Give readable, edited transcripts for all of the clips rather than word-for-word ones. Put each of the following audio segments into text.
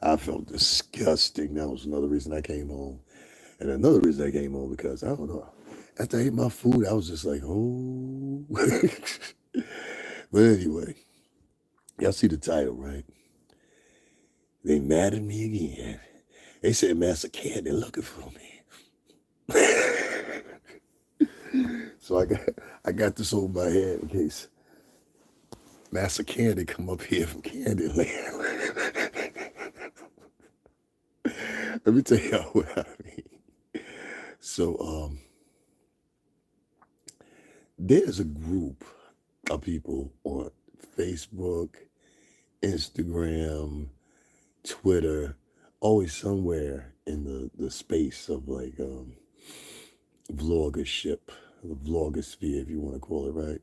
I felt disgusting. That was another reason I came home. And another reason I came home because I don't know. After I ate my food, I was just like, oh. But anyway, y'all see the title, right? They mad at me again. They said Massa Kandi looking for me. So I got this over my head in case Massa Kandi come up here from Candyland. Let me tell y'all what I mean. So there's a group of people on Facebook, Instagram, Twitter, always somewhere in the space of like vloggership, the vlogosphere, if you want to call it, right?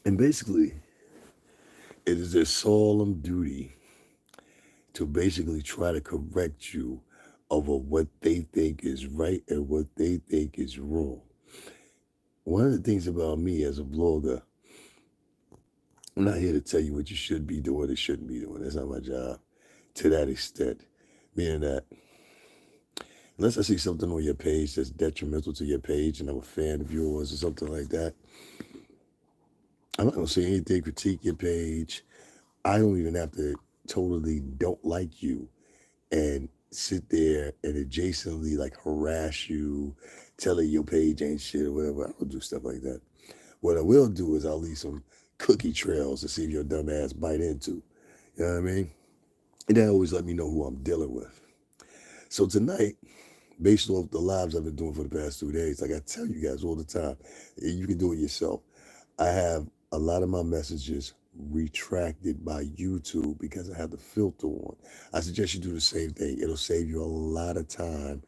And basically, it is their solemn duty to basically try to correct you over what they think is right and what they think is wrong. One of the things about me as a vlogger, I'm not here to tell you what you should be doing or shouldn't be doing. That's not my job to that extent. Meaning that unless I see something on your page that's detrimental to your page and I'm a fan of yours or something like that, I'm not gonna say anything, critique your page. I don't even have to totally don't like you and sit there and adjacently like harass you, telling your page ain't shit or whatever. I don't do stuff like that. What I will do is I'll leave some cookie trails to see if your dumb ass bite into. You know what I mean? And that always let me know who I'm dealing with. So tonight, based off the lives I've been doing for the past 2 days, like I tell you guys all the time, you can do it yourself. I have a lot of my messages retracted by YouTube because I have the filter on. I suggest you do the same thing. It'll save you a lot of time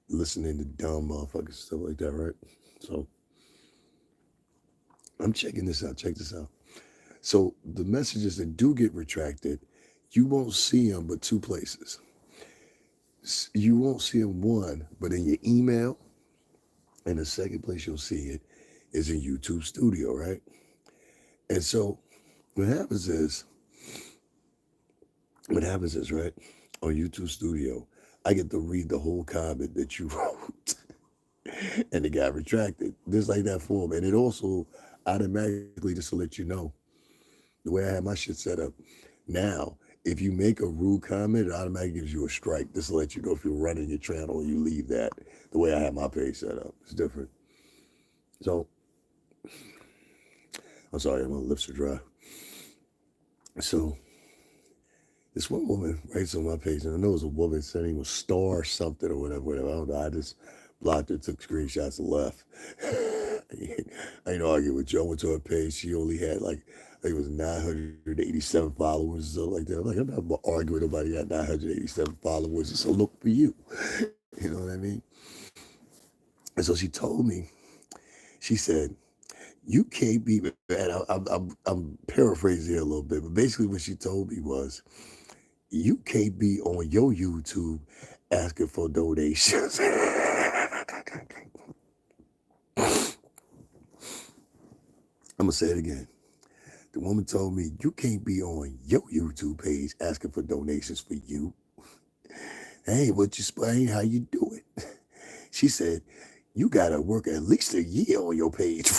listening to dumb motherfuckers, stuff like that, right? So I'm checking this out. Check this out. So the messages that do get retracted, you won't see them but two places. You won't see them one, but in your email, and the second place you'll see it is in YouTube Studio, right? And so what happens is, right, on YouTube Studio, I get to read the whole comment that you wrote, and it got retracted, just like that form. And it also automatically, just to let you know, the way I have my shit set up now, if you make a rude comment, it automatically gives you a strike, just to let you know if you're running your channel and you leave that. The way I have my page set up, it's different. So I'm sorry, my lips are dry. So this one woman writes on my page, and I know it was a woman saying it was star something or whatever, whatever. I don't know. I just blocked her, took screenshots, and left. I ain't arguing with you. I went to her page. She only had like, I think it was 987 followers or something like that. I'm like, I'm not arguing with nobody at 987 followers. It's a look for you. You know what I mean? And so she told me, she said, you can't be, and I'm paraphrasing here a little bit, but basically what she told me was, you can't be on your YouTube asking for donations. I'm gonna say it again. The woman told me you can't be on your YouTube page asking for donations for you. Hey, what you explain how you do it? She said you gotta work at least a year on your page.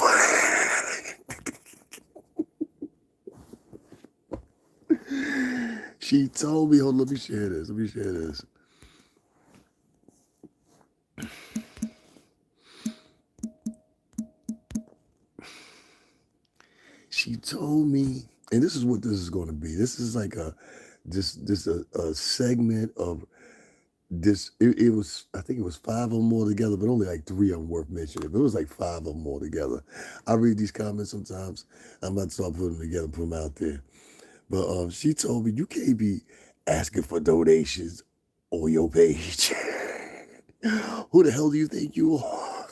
She told me, hold on, let me share this. Let me share this. She told me, and this is what this is going to be. This is like a segment of this. It was, I think it was five of them all together, but only like three of them worth mentioning. But it was like five of them all together. I read these comments sometimes. I'm about to start putting them together, put them out there. But she told me you can't be asking for donations on your page. Who the hell do you think you are?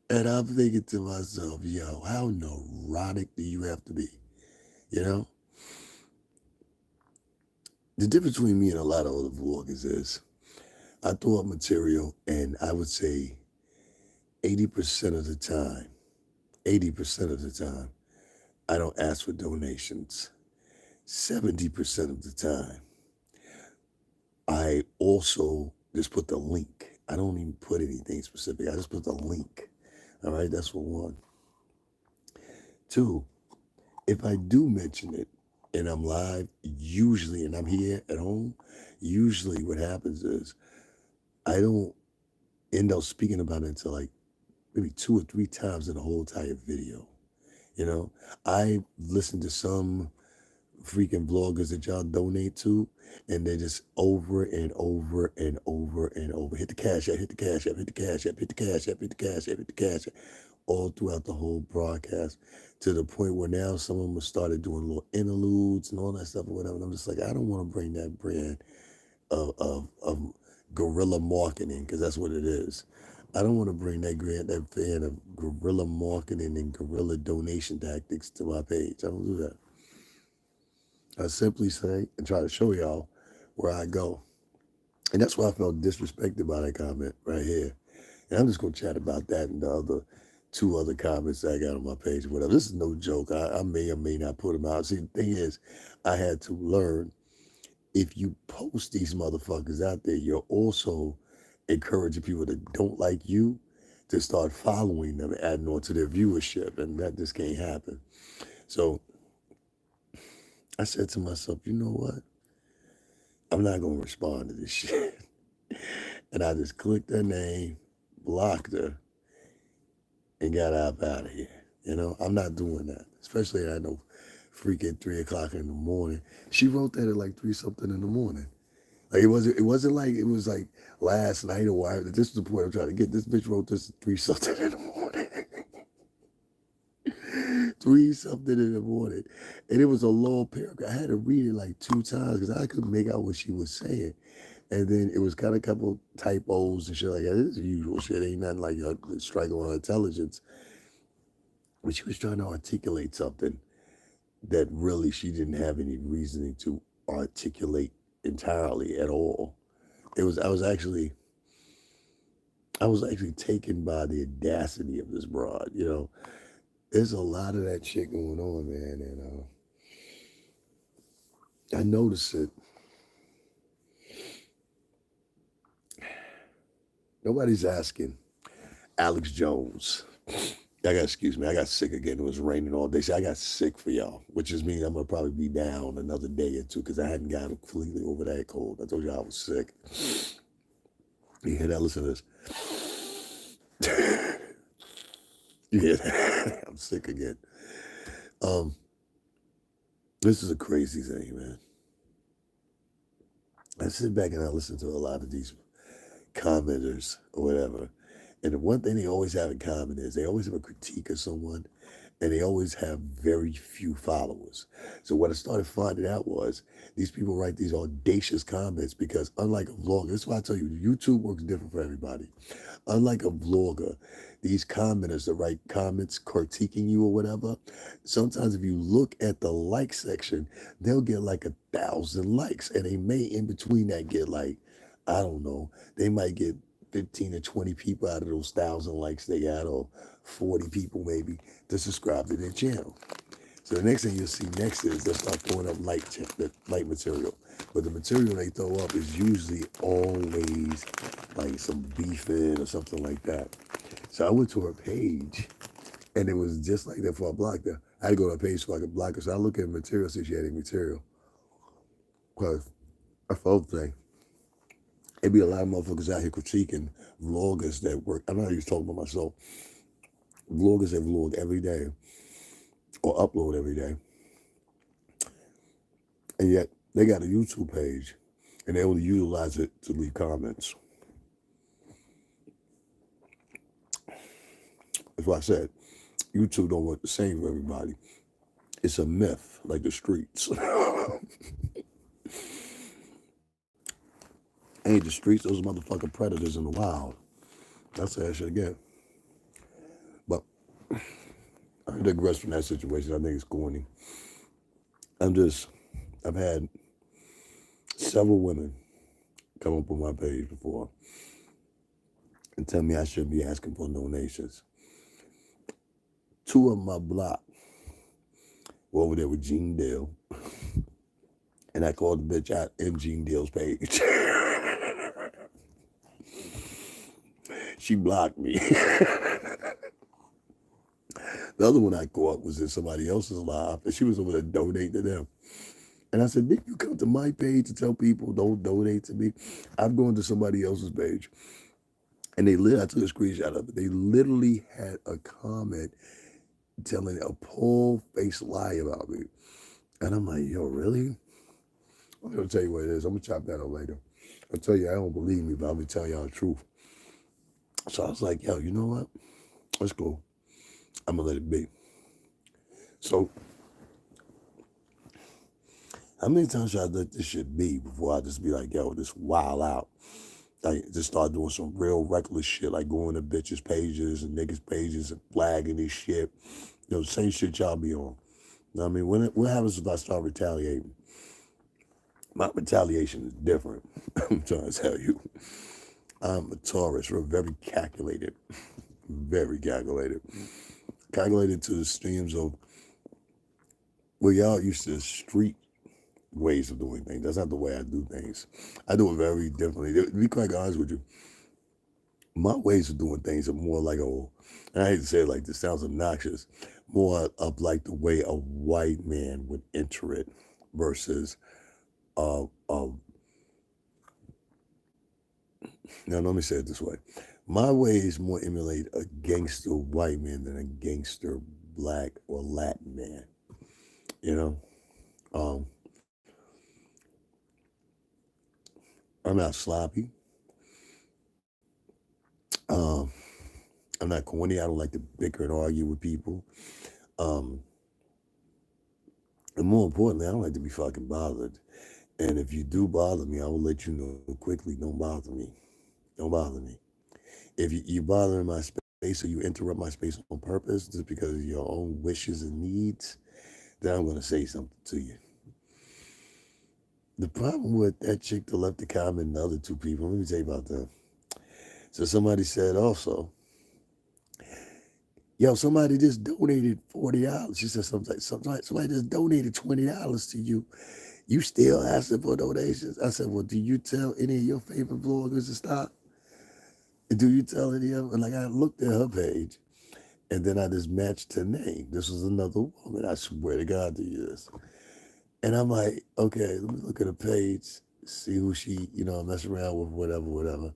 And I'm thinking to myself, yo, how neurotic do you have to be? You know? The difference between me and a lot of other vloggers is I throw up material and I would say 80% of the time, 80% of the time, I don't ask for donations. 70% of the time, I also just put the link. I don't even put anything specific. I just put the link. All right, that's for one. Two, if I do mention it and I'm live, usually, and I'm here at home, usually what happens is I don't end up speaking about it until like maybe 2 or 3 times in the whole entire video. You know, I listen to some freaking vloggers that y'all donate to, and they just over and over and over and over hit the cash app, hit the cash app, hit the cash app, hit the cash app, hit the cash app, hit the cash app, all throughout the whole broadcast, to the point where now some of them have started doing little interludes and all that stuff or whatever. And I'm just like, I don't want to bring that brand of guerrilla marketing, because that's what it is. I don't want to bring that fan of guerrilla marketing and guerrilla donation tactics to my page. I don't do that. I simply say and try to show y'all where I go. And that's why I felt disrespected by that comment right here. And I'm just going to chat about that and the other 2 other comments that I got on my page or whatever. This is no joke. I may or may not put them out. See, the thing is, I had to learn, if you post these motherfuckers out there, you're also encouraging people that don't like you to start following them and adding on to their viewership. And that just can't happen. So I said to myself, you know what? I'm not going to respond to this shit. And I just clicked her name, blocked her, and got out of here. You know, I'm not doing that. Especially at no freaking 3 o'clock in the morning. She wrote that at like 3 something in the morning. Like it wasn't like it was like last night or whatever. This is the point I'm trying to get. This bitch wrote this at 3 something in the morning. 3 something in the morning. And it was a long paragraph. I had to read it like 2 times because I couldn't make out what she was saying. And then it was kind of a couple typos and shit like that. This is usual shit. Ain't nothing like a strike on her intelligence. But she was trying to articulate something that really she didn't have any reasoning to articulate entirely at all. I was actually taken by the audacity of this broad. You know, there's a lot of that shit going on, man, and I noticed it. Nobody's asking Alex Jones. Excuse me, I got sick again. It was raining all day. See, I got sick for y'all, which just means I'm gonna probably be down another day or two because I hadn't gotten completely over that cold. I told you I was sick. You hear that? Listen to this. You hear that? I'm sick again. This is a crazy thing, man. I sit back and I listen to a lot of these commenters or whatever. And the one thing they always have in common is they always have a critique of someone, and they always have very few followers. So what I started finding out was these people write these audacious comments because, unlike a vlogger, this is why I tell you, YouTube works different for everybody. Unlike a vlogger, these commenters that write comments critiquing you or whatever, sometimes if you look at the like section, they'll get like 1,000 likes, and they may in between that get like, I don't know, they might get 15 or 20 people out of those 1,000 likes they got, or 40 people maybe, to subscribe to their channel. So the next thing you'll see next is they'll start throwing up light material. But the material they throw up is usually always like some beefing or something like that. So I went to her page, and it was just like that, for I blocked her. I had to go to her page so I could block her. So I look at material, see if she had any material. Because I felt thing. It'd be a lot of motherfuckers out here critiquing vloggers that work. I'm not even talking about myself. Vloggers that vlog every day or upload every day. And yet they got a YouTube page and they only utilize it to leave comments. That's why I said YouTube don't work the same for everybody. It's a myth, like the streets. Ain't the streets, those motherfucking predators in the wild. That's that shit again. But I digress from that situation. I think it's corny. I've had several women come up on my page before and tell me I shouldn't be asking for donations. 2 of them I blocked. Were over there with Gene Dale. and I called the bitch out in Gene Deal's page. She blocked me. The other one I caught was in somebody else's live, and she was over there donating to them. And I said, did you come to my page to tell people don't donate to me? I'm going to somebody else's page. And I took a screenshot of it. They literally had a comment telling a full face lie about me. And I'm like, yo, really? I'm going to tell you what it is. I'm going to chop that up later. I'll tell you, I don't believe me, but I'm going to tell y'all the truth. So I was like, yo, you know what? Let's go. I'm going to let it be. So how many times should I let this shit be before I just be like, yo, just wild out? Like, just start doing some real reckless shit, like going to bitches' pages and niggas' pages and flagging this shit. You know, same shit y'all be on. You know what I mean? What happens if I start retaliating? My retaliation is different. I'm trying to tell you. I'm a Taurus. We're very calculated. Very calculated. Calculated to the streams of, well, y'all used to street ways of doing things. That's not the way I do things. I do it very differently. To be quite honest with you, my ways of doing things are more like and I hate to say it like this, sounds obnoxious, more of like the way a white man would enter it versus uh, uh, now let me say it this way. My ways more emulate a gangster white man than a gangster black or Latin man. You know, um, I'm not sloppy. Um, I'm not corny. I don't like to bicker and argue with people. Um, and more importantly, I don't like to be fucking bothered. And if you do bother me, I will let you know quickly. Don't bother me. Don't bother me. If you bother in my space or you interrupt my space on purpose just because of your own wishes and needs, then I'm going to say something to you. The problem with that chick that left the comment and the other two people, let me tell you about them. So somebody said also, yo, somebody just donated $40. She said somebody just donated $20 to you. You still asking for donations? I said, well, do you tell any of your favorite bloggers to stop? Do you tell any of them? And like I looked at her page and then I just matched her name. This was another woman. I swear to God to you this. And I'm like, okay, let me look at her page, see who she, mess around with, whatever.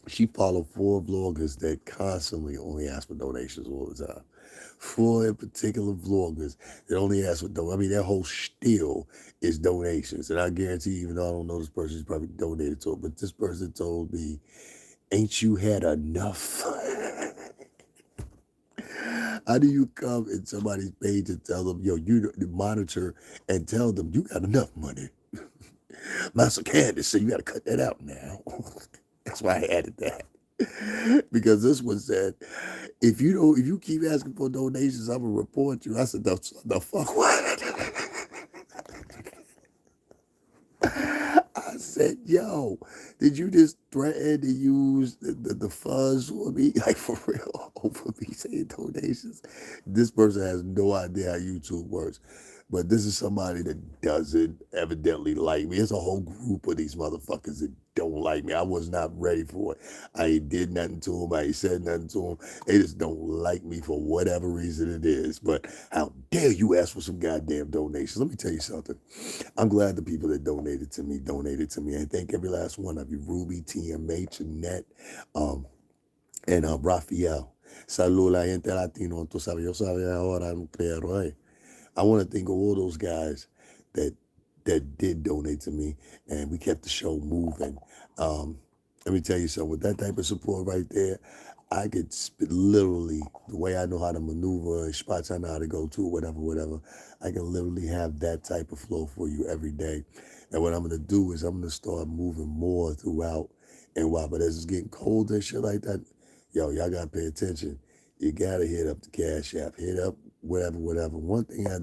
She followed four bloggers that constantly only ask for donations all the time. Four in particular vloggers that only ask for donations. I mean, their whole spiel is donations. And I guarantee, even though I don't know this person, she's probably donated to it, but this person told me, ain't you had enough? How do you come in somebody's page and tell them, yo, you monitor and tell them you got enough money? Massa Kandi said you got to cut that out now. That's why I added that. Because this one said, if you keep asking for donations, I'm gonna report you. I said, the fuck what? I said, yo, did you just threaten to use the fuzz for me? Like for real, over me saying donations? This person has no idea how YouTube works. But this is somebody that doesn't evidently like me. It's a whole group of these motherfuckers that don't like me. I was not ready for it. I ain't did nothing to them. I ain't said nothing to them. They just don't like me for whatever reason it is. But how dare you ask for some goddamn donations? Let me tell you something. I'm glad the people that donated to me. And thank every last one of you. Ruby, TMH, Annette, um, and Rafael. Salud la gente latino. Tú sabes, yo sabía ahora nuclear, eh? I want to thank all those guys that did donate to me, and we kept the show moving. Um, Let me tell you something. With that type of support right there, I could literally, the way I know how to maneuver and spots I know how to go to, whatever. I can literally have that type of flow for you every day. And what I'm gonna do is I'm gonna start moving more throughout and why. But as it's getting colder and shit like that, yo, y'all gotta pay attention. You gotta hit up the Cash App, hit up whatever. One thing I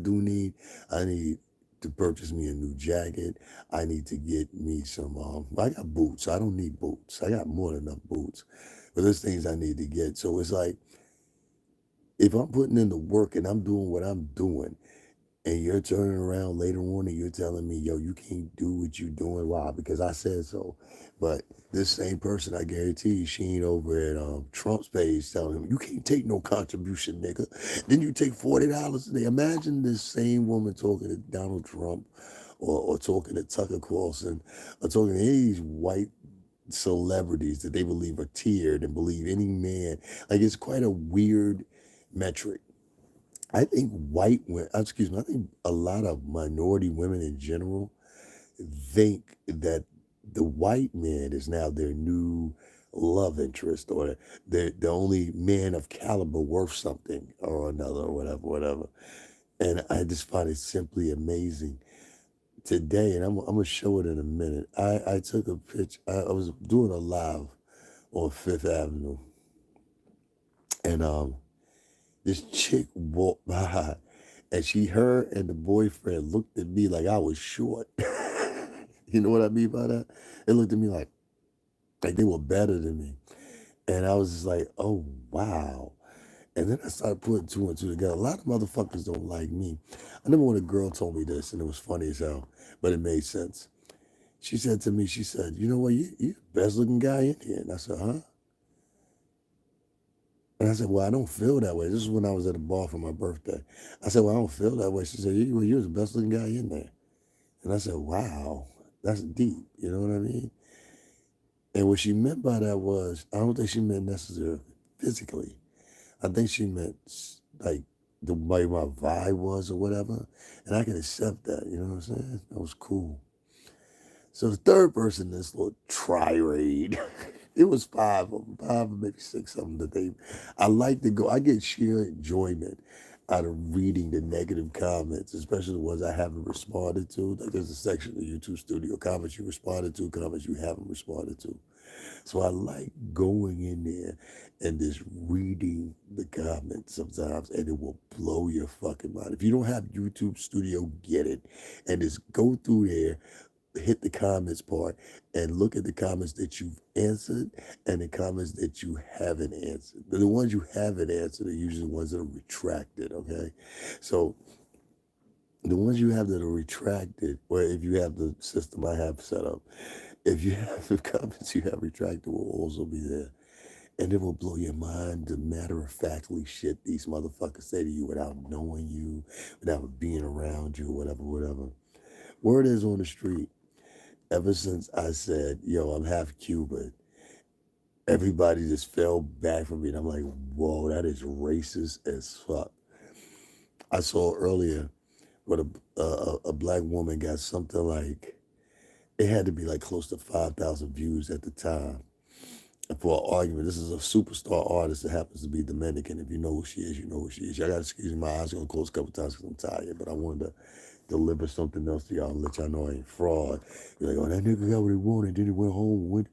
need to purchase me a new jacket. I need to get me some. I got boots. I don't need boots. I got more than enough boots, but there's things I need to get. So it's like if I'm putting in the work and I'm doing what I'm doing, and you're turning around later on and you're telling me, yo, you can't do what you doing. Why? Because I said so. But this same person, I guarantee you, she ain't over at Trump's page telling him, you can't take no contribution, nigga. Then you take $40 a day. Imagine this same woman talking to Donald Trump or talking to Tucker Carlson or talking to any of these white celebrities that they believe are tiered and believe any man. Like, it's quite a weird metric. I think white women, excuse me, I think a lot of minority women in general think that the white man is now their new love interest, or the only man of caliber worth something or another, or whatever, whatever. And I just find it simply amazing today. And I'm going to show it in a minute. I took a picture, I was doing a live on Fifth Avenue, and this chick walked by, and her and the boyfriend looked at me like I was short. You know what I mean by that? They looked at me like they were better than me. And I was just like, oh wow. And then I started putting two and two together. A lot of motherfuckers don't like me. I remember when a girl told me this, and it was funny as hell, but it made sense. She said to me, she said, you know what, you the best looking guy in here. And I said, huh? And I said, well, I don't feel that way. This is when I was at a bar for my birthday. I said, well, I don't feel that way. She said, well, you're the best looking guy in there. And I said, wow, that's deep. You know what I mean? And what she meant by that was, I don't think she meant necessarily physically. I think she meant like the way my vibe was or whatever. And I can accept that. You know what I'm saying? That was cool. So the third person in this little tirade, it was five of them, five or maybe six of them that I like to go, I get sheer enjoyment out of reading the negative comments, especially the ones I haven't responded to. Like, there's a section of the YouTube studio, comments you responded to, comments you haven't responded to. So I like going in there and just reading the comments sometimes, and it will blow your fucking mind. If you don't have YouTube Studio, get it, and just go through there, hit the comments part, and look at the comments that you've answered and the comments that you haven't answered. The ones you haven't answered are usually the ones that are retracted, okay? So the ones you have that are retracted, or if you have the system I have set up, if you have the comments you have retracted, will also be there. And it will blow your mind the matter of factly shit these motherfuckers say to you without knowing you, without being around you, whatever, whatever. Word is on the street. Ever since I said, yo, I'm half Cuban, everybody just fell back from me. And I'm like, whoa, that is racist as fuck. I saw earlier where a black woman got something like, it had to be like close to 5,000 views at the time for an argument. This is a superstar artist that happens to be Dominican. If you know who she is, you know who she is. Y'all got to excuse me, my eyes are going to close a couple times because I'm tired, but I wanted to deliver something else to y'all and let y'all know I ain't fraud. You're like, oh, that nigga got what he wanted, then he went home, went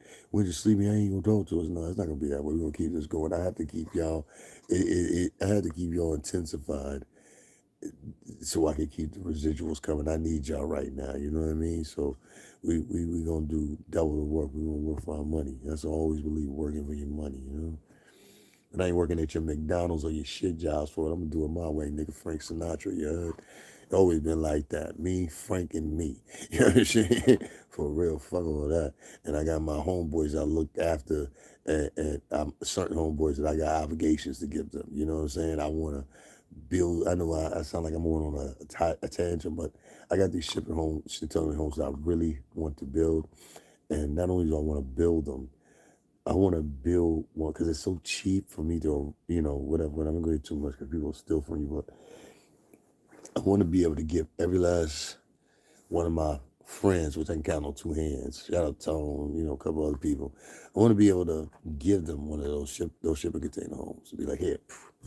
to sleep, and I ain't gonna talk to us. No, it's not gonna be that way. We're gonna keep this going. I have to keep y'all, I had to keep y'all intensified so I can keep the residuals coming. I need y'all right now, you know what I mean? So we gonna do double the work. We gonna work for our money. That's what I always believe, working for your money, you know? And I ain't working at your McDonald's or your shit jobs for it. I'm gonna do it my way, nigga. Frank Sinatra, you heard? It always been like that. Me, Frank, and me. You know what I'm saying? For real, fuck all that. And I got my homeboys I looked after, and certain homeboys that I got obligations to give them. You know what I'm saying? I wanna build. I know I sound like I'm going on a tangent, but I got these shipping homes that I really want to build. And not only do I want to build them, I want to build one because it's so cheap for me to, whatever. But I'm going to go too much because people will steal from you. But I want to be able to give every last one of my friends, which I can count on two hands. Shout out Tone, a couple other people. I want to be able to give them one of those shipping container homes. Be like, here,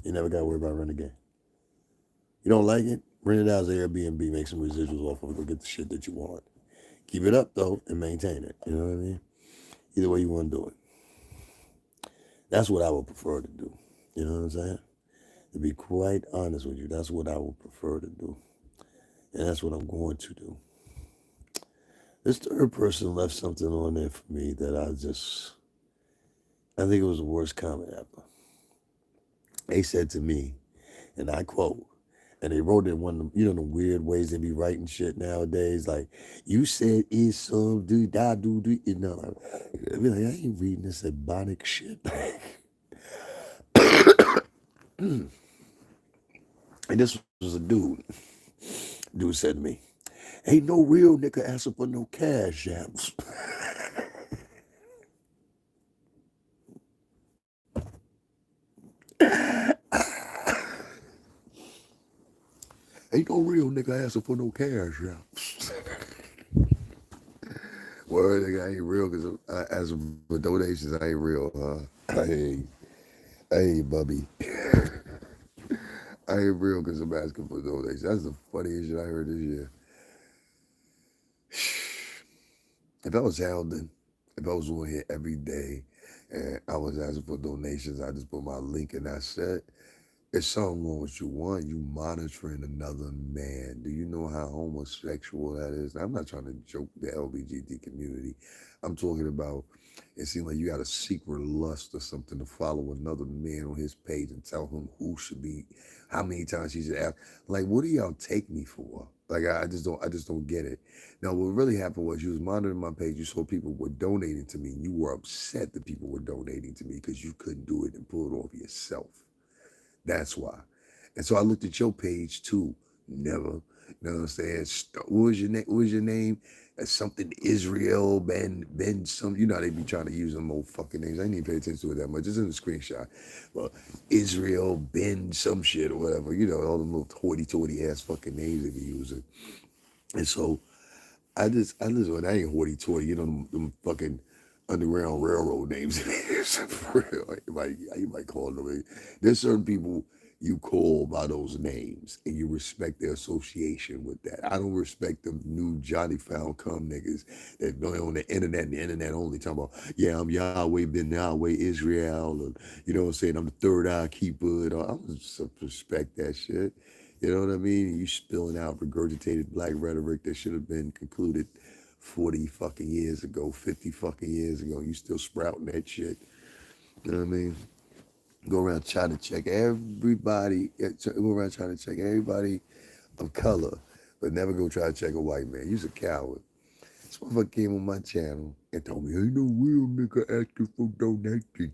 you never got to worry about renting again. You don't like it? Rent it out as Airbnb, make some residuals off of it, go get the shit that you want. Keep it up though and maintain it. You know what I mean? Either way you want to do it. That's what I would prefer to do. You know what I'm saying? To be quite honest with you, that's what I would prefer to do. And that's what I'm going to do. This third person left something on there for me that I think it was the worst comment ever. They said to me, and I quote, And they wrote it one of them, the weird ways they be writing shit nowadays. Like, you said it's some do da do. I be like, I ain't reading this ebonic shit. And this was a dude. Dude said to me, ain't no real nigga asking for no cash apps. Ain't no real nigga asking for no cash apps. Word, nigga, I ain't real because as for donations, I ain't real, I ain't Bubby. I ain't real because I'm asking for donations. That's the funniest shit I heard this year. If I was hounding, if I was on here every day and I was asking for donations, I just put my link and that's it. It's something wrong with you. One, you monitoring another man. Do you know how homosexual that is? I'm not trying to joke the LGBT community. I'm talking about it seems like you got a secret lust or something to follow another man on his page and tell him who should be, how many times he should ask. Like, what do y'all take me for? Like, I just don't get it. Now, what really happened was you was monitoring my page. You saw people were donating to me. And you were upset that people were donating to me because you couldn't do it and pull it off yourself. That's why. And so I looked at your page too. Never. You know what I'm saying? What was your name? What was your name? Something Israel Ben some. You know how they be trying to use them old fucking names. I didn't even pay attention to it that much. It's in the screenshot. Well, Israel Ben some shit or whatever. You know all them little hoity-toity ass fucking names they be using. And so when I ain't hoity-toity. You know them fucking underground railroad names. For real. Like you might call them. There's certain people you call by those names and you respect their association with that. I don't respect them new Johnny Found Come niggas that go on the internet only talking about, yeah, I'm Yahweh Ben Yahweh Israel, and you know what I'm saying, I'm the third eye keeper. I don't respect that shit. You know what I mean? You spilling out regurgitated black rhetoric that should have been concluded 40 fucking years ago, 50 fucking years ago. You still sprouting that shit. You know what I mean? Go around trying to check everybody, go around trying to check everybody of color, but never go try to check a white man. You's a coward. This motherfucker came on my channel and told me, ain't no real nigga asking for donation.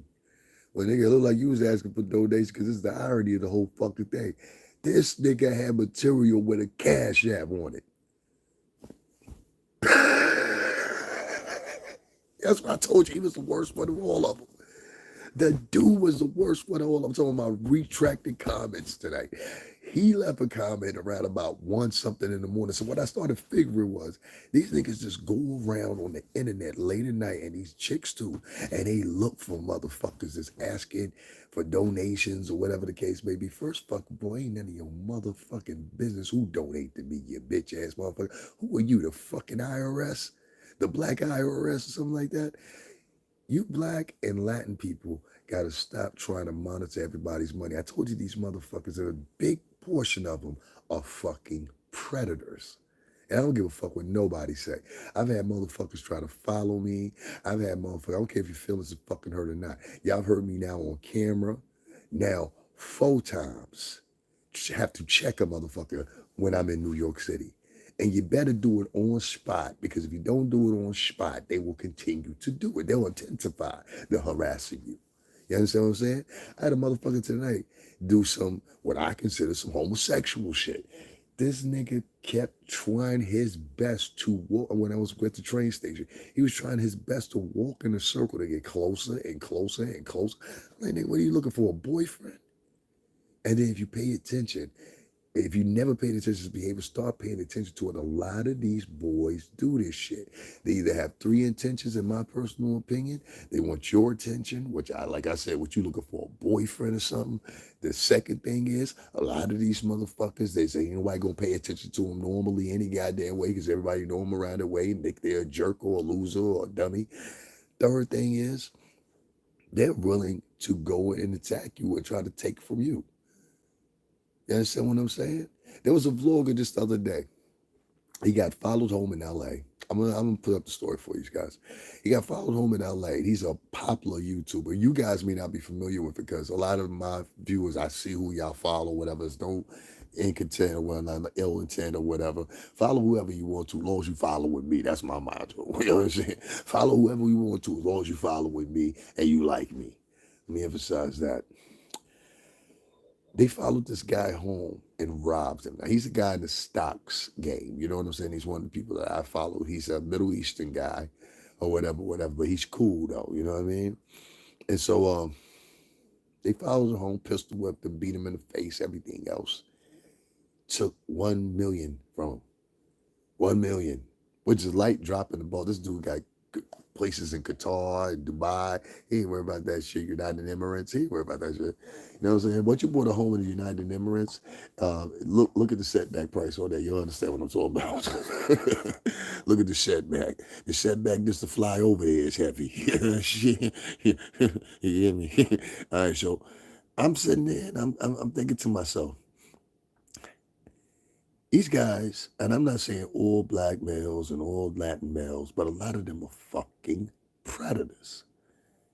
Well, nigga, it looked like you was asking for donations because it's the irony of the whole fucking thing. This nigga had material with a cash app on it. That's what I told you. He was the worst one of all of them. The dude was the worst one of all. I'm talking about retracted comments today. He left a comment around about one something in the morning. So what I started figuring was these niggas just go around on the internet late at night, and these chicks too, and they look for motherfuckers that's asking for donations or whatever the case may be. First fucking boy, ain't none of your motherfucking business who donate to me, you bitch ass motherfucker. Who are you, the fucking IRS? The black IRS or something like that? You black and Latin people got to stop trying to monitor everybody's money. I told you these motherfuckers, a big portion of them are fucking predators. And I don't give a fuck what nobody say. I've had motherfuckers try to follow me. I've had motherfuckers, I don't care if your feelings are fucking hurt or not. Y'all have heard me now on camera. Now, 4 times. Have to check a motherfucker when I'm in New York City. And you better do it on spot because if you don't do it on spot, they will continue to do it. They'll intensify the harassing you. You understand what I'm saying? I had a motherfucker tonight do some, what I consider some homosexual shit. This nigga kept trying his best to walk. When I was at the train station, he was trying his best to walk in a circle to get closer and closer and closer. I'm like, nigga, what are you looking for, a boyfriend? And then if you pay attention, if you never paid attention to behavior, start paying attention to it. A lot of these boys do this shit. They either have three intentions, in my personal opinion. They want your attention, which like I said, what you looking for, a boyfriend or something. The second thing is, a lot of these motherfuckers, they say, ain't nobody gonna pay attention to them normally any goddamn way because everybody know them around the way and think they're a jerk or a loser or a dummy. Third thing is, they're willing to go and attack you and try to take from you. You understand what I'm saying? There was a vlogger just the other day. He got followed home in LA. I'm gonna put up the story for you guys. He got followed home in LA. He's a popular YouTuber. You guys may not be familiar with it because a lot of my viewers, I see who y'all follow, whatever. Don't in content or whatnot, ill intent or whatever. Follow whoever you want to, as long as you follow with me. That's my motto. You know what I'm saying? Follow whoever you want to, as long as you follow with me and you like me. Let me emphasize that. They followed this guy home and robbed him. Now, he's a guy in the stocks game. You know what I'm saying? He's one of the people that I follow. He's a Middle Eastern guy or whatever, whatever. But he's cool though. You know what I mean? And so they followed him home, pistol whipped him, beat him in the face, everything else. Took 1 million from him. 1 million, which is light dropping the ball. This dude got places in Qatar and Dubai. He ain't worried about that shit. United Emirates. He ain't worried about that shit. You know what I'm saying? Once you bought a home in the United Emirates, look at the setback price on that. You'll understand what I'm talking about. Look at the setback. The setback just to fly over there is heavy. Shit. You hear me? All right, so I'm sitting there and I'm thinking to myself, these guys, and I'm not saying all black males and all Latin males, but a lot of them are fucking predators.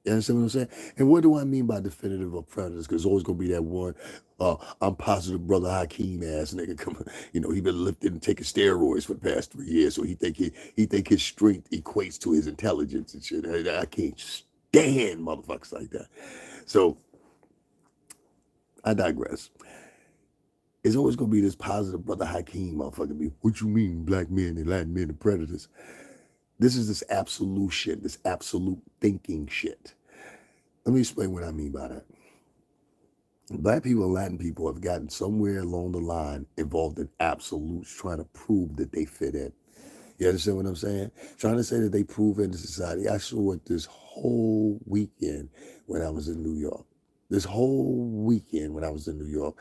You understand what I'm saying? And what do I mean by definitive of predators? Because there's always gonna be that one, I'm positive brother Hakeem ass nigga come, he been lifting and taking steroids for the past 3 years, so he think his strength equates to his intelligence and shit. I can't stand motherfuckers like that. So I digress. It's always gonna be this positive brother Hakeem motherfucker be. What you mean, black men and Latin men and predators? This is this absolute shit, this absolute thinking shit. Let me explain what I mean by that. Black people and Latin people have gotten somewhere along the line involved in absolutes, trying to prove that they fit in. You understand what I'm saying? Trying to say that they prove into society. I saw it this whole weekend when I was in New York. This whole weekend when I was in New York,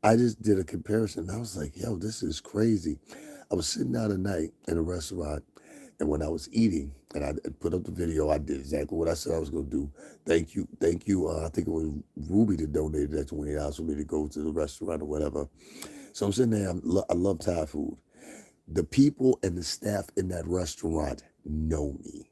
I just did a comparison. I was like, yo, this is crazy. I was sitting out at night in a restaurant, and when I was eating, and I put up the video, I did exactly what I said I was going to do. Thank you. Thank you. I think it was Ruby that donated that $20 for me to go to the restaurant or whatever. So I'm sitting there. I love Thai food. The people and the staff in that restaurant know me.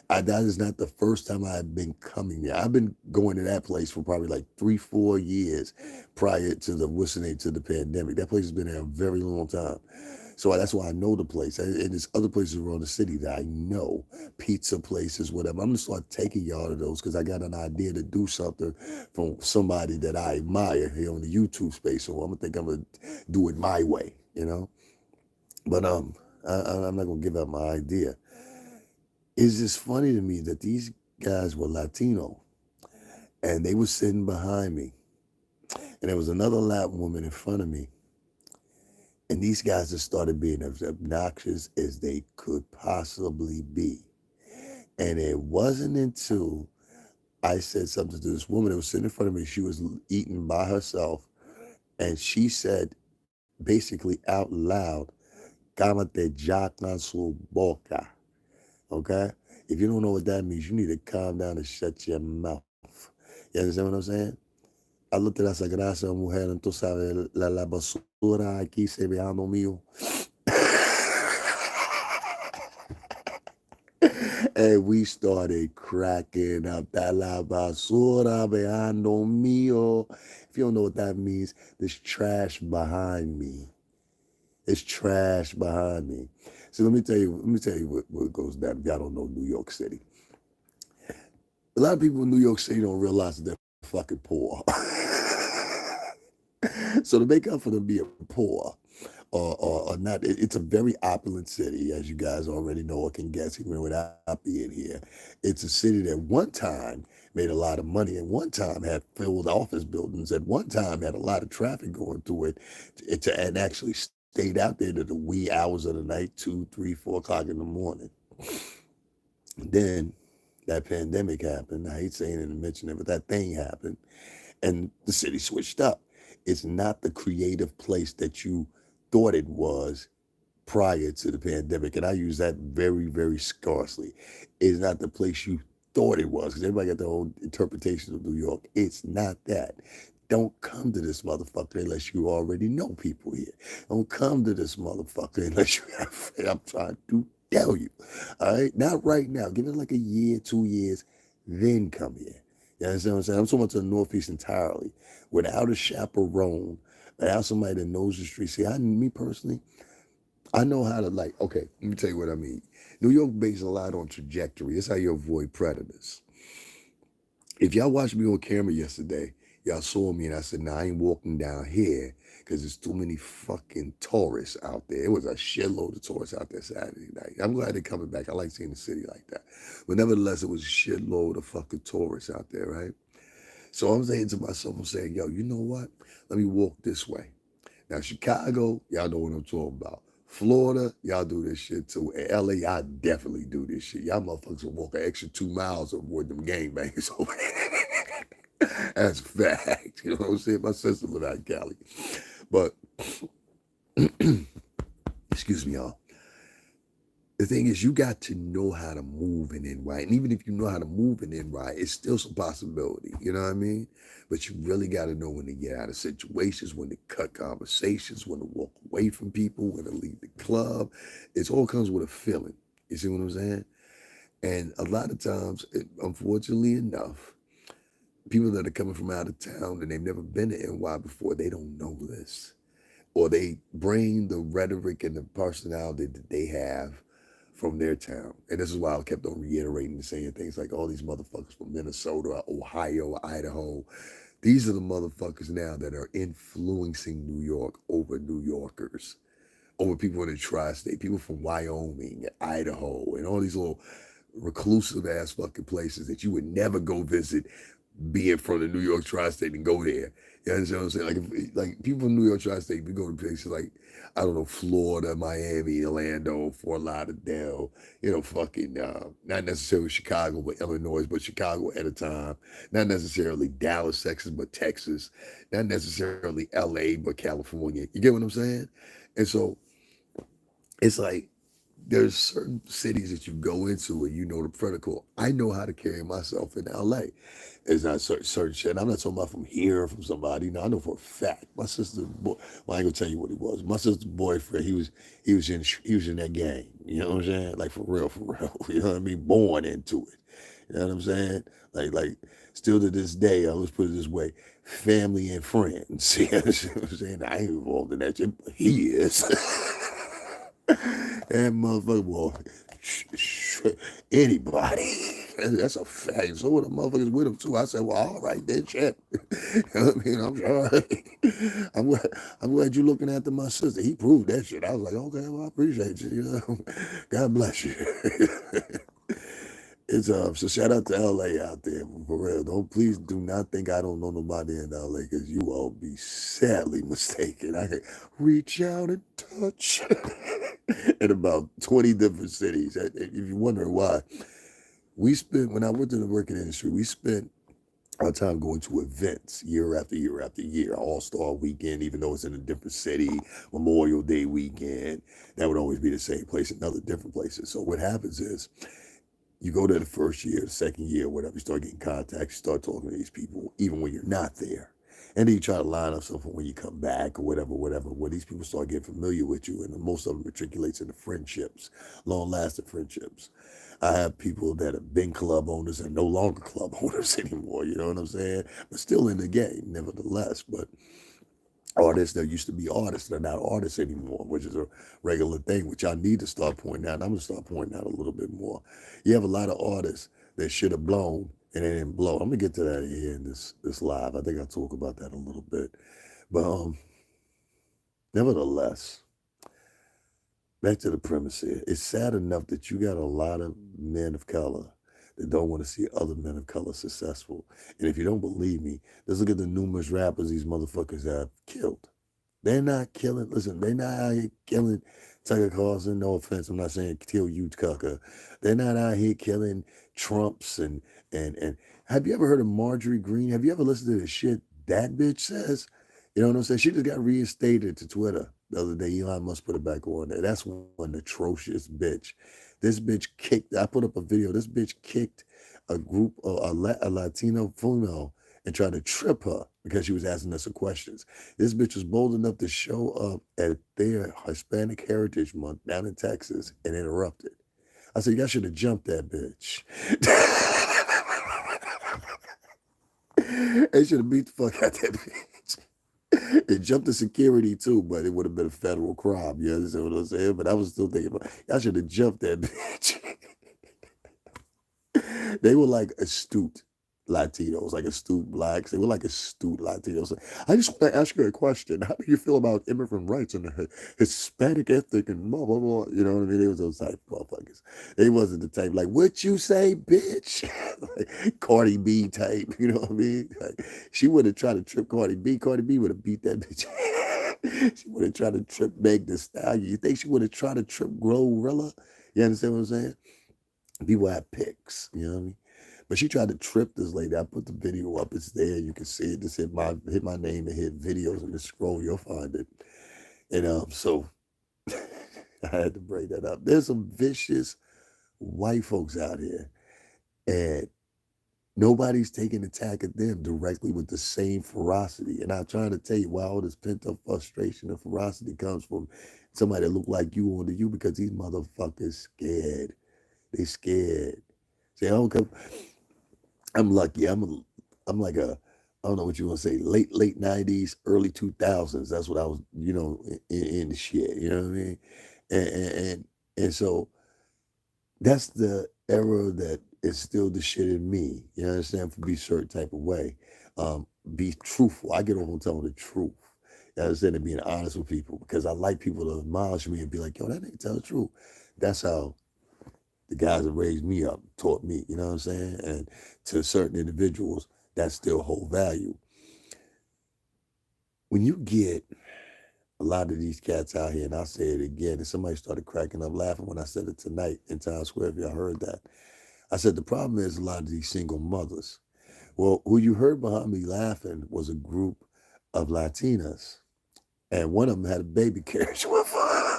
That is not the first time I've been coming there. I've been going to that place for probably like 3, 4 years prior to the pandemic. That place has been there a very long time. So that's why I know the place. And there's other places around the city that I know, pizza places, whatever. I'm gonna start taking y'all to those because I got an idea to do something from somebody that I admire here on the YouTube space. So I'm gonna do it my way. But I'm not gonna give up my idea. It's just funny to me that these guys were Latino and they were sitting behind me, and there was another Latin woman in front of me, and these guys just started being as obnoxious as they could possibly be. And it wasn't until I said something to this woman that was sitting in front of me. She was eating by herself, and she said, basically out loud, "Cámate ya con su boca." Okay? If you don't know what that means, you need to calm down and shut your mouth. You understand what I'm saying? I looked at her, I said, gracias, mujer, tú sabes, la basura aquí se behind mío. And we started cracking up. That la basura behind mío. If you don't know what that means, there's trash behind me. It's trash behind me. So let me tell you what goes down if y'all don't know New York City. A lot of people in New York City don't realize that they're fucking poor. So to make up for them being poor or not, it's a very opulent city, as you guys already know or can guess, even without being here. It's a city that one time made a lot of money and one time had filled office buildings, at one time had a lot of traffic going through and actually stayed out there to the wee hours of the night, 2, 3, 4 o'clock in the morning. Then that pandemic happened. I hate saying it and mentioning it, but that thing happened and the city switched up. It's not the creative place that you thought it was prior to the pandemic. And I use that very, very scarcely. It's not the place you thought it was because everybody got their own interpretation of New York. It's not that. Don't come to this motherfucker unless you already know people here. Don't come to this motherfucker unless you have friends. I'm trying to tell you. All right? Not right now. Give it like a year, 2 years, then come here. You understand what I'm saying? I'm talking about to the Northeast entirely. Without a chaperone, Like how somebody that knows the street. See, me personally, I know how to like. Okay, let me tell you what I mean. New York based a lot on trajectory. It's how you avoid predators. If y'all watched me on camera yesterday, y'all saw me and I said, nah, I ain't walking down here because there's too many fucking tourists out there. It was a shitload of tourists out there Saturday night. I'm glad they're coming back. I like seeing the city like that. But nevertheless, it was a shitload of fucking tourists out there, right? So I'm saying to myself, I'm saying, yo, you know what? Let me walk this way. Now, Chicago, y'all know what I'm talking about. Florida, y'all do this shit too. In LA, y'all definitely do this shit. Y'all motherfuckers will walk an extra 2 miles to avoid them gangbangers over there. That's a fact. You know what I'm saying? My sister lived out in Cali. But, excuse me, y'all. The thing is, you got to know how to move in NY. And even if you know how to move in NY, it's still some possibility. You know what I mean? But you really got to know when to get out of situations, when to cut conversations, when to walk away from people, when to leave the club. It all comes with a feeling. You see what I'm saying? And a lot of times, unfortunately enough, people that are coming from out of town and they've never been to NY before, they don't know this. Or they bring the rhetoric and the personality that they have from their town. And this is why I kept on reiterating and saying things like all these motherfuckers from Minnesota, Ohio, Idaho. These are the motherfuckers now that are influencing New York over New Yorkers, over people in the tri-state, people from Wyoming, Idaho, and all these little reclusive ass fucking places that you would never go visit being from the New York tri-state and go there. You understand what I'm saying? Like people from New York tri-state, we go to places like, I don't know, Florida, Miami, Orlando, Fort Lauderdale, fucking, not necessarily Chicago, but Illinois, but Chicago at a time. Not necessarily Dallas, Texas, but Texas. Not necessarily LA, but California. You get what I'm saying? And so it's like, there's certain cities that you go into and you know the protocol. I know how to carry myself in LA. It's not certain shit. I'm not talking about from here from somebody. No, I know for a fact. My sister's boy. Well, I ain't gonna tell you what he was. My sister's boyfriend. He was in that game. You know what I'm saying? Like for real, for real. You know what I mean? Born into it. You know what I'm saying? Like still to this day, I always put it this way: family and friends. You know what I'm saying? I ain't involved in that shit, but he is. And motherfucker, boy, anybody. That's a fact. So what the motherfuckers with him too. I said, well, all right, then, shit. You know what I mean? I'm sorry. I'm glad you looking after my sister. He proved that shit. I was like, okay, well, I appreciate you. You know, God bless you. So shout out to LA out there for real. Don't please do not think I don't know nobody in LA because you all be sadly mistaken. I can reach out and touch in about 20 different cities. If you're wondering why, when I worked in the working industry, we spent our time going to events year after year after year. All-Star weekend, even though it's in a different city, Memorial Day weekend, that would always be the same place in other different places. So what happens is you go there the first year, the second year, whatever, you start getting contact, you start talking to these people, even when you're not there. And then you try to line up something when you come back or whatever, where these people start getting familiar with you. And most of them matriculates into friendships, long-lasting friendships. I have people that have been club owners and no longer club owners anymore, you know what I'm saying? But still in the game, nevertheless. But artists that used to be artists that are not artists anymore, which is a regular thing, which I need to start pointing out. And I'm going to start pointing out a little bit more. You have a lot of artists that should have blown and they didn't blow. I'm going to get to that here in this live. I think I'll talk about that a little bit. But nevertheless, back to the premise here. It's sad enough that you got a lot of men of color that don't want to see other men of color successful. And if you don't believe me, let's look at the numerous rappers these motherfuckers have killed. They're not killing, listen, they're not out here killing Tucker Carlson. No offense, I'm not saying kill you, Tucker. They're not out here killing Trumps and have you ever heard of Marjorie Green? Have you ever listened to the shit that bitch says? You know what I'm saying? She just got reinstated to Twitter the other day. Elon Musk put it back on there. That's one atrocious bitch. This bitch kicked, I put up a video, this bitch kicked a group, a Latino female and tried to trip her because she was asking us some questions. This bitch was bold enough to show up at their Hispanic Heritage Month down in Texas and interrupted. I said, y'all should have jumped that bitch. They should have beat the fuck out that bitch. It jumped the security too, but it would have been a federal crime. You understand what I'm saying? But I was still thinking about, I should have jumped that bitch. They were like astute Latinos, like astute blacks. They were like astute Latinos. I just want to ask you a question. How do you feel about immigrant rights and the Hispanic ethnic and blah, blah, blah? You know what I mean? They was those type of motherfuckers. They wasn't the type like, what you say, bitch? Like Cardi B type, you know what I mean? Like, she would have tried to trip Cardi B. Cardi B would have beat that bitch. She would have tried to trip Meg Thee Stallion. You think she would have tried to trip Glorilla? You understand what I'm saying? People have pics, you know what I mean? But she tried to trip this lady. I put the video up. It's there. You can see it. Just hit my name and hit videos and just scroll. You'll find it. And so I had to bring that up. There's some vicious white folks out here, and nobody's taking attack at them directly with the same ferocity. And I'm trying to tell you why all this pent up frustration and ferocity comes from somebody that look like you onto you, because these motherfuckers scared. They scared. See, I don't come. I'm lucky. I'm like a, I don't know what you want to say, late '90s, early 2000s. That's what I was, in the shit. You know what I mean? And so that's the era that instilled the shit in me. You understand? For be a certain type of way. Be truthful. I get on telling the truth. You understand? And being honest with people, because I like people to admonish me and be like, yo, that nigga tell the truth. That's how the guys that raised me up taught me, you know what I'm saying? And to certain individuals, that still hold value. When you get a lot of these cats out here, and I'll say it again, and somebody started cracking up laughing when I said it tonight in Times Square, if y'all heard that. I said, the problem is a lot of these single mothers. Well, who you heard behind me laughing was a group of Latinas, and one of them had a baby carriage with her.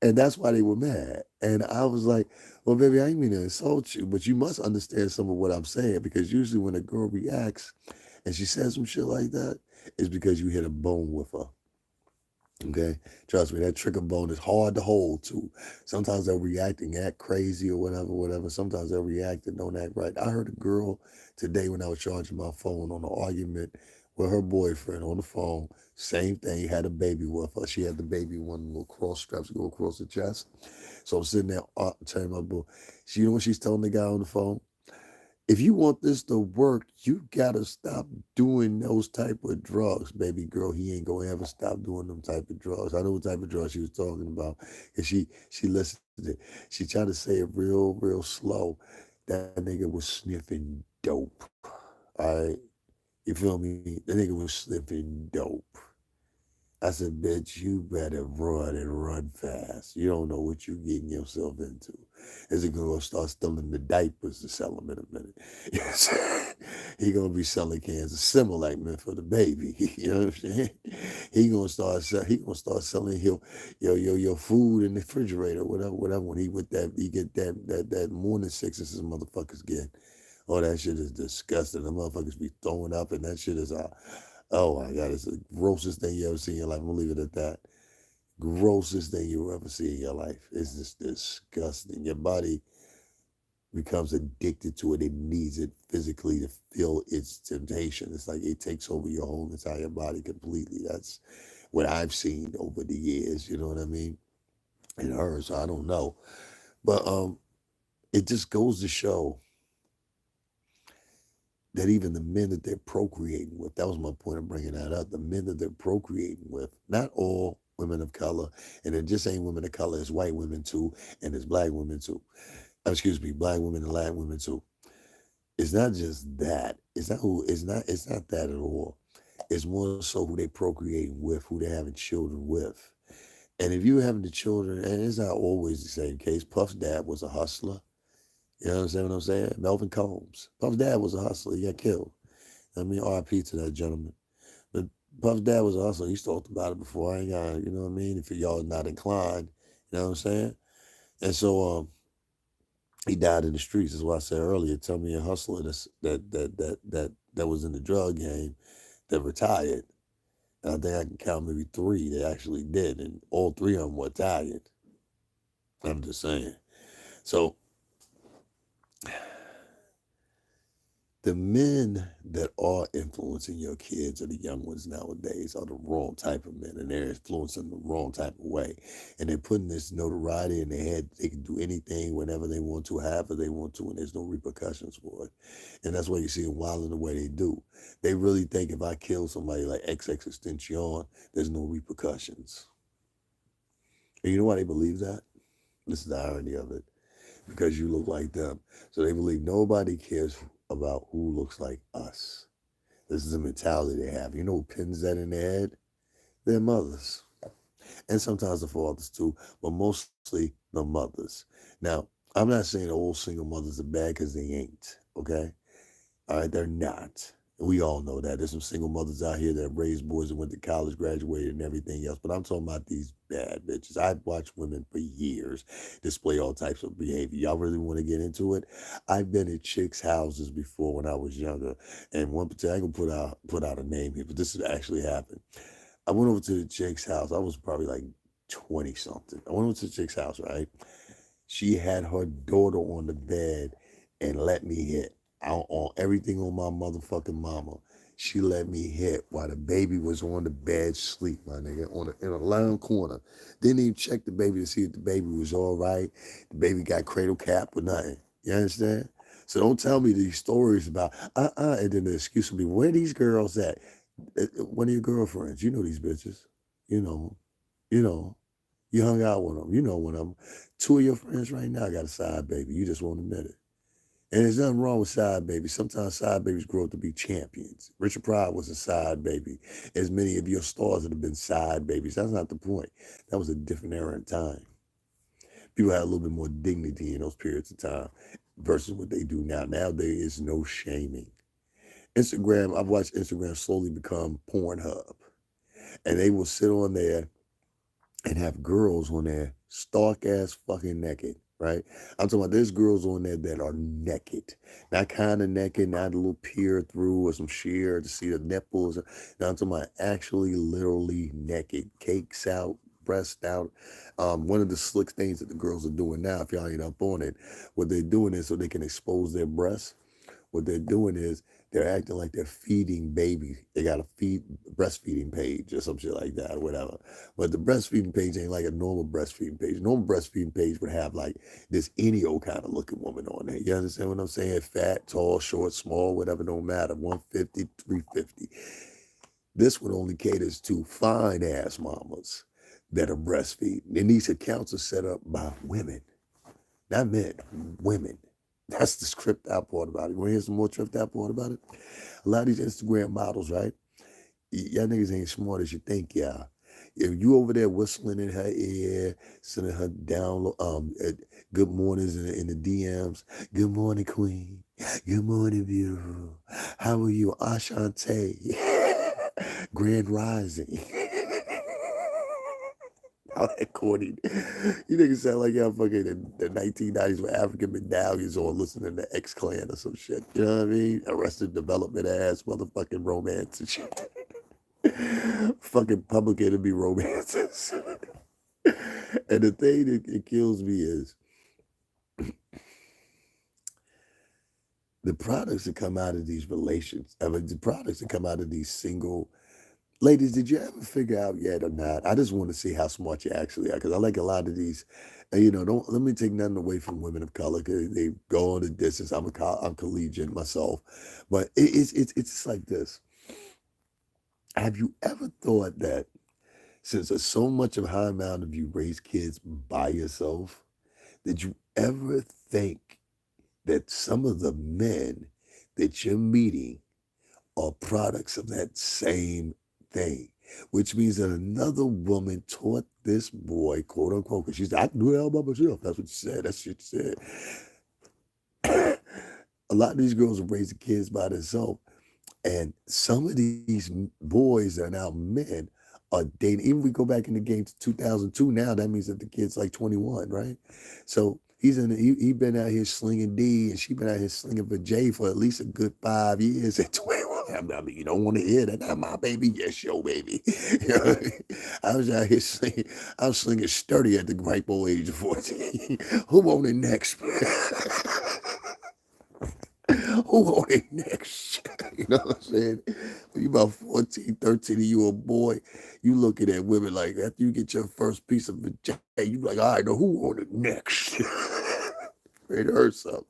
And that's why they were mad. And I was like, well, baby, I ain't mean to insult you, but you must understand some of what I'm saying, because usually when a girl reacts and she says some shit like that, it's because you hit a bone with her. Okay, trust me, that trigger bone is hard to hold too. Sometimes they'll react and act crazy or whatever, whatever. Sometimes they'll react and don't act right. I heard a girl today when I was charging my phone on an argument with her boyfriend on the phone. Same thing, had a baby with her. She had the baby, one little cross straps go across the chest. So I'm sitting there telling my boy, you know what she's telling the guy on the phone? If you want this to work, you gotta stop doing those type of drugs, baby girl. He ain't gonna ever stop doing them type of drugs. I know what type of drugs she was talking about. And she listened to it. She tried to say it real slow. That nigga was sniffing dope. All right. You feel me? That nigga was sniffing dope. I said, bitch, you better run and run fast. You don't know what you're getting yourself into. Is it going to start stealing the diapers to sell them in a minute? Yes. He going to be selling cans of Similac meant for the baby. You know what I'm saying? He gonna start selling your food in the refrigerator, whatever. When he with that, he get that morning sickness motherfuckers get. Oh, that shit is disgusting. The motherfuckers be throwing up, and that shit is oh my God, it's the grossest thing you ever see in your life. I'm gonna leave it at that. Grossest thing you ever see in your life. It's just disgusting. Your body becomes addicted to it. It needs it physically to feel its temptation. It's like it takes over your whole entire body completely. That's what I've seen over the years. You know what I mean? And her, so I don't know. But it just goes to show that even the men that they're procreating with, that was my point of bringing that up, the men that they're procreating with, not all women of color, and it just ain't women of color, it's white women too, and it's black women too. Excuse me, black women and Latin women too. It's not just that. It's not that at all. It's more so who they procreating with, who they having children with. And if you having the children, and it's not always the same case, Puff's dad was a hustler. You know what I'm saying? Melvin Combs. Puff's dad was a hustler. He got killed. I mean, RIP to that gentleman. But Puff's dad was a hustler. He's talked about it before. I ain't got, you know what I mean? If y'all not inclined, you know what I'm saying? And so he died in the streets. That's why I said earlier, tell me a hustler that was in the drug game that retired. And I think I can count maybe three that actually did, and all three of them were Italian. I'm just saying. So The men that are influencing your kids or the young ones nowadays are the wrong type of men, and they're influencing the wrong type of way. And they're putting this notoriety in their head. They can do anything whenever they want to, however they want to, and there's no repercussions for it. And that's why you see them wilding the way they do. They really think if I kill somebody like XX Extension, there's no repercussions. And you know why they believe that? This is the irony of it. Because you look like them. So they believe nobody cares about who looks like us. This is the mentality they have. You know who pins that in their head? Their mothers. And sometimes the fathers too, but mostly the mothers. Now, I'm not saying all single mothers are bad because they ain't, okay? All right, they're not. We all know that. There's some single mothers out here that raised boys and went to college, graduated, and everything else. But I'm talking about these bad bitches. I've watched women for years display all types of behavior. Y'all really want to get into it? I've been at chicks' houses before when I was younger, and one particular, I ain't gonna put out a name here, but this has actually happened. I went over to the chick's house. I was probably like 20 something. I went over to the chick's house, right? She had her daughter on the bed and let me hit out on everything on my motherfucking mama. She let me hit while the baby was on the bed sleep, my nigga, in a long corner. Didn't even check the baby to see if the baby was all right. The baby got cradle cap or nothing. You understand? So don't tell me these stories about and then the excuse will be, where these girls at? One of your girlfriends, you know these bitches. You know 'em. You know 'em. You hung out with them. You know one of them. Two of your friends right now got a side baby. You just won't admit it. And there's nothing wrong with side babies. Sometimes side babies grow up to be champions. Richard Pryor was a side baby. As many of your stars that have been side babies. That's not the point. That was a different era in time. People had a little bit more dignity in those periods of time versus what they do now. Now there is no shaming. Instagram, I've watched Instagram slowly become Pornhub. And they will sit on there and have girls on there stark ass fucking naked, right? I'm talking about there's girls on there that are naked. Not kind of naked, not a little peer through or some sheer to see the nipples. Now I'm talking about actually literally naked. Cakes out, breast out. One of the slick things that the girls are doing now, if y'all ain't up on it, what they're doing is so they can expose their breasts. What they're doing is they're acting like they're feeding babies. They got a feed breastfeeding page or some shit like that or whatever. But the breastfeeding page ain't like a normal breastfeeding page. Normal breastfeeding page would have like this any old kind of looking woman on there. You understand what I'm saying? Fat, tall, short, small, whatever, don't matter. 150, 350. This one only caters to fine ass mamas that are breastfeeding. And these accounts are set up by women, not men, women. That's the script out part about it. You want to hear some more tripped out part about it? A lot of these Instagram models, right? Y'all niggas ain't smart as you think, y'all. If you over there whistling in her ear, sending her down good mornings in the DMs. Good morning, queen. Good morning, beautiful. How are you? Ashante. Grand rising. All that corny. You niggas sound like y'all fucking in the 1990s with African medallions on listening to X Clan or some shit. You know what I mean? Arrested Development ass motherfucking romance and shit. Fucking public enemy romances. And the thing that it kills me is the products that come out of these relations. I mean, the products that come out of these single. Ladies, did you ever figure out yet or not? I just want to see how smart you actually are because I like a lot of these. And, don't let me take nothing away from women of color because they go on the distance. I'm collegiate myself, but it's just like this. Have you ever thought that since there's so much of high amount of you raise kids by yourself, did you ever think that some of the men that you're meeting are products of that same thing, which means that another woman taught this boy, quote unquote, because she said, I can do it all by myself. That's what she said. That's what she said. A lot of these girls are raising kids by themselves. And some of these boys that are now men are dating. Even if we go back in the game to 2002 now, that means that the kid's like 21, right? So he been out here slinging D and she been out here slinging for J for at least a good 5 years at 21. I mean, you don't want to hear that. Not my baby. Yes, your baby. You know what I mean? I was out here slinging. I was slinging sturdy at the ripe old age of 14. Who on it next? who on their next? You know what I'm saying? When you about 14, 13, and you a boy, you looking at women like after you get your first piece of vagina, you like, all right, now who on the next? Ready to hurt something.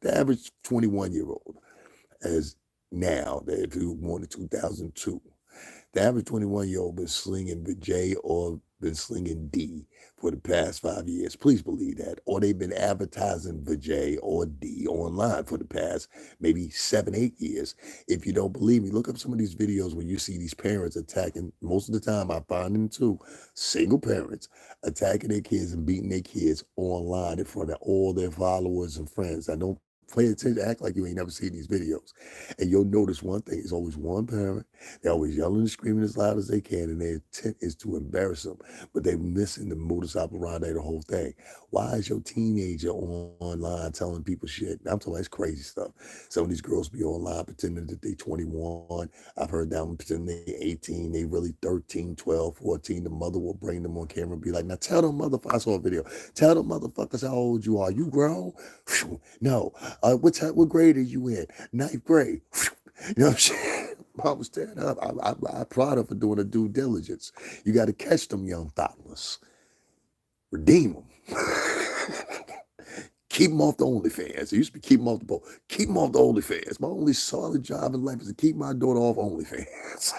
The average 21-year-old as now, that if you were born in 2002, the average 21-year-old been slinging J or been slinging D for the past 5 years. Please believe that. Or they've been advertising J or D online for the past maybe 7, 8 years. If you don't believe me, look up some of these videos where you see these parents attacking. Most of the time, I find them too. Single parents attacking their kids and beating their kids online in front of all their followers and friends. I don't pay attention, act like you ain't never seen these videos. And you'll notice one thing, it's always one parent. They're always yelling and screaming as loud as they can, and their intent is to embarrass them. But they're missing the modus operandi of the whole thing. Why is your teenager online telling people shit? I'm talking about it's crazy stuff. Some of these girls be online pretending that they 21. I've heard that one pretending they 18. They really 13, 12, 14. The mother will bring them on camera and be like, now tell them motherfuckers, I saw a video. Tell them motherfuckers how old you are. You grown? No. What grade are you in? Ninth grade. You know what I'm saying? Mom was tearing up. I applaud her for doing her due diligence. You got to catch them young thoughtless. Redeem them. Keep them off the OnlyFans. It used to be keep them off the boat. Keep them off the OnlyFans. My only solid job in life is to keep my daughter off OnlyFans.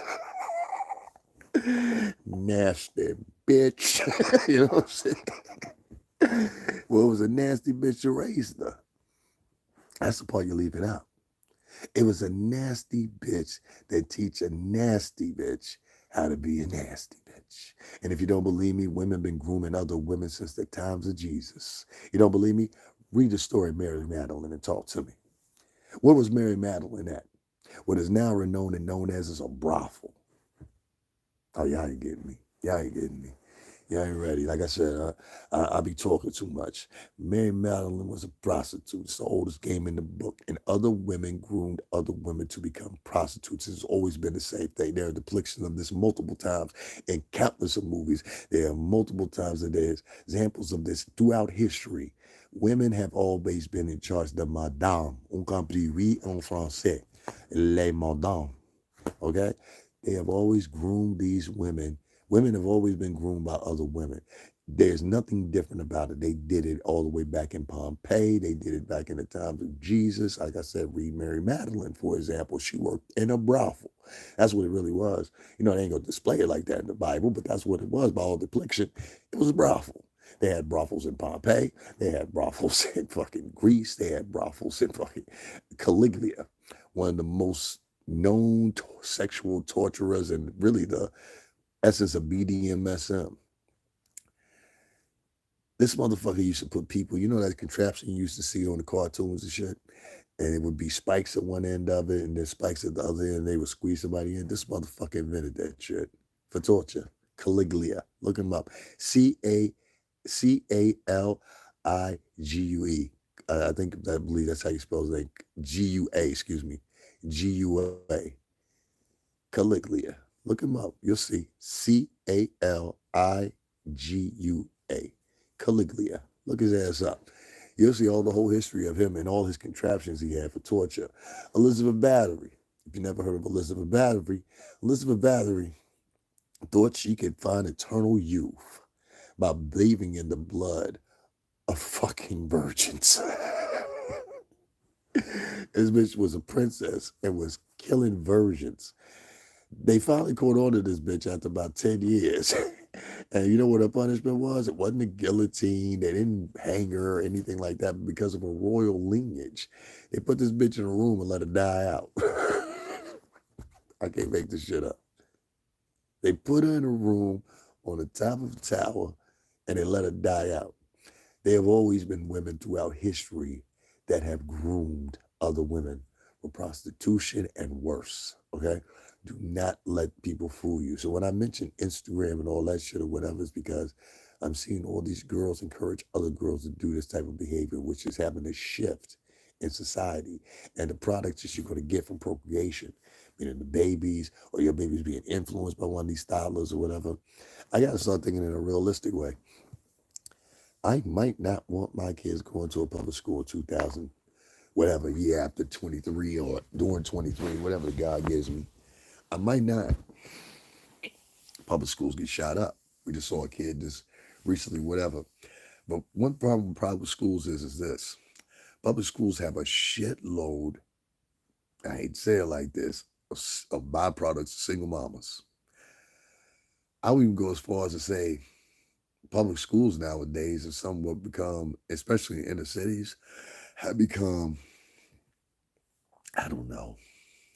Nasty bitch. You know what I'm saying? Well, it was a nasty bitch that raised her. That's the part you're leaving out. It was a nasty bitch that teach a nasty bitch how to be a nasty bitch. And if you don't believe me, women been grooming other women since the times of Jesus. You don't believe me? Read the story of Mary Magdalene and talk to me. What was Mary Magdalene at? What is now renowned and known as a brothel. Oh, y'all ain't getting me. Y'all ain't getting me. You ain't ready. Like I said, I be talking too much. Mary Magdalene was a prostitute. It's the oldest game in the book. And other women groomed other women to become prostitutes. It's always been the same thing. There are depictions of this multiple times in countless of movies. There are multiple times that there's examples of this throughout history. Women have always been in charge. The madame. On compris, oui, en français. Les madames. Okay? They have always groomed these women. Women have always been groomed by other women. There's nothing different about it. They did it all the way back in Pompeii. They did it back in the times of Jesus. Like I said, read Mary Magdalene, for example. She worked in a brothel. That's what it really was. You know, they ain't going to display it like that in the Bible, but that's what it was by all depiction. It was a brothel. They had brothels in Pompeii. They had brothels in fucking Greece. They had brothels in fucking Caligula, one of the most known sexual torturers and really the essence of BDMSM. This motherfucker used to put people, you know that contraption you used to see on the cartoons and shit? And it would be spikes at one end of it and then spikes at the other end. They would squeeze somebody in. This motherfucker invented that shit for torture. Caligula. Look him up. Caligue. I believe that's how you spell his name. Gua, excuse me. Gua. Caligula. Look him up. You'll see. Caligua. Caligula. Look his ass up. You'll see all the whole history of him and all his contraptions he had for torture. Elizabeth Bathory. If you never heard of Elizabeth Bathory thought she could find eternal youth by bathing in the blood of fucking virgins. This bitch was a princess and was killing virgins. They finally caught on to this bitch after about 10 years. And you know what her punishment was? It wasn't a guillotine. They didn't hang her or anything like that. But because of her royal lineage, they put this bitch in a room and let her die out. I can't make this shit up. They put her in a room on the top of a tower and they let her die out. There have always been women throughout history that have groomed other women for prostitution and worse, okay? Do not let people fool you. So when I mention Instagram and all that shit or whatever, it's because I'm seeing all these girls encourage other girls to do this type of behavior, which is having a shift in society. And the products that you're going to get from procreation, meaning the babies or your babies being influenced by one of these stylers or whatever, I got to start thinking in a realistic way. I might not want my kids going to a public school in whatever year after 23 or during 23, whatever the God gives me. I might not. Public schools get shot up. We just saw a kid this recently, whatever. But one problem with public schools is this. Public schools have a shitload, I hate to say it like this, of byproducts of single mamas. I would even go as far as to say public schools nowadays have somewhat become, especially in inner cities, have become, I don't know,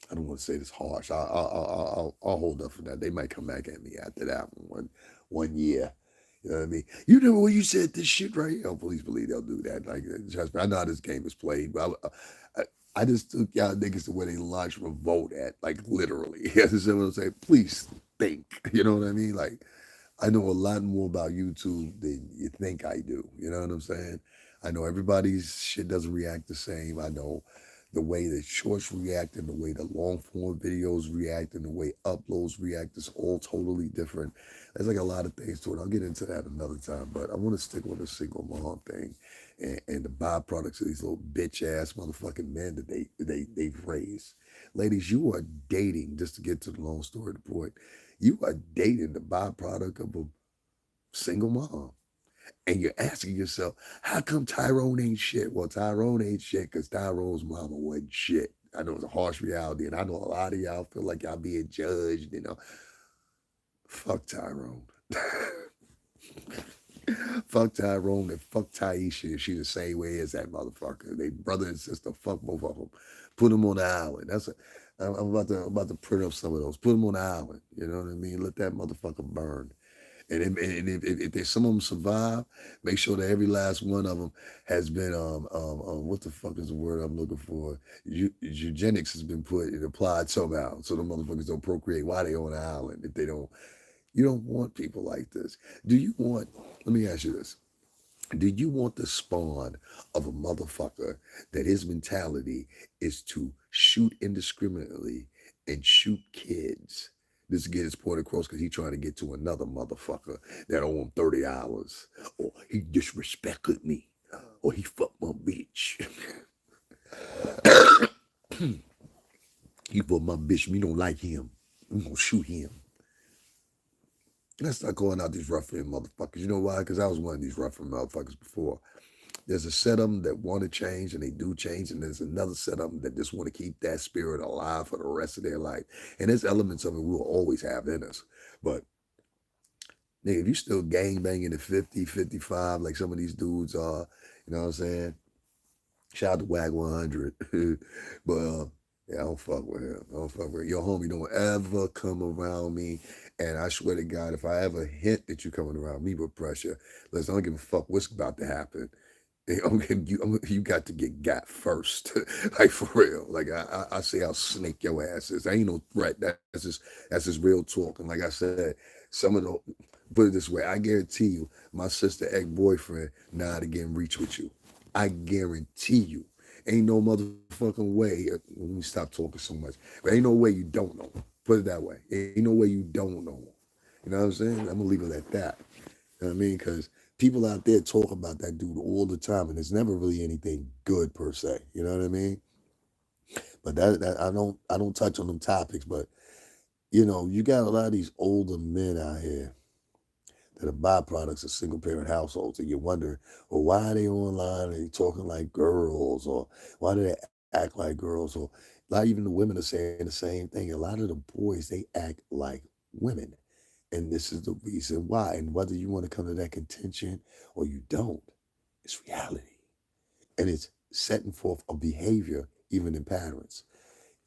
I don't want to say this harsh. I'll hold up for that. They might come back at me after that one year. You know what I mean? You know when you said this shit right? Oh, please believe they'll do that. Like, trust me, I know how this game is played, but I just took y'all niggas to where they launch revolt at, like literally. You understand what I'm saying? Please think. You know what I mean? Like, I know a lot more about YouTube than you think I do. You know what I'm saying? I know everybody's shit doesn't react the same. I know the way the shorts react and the way the long form videos react and the way uploads react is all totally different. There's like a lot of things to it. I'll get into that another time, but I want to stick with the single mom thing and the byproducts of these little bitch ass motherfucking men that they've raised. Ladies, you are dating, just to get to the long story to the point, you are dating the byproduct of a single mom. And you're asking yourself, how come Tyrone ain't shit? Well, Tyrone ain't shit because Tyrone's mama wasn't shit. I know it's a harsh reality, and I know a lot of y'all feel like y'all being judged, you know. Fuck Tyrone. Fuck Tyrone and fuck Taisha. She the same way as that motherfucker. They brother and sister. Fuck both of them. Put them on the island. I'm about to print up some of those. Put them on the island. You know what I mean? Let that motherfucker burn. And if there's some of them survive, make sure that every last one of them has been what the fuck is the word I'm looking for? Eugenics has been put and applied somehow, so the motherfuckers don't procreate while they on the island. If they don't, you don't want people like this. Do you want? Let me ask you this: do you want the spawn of a motherfucker that his mentality is to shoot indiscriminately and shoot kids? This to get his point across because he's trying to get to another motherfucker that owe him $30. Or he disrespected me. Or he fucked my bitch. He fucked my bitch. Me don't like him. I'm gonna shoot him. Let's start calling out these ruffian motherfuckers. You know why? Because I was one of these ruffian motherfuckers before. There's a set of them that want to change and they do change, and there's another set of them that just want to keep that spirit alive for the rest of their life. And there's elements of it we'll always have in us. But nigga, if you still gang banging at 50, 55, like some of these dudes are, you know what I'm saying? Shout out to WAG 100. But yeah, I don't fuck with him. I don't fuck with him. Your homie don't ever come around me. And I swear to God, if I ever hint that you coming around me with pressure, listen, I don't give a fuck what's about to happen. You got to get got first, like for real. Like I say, I'll snake your asses. I ain't no threat. That's just real talk. And like I said, some of the put it this way, I guarantee you, my sister ex boyfriend now to get in reach with you. I guarantee you, ain't no motherfucking way. Let me stop talking so much. But ain't no way you don't know. Put it that way. Ain't no way you don't know. You know what I'm saying? I'm gonna leave it at that. You know what I mean? Because people out there talk about that dude all the time, and it's never really anything good per se. You know what I mean? But that I don't touch on them topics. But you know, you got a lot of these older men out here that are byproducts of single parent households, and you wonder, well, why are they online and they talking like girls, or why do they act like girls, or a lot even the women are saying the same thing. A lot of the boys they act like women. And this is the reason why. And whether you want to come to that contention or you don't, it's reality. And it's setting forth a behavior, even in patterns.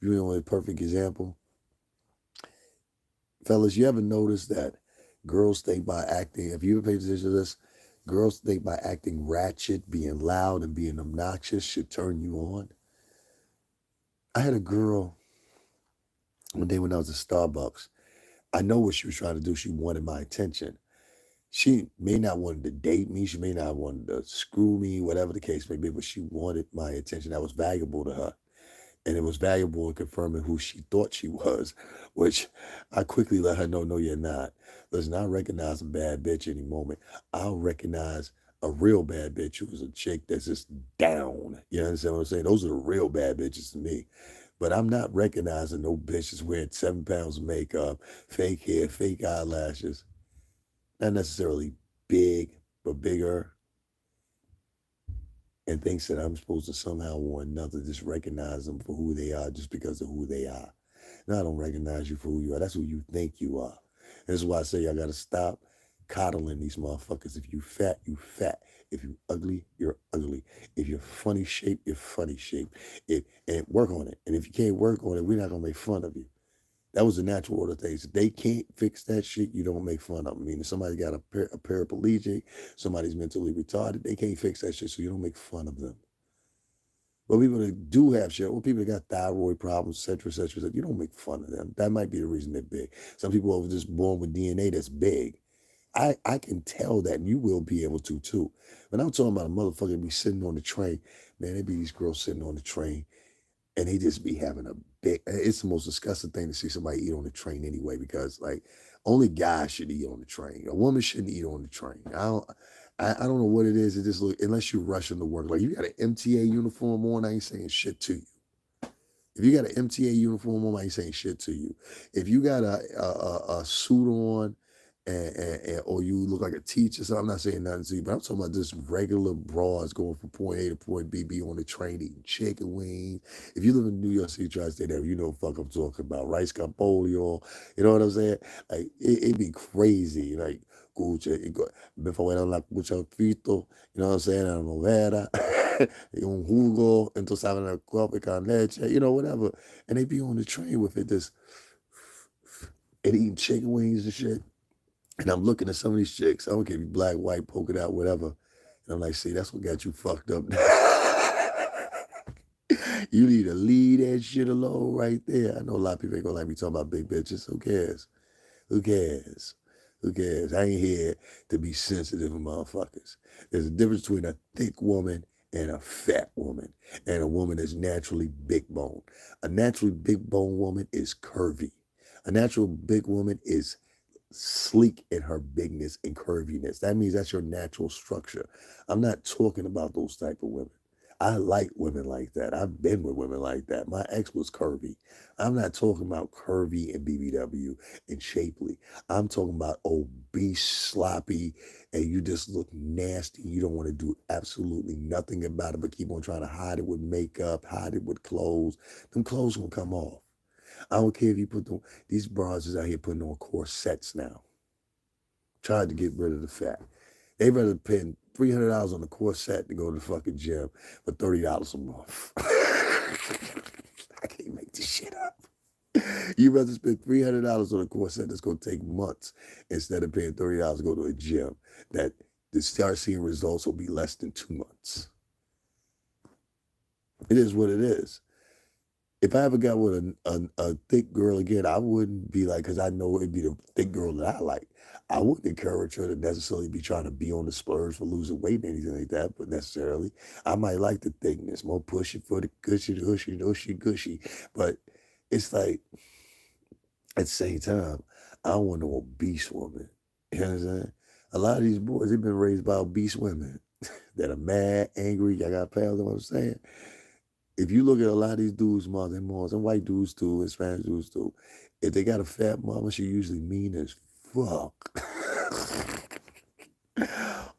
You know, a perfect example, fellas, you ever notice that girls think by acting, if you ever pay attention to this, girls think by acting ratchet, being loud, and being obnoxious should turn you on? I had a girl one day when I was at Starbucks. I know what she was trying to do. She wanted my attention. She may not wanted to date me. She may not wanted to screw me, whatever the case may be, but she wanted my attention. That was valuable to her. And it was valuable in confirming who she thought she was, which I quickly let her know, no, you're not. Listen, I recognize a bad bitch any moment. I'll recognize A real bad bitch was a chick that's just down. You understand what I'm saying? Those are the real bad bitches to me. But I'm not recognizing no bitches wearing 7 pounds of makeup, fake hair, fake eyelashes. Not necessarily big, but bigger, and thinks that I'm supposed to somehow or another just recognize them for who they are just because of who they are. No, I don't recognize you for who you are. That's who you think you are. And this is why I say I gotta stop coddling these motherfuckers. If you fat, you fat. If you ugly, you're ugly. If you're funny shape, you're funny shape. And work on it. And if you can't work on it, we're not gonna make fun of you. That was the natural order of things. If they can't fix that shit, you don't make fun of them. I mean, if somebody got a paraplegic, somebody's mentally retarded, they can't fix that shit, so you don't make fun of them. But people that do have shit, or people that got thyroid problems, et cetera, you don't make fun of them. That might be the reason they're big. Some people are just born with DNA that's big. I can tell that, and you will be able to too. But I'm talking about a motherfucker be sitting on the train. Man, there be these girls sitting on the train and they just be having a big. It's the most disgusting thing to see somebody eat on the train anyway, because like only guys should eat on the train. A woman shouldn't eat on the train. I don't know what it is. It just look, unless you're rushing to work. Like you got an MTA uniform on, I ain't saying shit to you. If you got an MTA uniform on, I ain't saying shit to you. If you got a suit on, or you look like a teacher, so I'm not saying nothing to you, but I'm talking about just regular bras going from point A to point B, be on the train eating chicken wings. If you live in New York City, tri-state area, you know what the fuck I'm talking about. Rice Capolio, you know what I'm saying? Like it'd be crazy. Like before I la cucha frito, you know what I'm saying? A novela, un jugo, entonces saben el coffee con leche, you know, whatever. And they be on the train with it, just and eating chicken wings and shit. And I'm looking at some of these chicks. I don't care if you black, white, polka dot, whatever. And I'm like, see, that's what got you fucked up. You need to leave that shit alone right there. I know a lot of people ain't gonna like me talking about big bitches. Who cares? Who cares? Who cares? I ain't here to be sensitive with motherfuckers. There's a difference between a thick woman and a fat woman, and a woman that's naturally big bone. A naturally big bone woman is curvy. A natural big woman is sleek in her bigness and curviness. That means that's your natural structure. I'm not talking about those type of women. I like women like that. I've been with women like that. My ex was curvy. I'm not talking about curvy and BBW and shapely. I'm talking about obese, sloppy, and you just look nasty. You don't want to do absolutely nothing about it, but keep on trying to hide it with makeup, hide it with clothes. Them clothes gonna come off. I don't care if you put these bras is out here putting on corsets now. Tried to get rid of the fat. They rather spend $300 on a corset to go to the fucking gym for $30 a month. I can't make this shit up. You rather spend $300 on a corset that's gonna take months instead of paying $30 to go to a gym that to start seeing results will be less than 2 months. It is what it is. If I ever got with a thick girl again, I wouldn't be like, because I know it'd be the thick girl that I like. I wouldn't encourage her to necessarily be trying to be on the spurs for losing weight and anything like that, but necessarily. I might like the thickness, more pushy for the gushy, gushy. But it's like, at the same time, I don't want no obese woman. You know what I'm saying? A lot of these boys, they've been raised by obese women that are mad, angry, I got pounds, you know what I'm saying? If you look at a lot of these dudes, moms, and white dudes too, and Spanish dudes too, if they got a fat mama, she usually mean as fuck.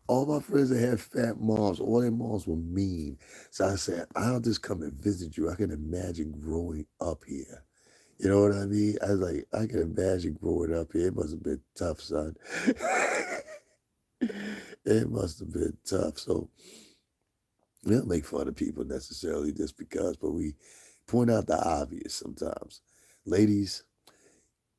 All my friends that had fat moms, all their moms were mean. So I said, I'll just come and visit you. I can imagine growing up here. You know what I mean? I was like, I can imagine growing up here. It must have been tough, son. It must have been tough. So we don't make fun of people necessarily just because, but we point out the obvious sometimes. Ladies,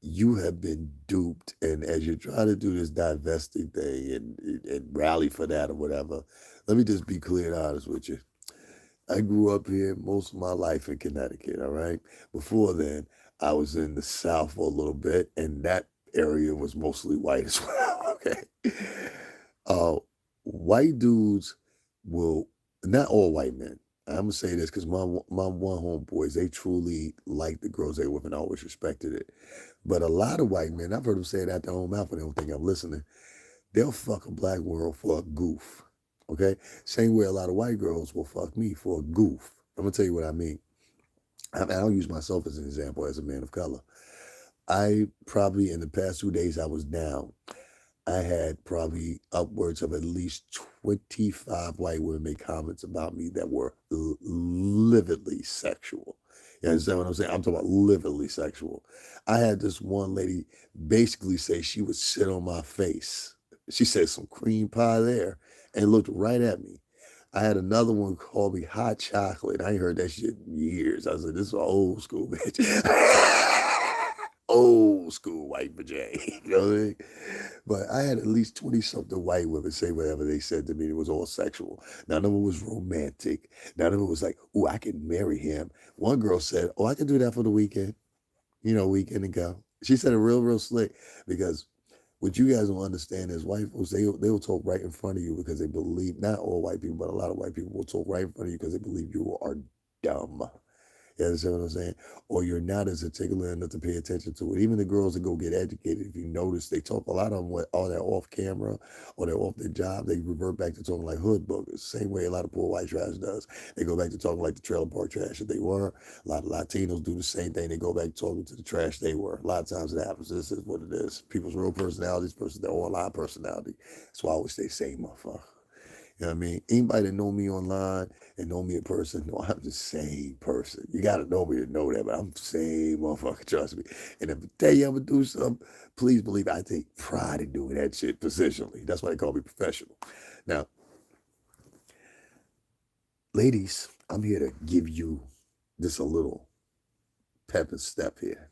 you have been duped, and as you're trying to do this divesting thing and rally for that or whatever, let me just be clear and honest with you. I grew up here most of my life in Connecticut, all right? Before then, I was in the South for a little bit, and that area was mostly white as well, okay? Uh, White dudes will, not all white men. I'm gonna say this because my one homeboys, they truly like the girls they with and always respected it. But a lot of white men, I've heard them say it out their own mouth and they don't think I'm listening. They'll fuck a black girl for a goof. Okay? Same way a lot of white girls will fuck me for a goof. I'm gonna tell you what I mean. I'll use myself as an example as a man of color. I probably in the past 2 days I was down. I had probably upwards of at least 25 white women make comments about me that were lividly sexual. You understand what I'm saying? I'm talking about lividly sexual. I had this one lady basically say she would sit on my face. She said some cream pie there and looked right at me. I had another one call me hot chocolate. I ain't heard that shit in years. I was like, this is an old school bitch. Old school white vajay. You know what I mean? But I had at least 20 something white women say whatever they said to me. It was all sexual. None of it was romantic. None of it was like, oh, I can marry him. One girl said, oh, I can do that for the weekend. Weekend and go. She said it real slick because what you guys don't understand is white folks, they will talk right in front of you because they believe, not all white people, but a lot of white people will talk right in front of you because they believe you are dumb. You understand what I'm saying? Or you're not as articulate enough to pay attention to it. Even the girls that go get educated, if you notice, they talk a lot of them with all that off camera or they're off their job. They revert back to talking like hood boogers. Same way a lot of poor white trash does. They go back to talking like the trailer park trash that they were. A lot of Latinos do the same thing. They go back talking to the trash they were. A lot of times it happens. This is what it is. People's real personalities versus their online personality. That's why I always say same motherfucker. You know what I mean? Anybody that know me online and know me in person, know I'm the same person. You gotta know me to know that, but I'm the same motherfucker, trust me. And if I tell you I'm gonna do something, please believe I take pride in doing that shit professionally. That's why they call me professional. Now, ladies, I'm here to give you just a little pep and step here.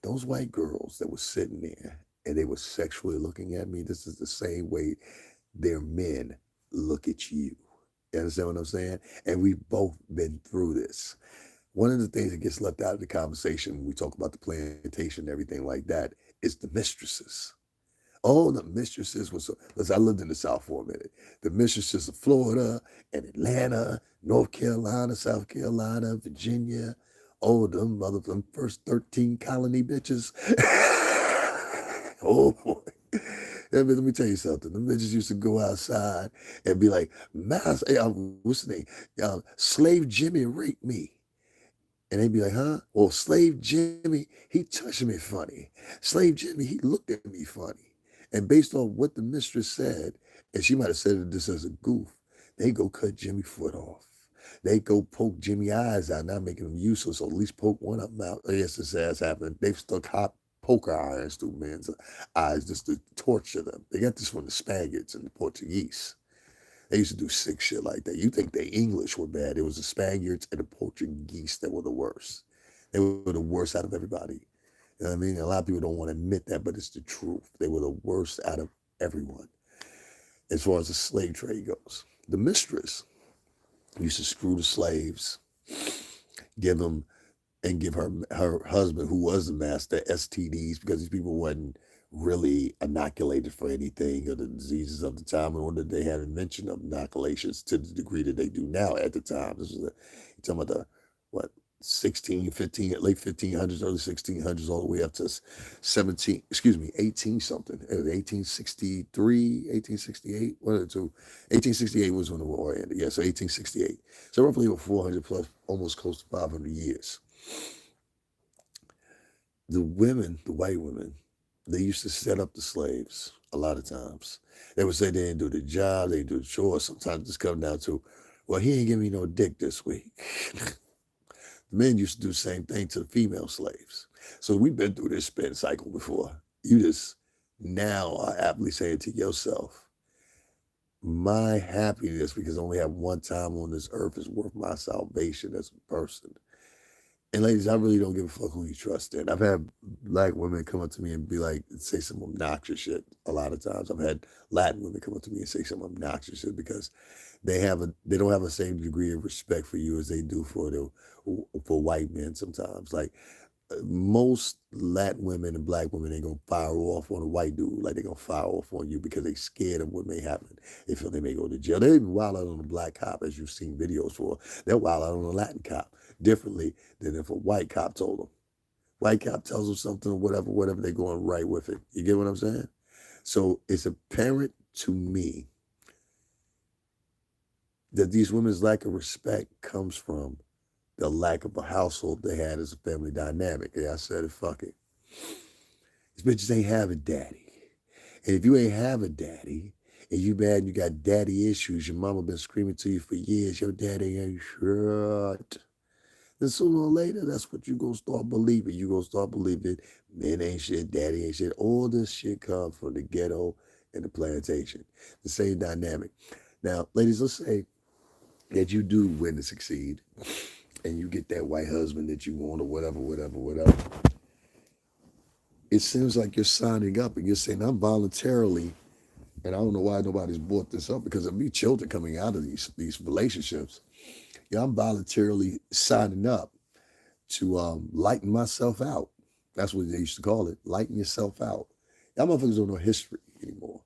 Those white girls that were sitting there and they were sexually looking at me, this is the same way their men look at you. You understand what I'm saying? And we've both been through this. One of the things that gets left out of the conversation when we talk about the plantation and everything like that is the mistresses. Oh, the mistresses was, listen, I lived in the South for a minute. The mistresses of Florida and Atlanta, North Carolina, South Carolina, Virginia. Oh, them first 13 colony bitches. Oh, boy. Yeah, but let me tell you something. The bitches used to go outside and be like, what's the name? Slave Jimmy raped me. And they'd be like, huh? Well, Slave Jimmy, he touched me funny. Slave Jimmy, he looked at me funny. And based on what the mistress said, and she might have said this as a goof, they go cut Jimmy foot off. They go poke Jimmy eyes out, not making them useless, or at least poke one of them out. Yes, this has happened. They've stuck hot poker irons through men's eyes just to torture them. They got this from the Spaniards and the Portuguese. They used to do sick shit like that. You think the English were bad. It was the Spaniards and the Portuguese that were the worst. They were the worst out of everybody. You know what I mean? A lot of people don't want to admit that, but it's the truth. They were the worst out of everyone as far as the slave trade goes. The mistress used to screw the slaves, give them and give her husband, who was the master, STDs because these people wasn't really inoculated for anything of the diseases of the time, or that they had invention of inoculations to the degree that they do now at the time. This is you're talking about the what 16, 15, late 1500s, early 1600s, all the way up to 18 something, 1863, 1868, one of the two. 1868 was when the war ended. Yeah, so 1868. So roughly over 400 plus, almost close to 500 years. The women, the white women, they used to set up the slaves a lot of times. They would say they didn't do the job, they didn't do the chores. Sometimes it's come down to, well, he ain't give me no dick this week. The men used to do the same thing to the female slaves. So we've been through this spin cycle before. You just now are aptly saying to yourself, my happiness, because I only have one time on this earth, is worth my salvation as a person. And ladies, I really don't give a fuck who you trust in. I've had black women come up to me and be like, say some obnoxious shit a lot of times. I've had Latin women come up to me and say some obnoxious shit because they don't have the same degree of respect for you as they do for white men sometimes. Like most Latin women and black women ain't gonna fire off on a white dude like they're gonna fire off on you because they scared of what may happen. They feel they may go to jail. They even wild out on a black cop, as you've seen videos for. They'll wild out on a Latin cop differently than if a white cop told them. White cop tells them something or whatever, they're going right with it. You get what I'm saying? So it's apparent to me that these women's lack of respect comes from the lack of a household they had as a family dynamic. Yeah, I said it, fuck it. These bitches ain't have a daddy. And if you ain't have a daddy, and you mad and you got daddy issues, your mama been screaming to you for years, your daddy ain't shit. Then sooner or later, that's what you gonna start believing. You gonna start believing men ain't shit, daddy ain't shit. All this shit comes from the ghetto and the plantation. The same dynamic. Now, ladies, let's say that you do win to succeed and you get that white husband that you want or whatever, whatever, whatever. It seems like you're signing up and you're saying, I'm voluntarily, and I don't know why nobody's brought this up because there'll be children coming out of these relationships. Yeah, I'm voluntarily signing up to lighten myself out. That's what they used to call it, lighten yourself out. Y'all motherfuckers don't know history anymore.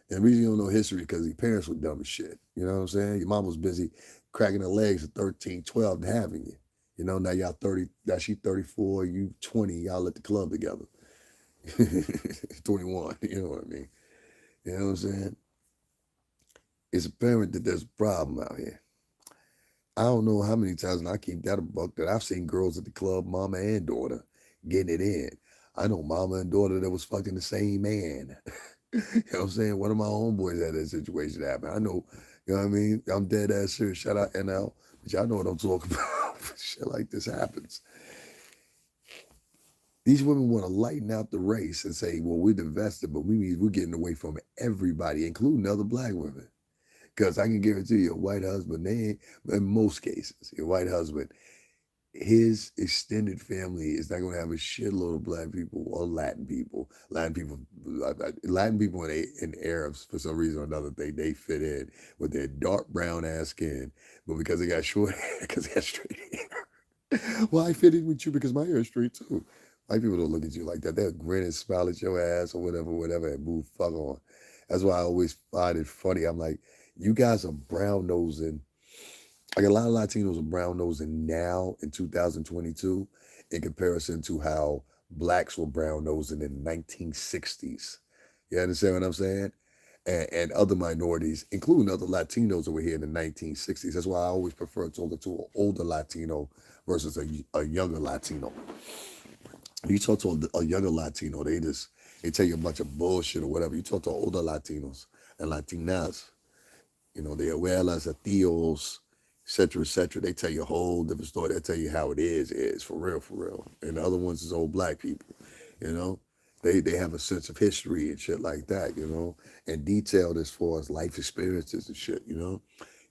And the reason you don't know history because your parents were dumb as shit. You know what I'm saying? Your mom was busy cracking her legs at 13, 12 and having you. You know, now y'all 30, now she 34, you 20, y'all at the club together. 21, you know what I mean? You know what I'm saying? It's apparent that there's a problem out here. I don't know how many times, and I keep that a buck, that I've seen girls at the club, mama and daughter, getting it in. I know mama and daughter that was fucking the same man. You know what I'm saying? One of my homeboys had that situation happen. I know, you know what I mean? I'm dead ass serious. Shout out NL. But y'all know what I'm talking about. Shit like this happens. These women want to lighten out the race and say, well, we're divested, but we're getting away from everybody, including other black women. Because I can guarantee you, a white husband, they ain't, in most cases, your white husband, his extended family is not going to have a shitload of black people or Latin people. Latin people and Arabs, for some reason or another, they fit in with their dark brown ass skin. But because they got short hair, because they got straight hair. Well, I fit in with you because my hair is straight too. White people don't look at you like that. They'll grin and smile at your ass or whatever, whatever, and move fuck on. That's why I always find it funny. I'm like, you guys are brown nosing. Like a lot of Latinos are brown nosing now in 2022 in comparison to how blacks were brown nosing in the 1960s. You understand what I'm saying? And other minorities, including other Latinos over here in the 1960s. That's why I always prefer talking to an older Latino versus a younger Latino. You talk to a younger Latino, they tell you a bunch of bullshit or whatever. You talk to older Latinos and Latinas, you know, the abuelas, the tios, et cetera. They tell you a whole different story. They tell you how it is for real, for real. And the other ones is old black people, you know. They have a sense of history and shit like that, you know, and detailed as far as life experiences and shit, you know.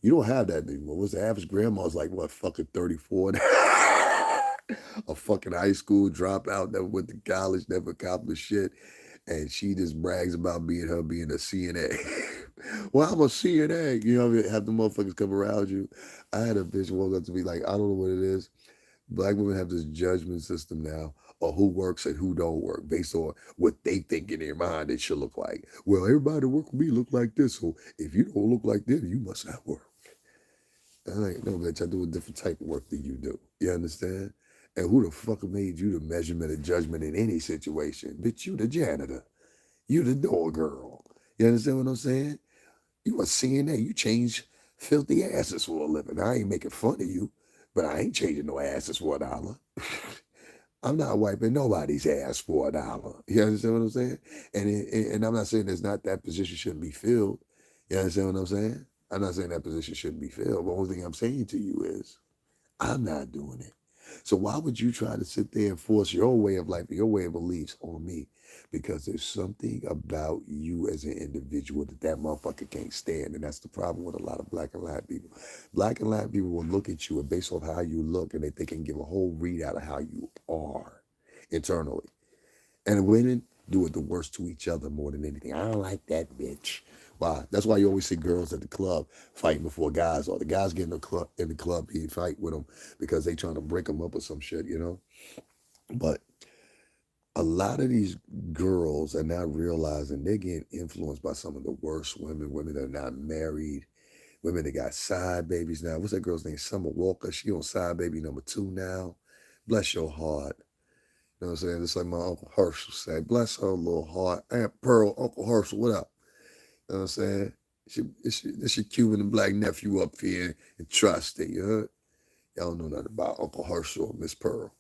You don't have that anymore. What's the average grandma's like, what, fucking 34? A fucking high school dropout, never went to college, never accomplished shit. And she just brags about being a CNA. Well, I'm a CNA. You know what I mean? Have the motherfuckers come around you. I had a bitch walk up to me like, I don't know what it is. Black women have this judgment system now of who works and who don't work based on what they think in their mind it should look like. Well, everybody that work with me look like this. So if you don't look like them, you must not work. I'm like, no, bitch, I do a different type of work than you do. You understand? And who the fuck made you the measurement of judgment in any situation? Bitch, you the janitor. You the door girl. You understand what I'm saying? You a CNA. You change filthy asses for a living. I ain't making fun of you, but I ain't changing no asses for $1. I'm not wiping nobody's ass for $1. You understand what I'm saying? And I'm not saying there's not that position shouldn't be filled. You understand what I'm saying? I'm not saying that position shouldn't be filled. But the only thing I'm saying to you is I'm not doing it. So why would you try to sit there and force your way of life, your way of beliefs on me? Because there's something about you as an individual that motherfucker can't stand. And that's the problem with a lot of black and Latin people. Black and Latin people will look at you and based off how you look and they can give a whole readout of how you are internally. And women do it the worst to each other more than anything. I don't like that bitch. Why? That's why you always see girls at the club fighting before guys, or the guys get in the club, he fight with them because they trying to break them up or some shit, you know. But a lot of these girls are not realizing they're getting influenced by some of the worst women, women that are not married, women that got side babies now. What's that girl's name? Summer Walker. She on side baby number 2 now. Bless your heart. You know what I'm saying? It's like my Uncle Herschel said, bless her little heart. Aunt Pearl, Uncle Herschel, what up? You know what I'm saying? It's your Cuban and black nephew up here in Tri-State, you heard? Y'all don't know nothing about Uncle Herschel or Miss Pearl.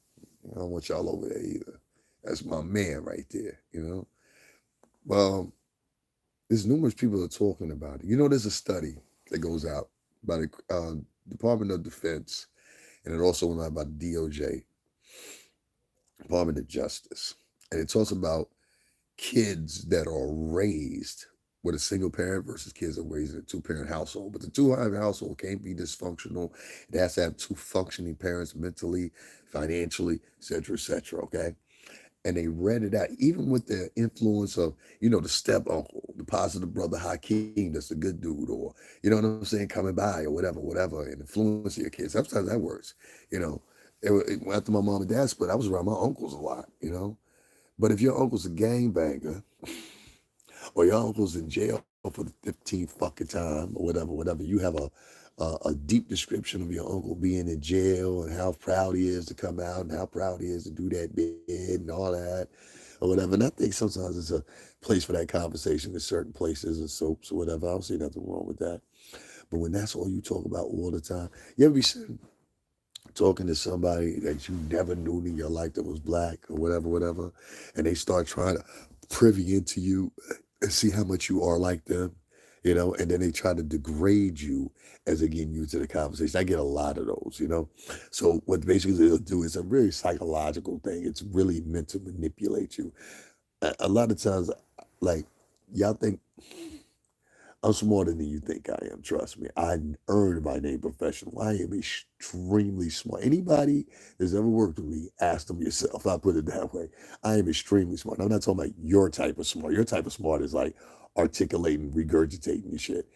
I don't want y'all over there either. That's my man right there, you know? Well, there's numerous people that are talking about it. You know, there's a study that goes out by the Department of Defense, and it also went out by the DOJ, Department of Justice. And it talks about kids that are raised with a single parent versus kids that are raised in a two-parent household. But the two-parent household can't be dysfunctional. It has to have two functioning parents mentally, financially, et cetera, okay? And they read it out, even with the influence of, the step uncle, the positive brother Hakeem, that's the good dude, or, you know what I'm saying, coming by or whatever, and influencing your kids. Sometimes that works, you know. After my mom and dad split, I was around my uncles a lot. But if your uncle's a gangbanger, or your uncle's in jail for the 15th fucking time, or whatever, you have a deep description of your uncle being in jail and how proud he is to come out and how proud he is to do that bid and all that, or whatever. And I think sometimes it's a place for that conversation in certain places and soaps or whatever. I don't see nothing wrong with that. But when that's all you talk about all the time, you ever be sitting talking to somebody that you never knew in your life that was black or whatever, and they start trying to privy into you and see how much you are like them, and then they try to degrade you as they get you to the conversation. I get a lot of those. So what basically they'll do is a really psychological thing. It's really meant to manipulate you. A lot of times, like, y'all think I'm smarter than you think I am. Trust me. I earned my name professional. I am extremely smart. Anybody that's ever worked with me, ask them yourself. I put it that way. I am extremely smart. I'm not talking about your type of smart. Your type of smart is like articulating, regurgitating your shit.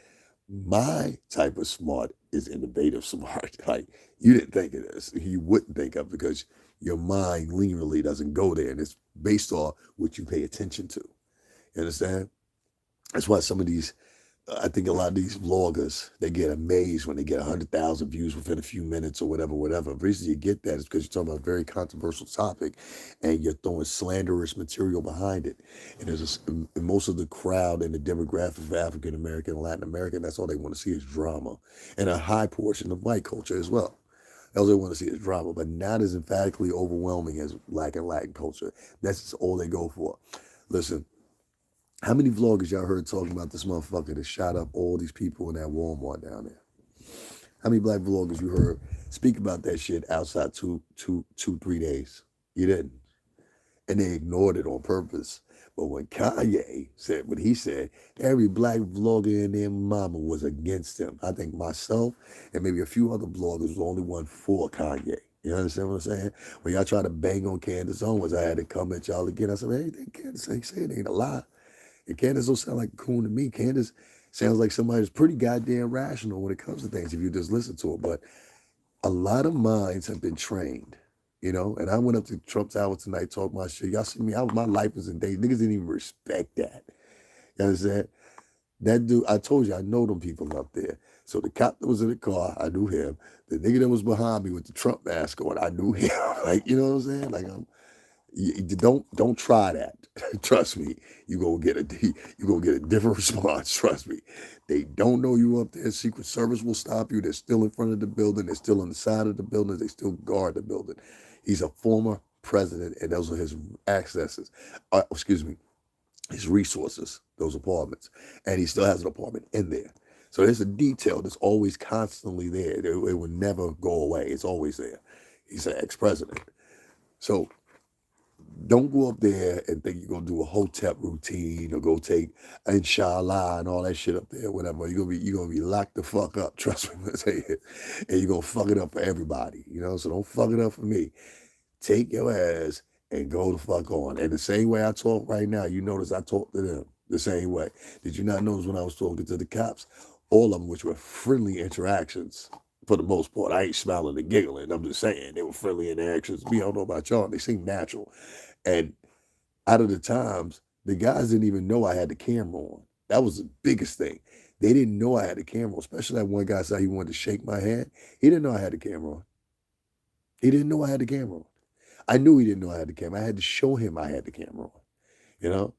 My type of smart is innovative smart. Like, you didn't think of this. You wouldn't think of it because your mind linearly doesn't go there. And it's based on what you pay attention to. You understand? That's why some of these I think a lot of these vloggers, they get amazed when they get 100,000 views within a few minutes or whatever. The reason you get that is because you're talking about a very controversial topic and you're throwing slanderous material behind it. And and most of the crowd and the demographic of African American and Latin American, that's all they want to see is drama. And a high portion of white culture as well. All they want to see is drama, but not as emphatically overwhelming as black and Latin culture. That's just all they go for. Listen, how many vloggers y'all heard talking about this motherfucker that shot up all these people in that Walmart down there? How many black vloggers you heard speak about that shit outside 3 days? You didn't. And they ignored it on purpose. But when Kanye said what he said, every black vlogger and their mama was against him. I think myself and maybe a few other bloggers was the only one for Kanye. You understand what I'm saying? When y'all try to bang on Candace Owens, I had to come at y'all again. I said, anything Candace ain't saying ain't a lie. And Candace don't sound like a coon to me. Candace sounds like somebody who's pretty goddamn rational when it comes to things if you just listen to her. But a lot of minds have been trained. And I went up to Trump Tower tonight, talked my shit. Y'all see me, my life was in danger. Niggas didn't even respect that. You understand? That dude, I told you, I know them people up there. So the cop that was in the car, I knew him. The nigga that was behind me with the Trump mask on, I knew him. Like, you know what I'm saying? Like, don't try that. Trust me, you gonna get a different response. Trust me. They don't know you up there. Secret Service will stop you. They're still in front of the building. They're still on the side of the building. They still guard the building. He's a former president, and those are his accesses. Excuse me, his resources. Those apartments, and he still has an apartment in there. So there's a detail that's always constantly there. It will never go away. It's always there. He's an ex-president. So don't go up there and think you're gonna do a hotep routine or go take inshallah and all that shit up there, whatever. You're gonna be locked the fuck up. Trust me when I say it. And you're gonna fuck it up for everybody. So don't fuck it up for me. Take your ass and go the fuck on. And the same way I talk right now, you notice I talk to them the same way. Did you not notice when I was talking to the cops? All of them, which were friendly interactions for the most part. I ain't smiling and giggling. I'm just saying they were friendly interactions. Me, I don't know about y'all. They seem natural. And out of the times, the guys didn't even know I had the camera on. That was the biggest thing. They didn't know I had the camera on, especially that one guy said he wanted to shake my hand. He didn't know I had the camera on. He didn't know I had the camera on. I knew he didn't know I had the camera. I had to show him I had the camera on, you know?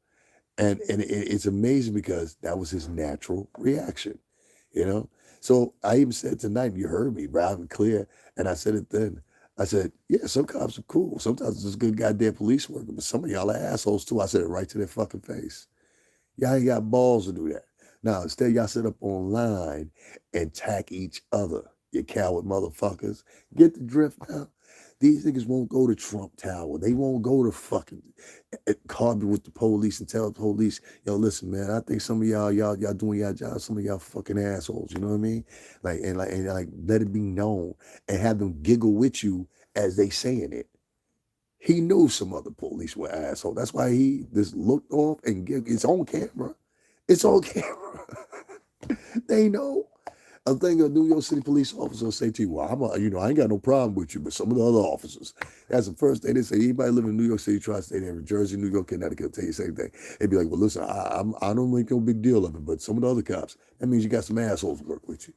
And it's amazing because that was his natural reaction, you know. So I even said tonight, you heard me loud and clear, and I said it then. I said, yeah, some cops are cool. Sometimes it's just good goddamn police work, but some of y'all are assholes too. I said it right to their fucking face. Y'all ain't got balls to do that. Now, instead, y'all sit up online and attack each other. You coward motherfuckers. Get the drift now. These niggas won't go to Trump Tower. They won't go to fucking Carbon with the police and tell the police, yo, listen, man, I think some of y'all doing y'all job, some of y'all fucking assholes. You know what I mean? Like let it be known and have them giggle with you as they saying it. He knew some other police were assholes. That's why he just looked off and it's on camera. It's on camera. They know. I think a New York City police officer will say to you, well, I ain't got no problem with you, but some of the other officers, that's the first thing they say. Anybody living in New York City, tri-state area, Jersey, New York, Connecticut, will tell you the same thing. They'd be like, well, listen, I don't make no big deal of it, but some of the other cops, that means you got some assholes work with you.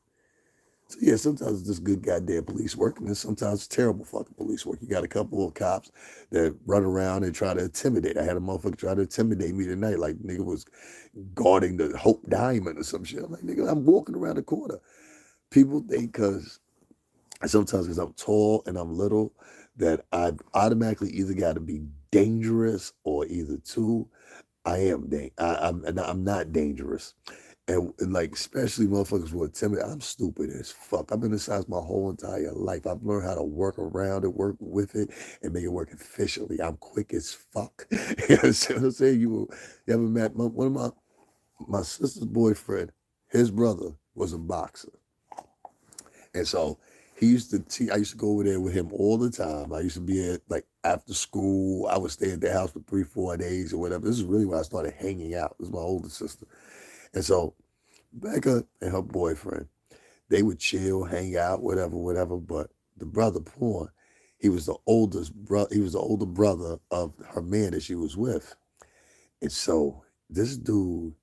So yeah, sometimes it's just good goddamn police work, and then sometimes it's terrible fucking police work. You got a couple of cops that run around and try to intimidate. I had a motherfucker try to intimidate me tonight, like nigga was guarding the Hope Diamond or some shit. I'm like, nigga, I'm walking around the corner. People think sometimes because I'm tall and I'm little, that I've automatically either got to be dangerous or either two. I'm not dangerous. And like, especially motherfuckers who are timid, I'm stupid as fuck. I've been this size my whole entire life. I've learned how to work around it, work with it, and make it work efficiently. I'm quick as fuck. You understand what I'm saying? You ever met one of my sister's boyfriend, his brother was a boxer. And so I used to go over there with him all the time. I used to be at like after school. I would stay at their house for 3, 4 days or whatever. This is really when I started hanging out. This is my older sister. And so Becca and her boyfriend, they would chill, hang out, whatever, whatever. But the brother Paul, he was the older brother of her man that she was with. And so this dude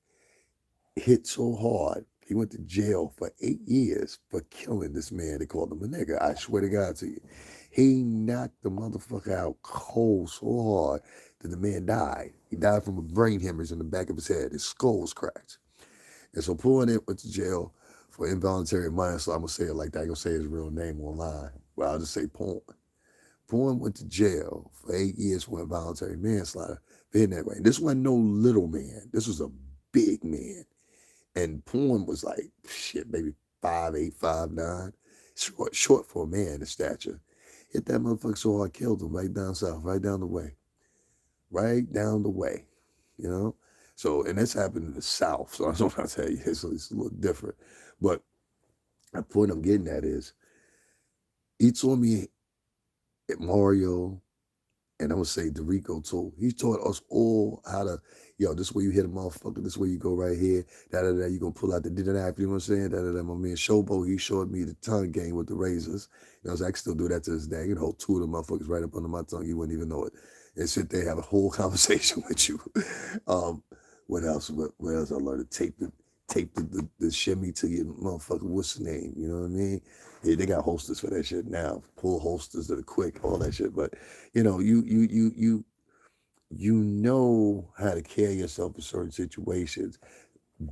hit so hard. He went to jail for 8 years for killing this man. They called him a nigga. I swear to God to you. He knocked the motherfucker out cold so hard that the man died. He died from a brain hemorrhage in the back of his head. His skull was cracked. And so Pullen went to jail for involuntary manslaughter. I'm going to say it like that. I'm going to say his real name online. Well, I'll just say Pullen. Pullen went to jail for 8 years for involuntary manslaughter. Being that way. This wasn't no little man. This was a big man. And Porn was like, shit, maybe 5'8", 5'9". Short for a man in stature. Hit that motherfucker so hard, killed him right down south, right down the way. Right down the way, you know? So, and this happened in the South, so I don't want to tell you, it's a little different. But the point I'm getting at is, he told me Mario, and I'm gonna say Dorico too. He taught us all how to, this way you hit a motherfucker, this way you go right here, da you gonna pull out the da da, you know what I'm saying? My man Showbo, he showed me the tongue game with the razors. I can still do that to this day. I can hold two of the motherfuckers right up under my tongue, you wouldn't even know it. And sit there, have a whole conversation with you. What else? What else I learned? To tape the shimmy to your motherfucker, what's the name? You know what I mean? Yeah, they got holsters for that shit now. Pull holsters that are quick, all that shit. But you know how to carry yourself in certain situations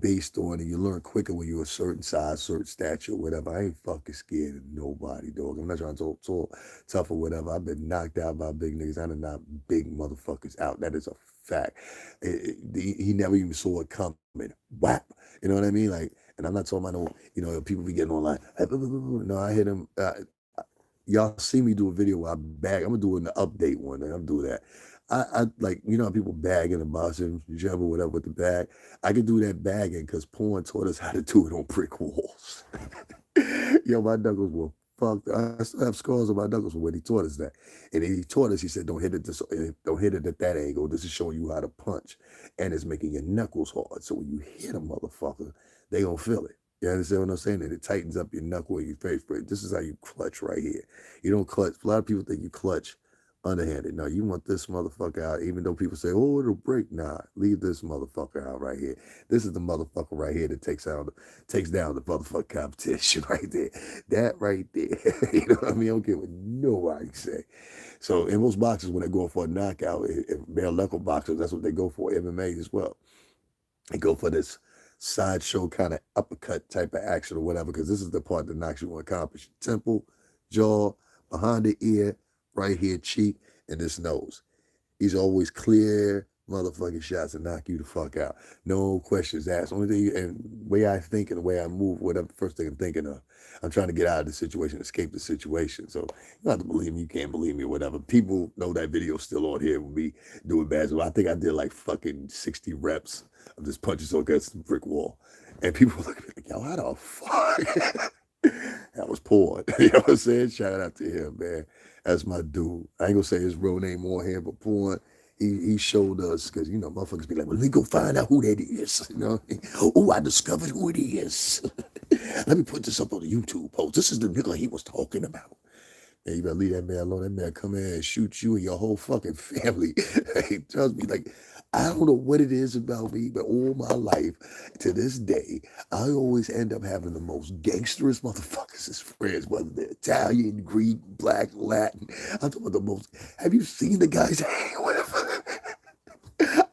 based on it. You learn quicker when you're a certain size, certain stature, whatever. I ain't fucking scared of nobody, dog. I'm not trying to talk tough or whatever. I've been knocked out by big niggas. I done knocked big motherfuckers out. That is a fact. He never even saw it coming. Whap. You know what I mean? Like, and I'm not talking about people be getting online. No, I hit him. Y'all see me do a video where I bag. I'm gonna do an update one, and I'm do that. I like how people bag in the boxing gym or whatever with the bag. I can do that bagging because porn taught us how to do it on brick walls. My knuckles were fucked. I still have scars on my knuckles from when he taught us that. And then he taught us. He said, don't hit it at that angle. This is showing you how to punch, and it's making your knuckles hard. So when you hit a motherfucker, they gonna feel it. You understand what I'm saying? And it tightens up your knuckle and your face. This is how you clutch right here. You don't clutch. A lot of people think you clutch underhanded. No, you want this motherfucker out, even though people say, oh, it'll break. Nah, leave this motherfucker out right here. This is the motherfucker right here that takes down the motherfucking competition right there. That right there. You know what I mean? I don't care what nobody say. So in most boxers, when they go for a knockout, bare knuckle boxers, that's what they go for. MMA as well. They go for this sideshow kind of uppercut type of action or whatever, because this is the part that knocks you unconscious. Temple, jaw, behind the ear, right here, cheek, and this nose. He's always clear motherfucking shots to knock you the fuck out. No questions asked. Only thing, and the way I think and the way I move, whatever the first thing I'm thinking of, I'm trying to get out of the situation, escape the situation. So you don't have to believe me, you can't believe me or whatever. People know that video's still on here with me doing bad. So I think I did like fucking 60 reps of just punching so against the brick wall. And people were looking at me like, yo, how the fuck? That was porn. You know what I'm saying? Shout out to him, man. That's my dude. I ain't gonna say his real name on here, but porn, he showed us, because, you know, motherfuckers be like, well, let me go find out who that is. You know? Oh, I discovered who it is. Let me put this up on the YouTube post. This is the nigga he was talking about. And you better leave that man alone. That man come in and shoot you and your whole fucking family. He tells me, like, I don't know what it is about me, but all my life to this day, I always end up having the most gangsterous motherfuckers as friends, whether they're Italian, Greek, Black, Latin. I'm talking about the most. Have you seen the guys hang with?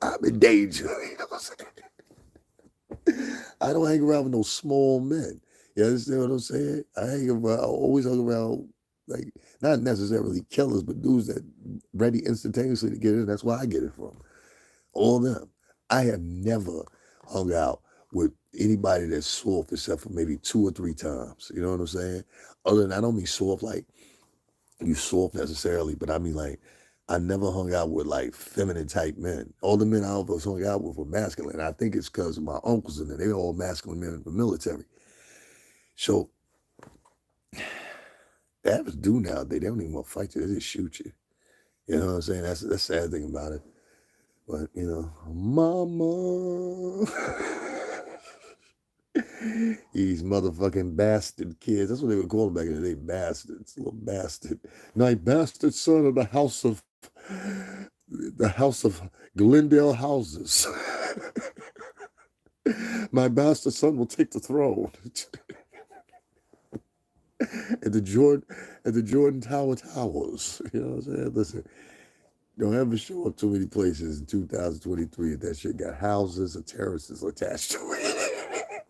I'm in danger. You know what I'm saying? I don't hang around with no small men. You understand what I'm saying? I always hung around, like, not necessarily killers, but dudes that ready instantaneously to get in. That's where I get it from. All them. I have never hung out with anybody that's soft except for maybe 2 or 3 times. You know what I'm saying? Other than, I don't mean soft like you soft necessarily, but I mean like, I never hung out with like feminine type men. All the men I always hung out with were masculine. I think it's because of my uncles and them. They were all masculine men in the military. So the average dude nowadays, they don't even want to fight you. They just shoot you. You know what I'm saying? That's the sad thing about it. But, you know, mama. These motherfucking bastard kids. That's what they would call them back in the day, bastards. Little bastard. My bastard son of the house of Glendale houses. My bastard son will take the throne. at the Jordan Tower Towers. You know what I'm saying? Listen, don't ever show up too many places in 2023 if that shit got houses or terraces attached to it.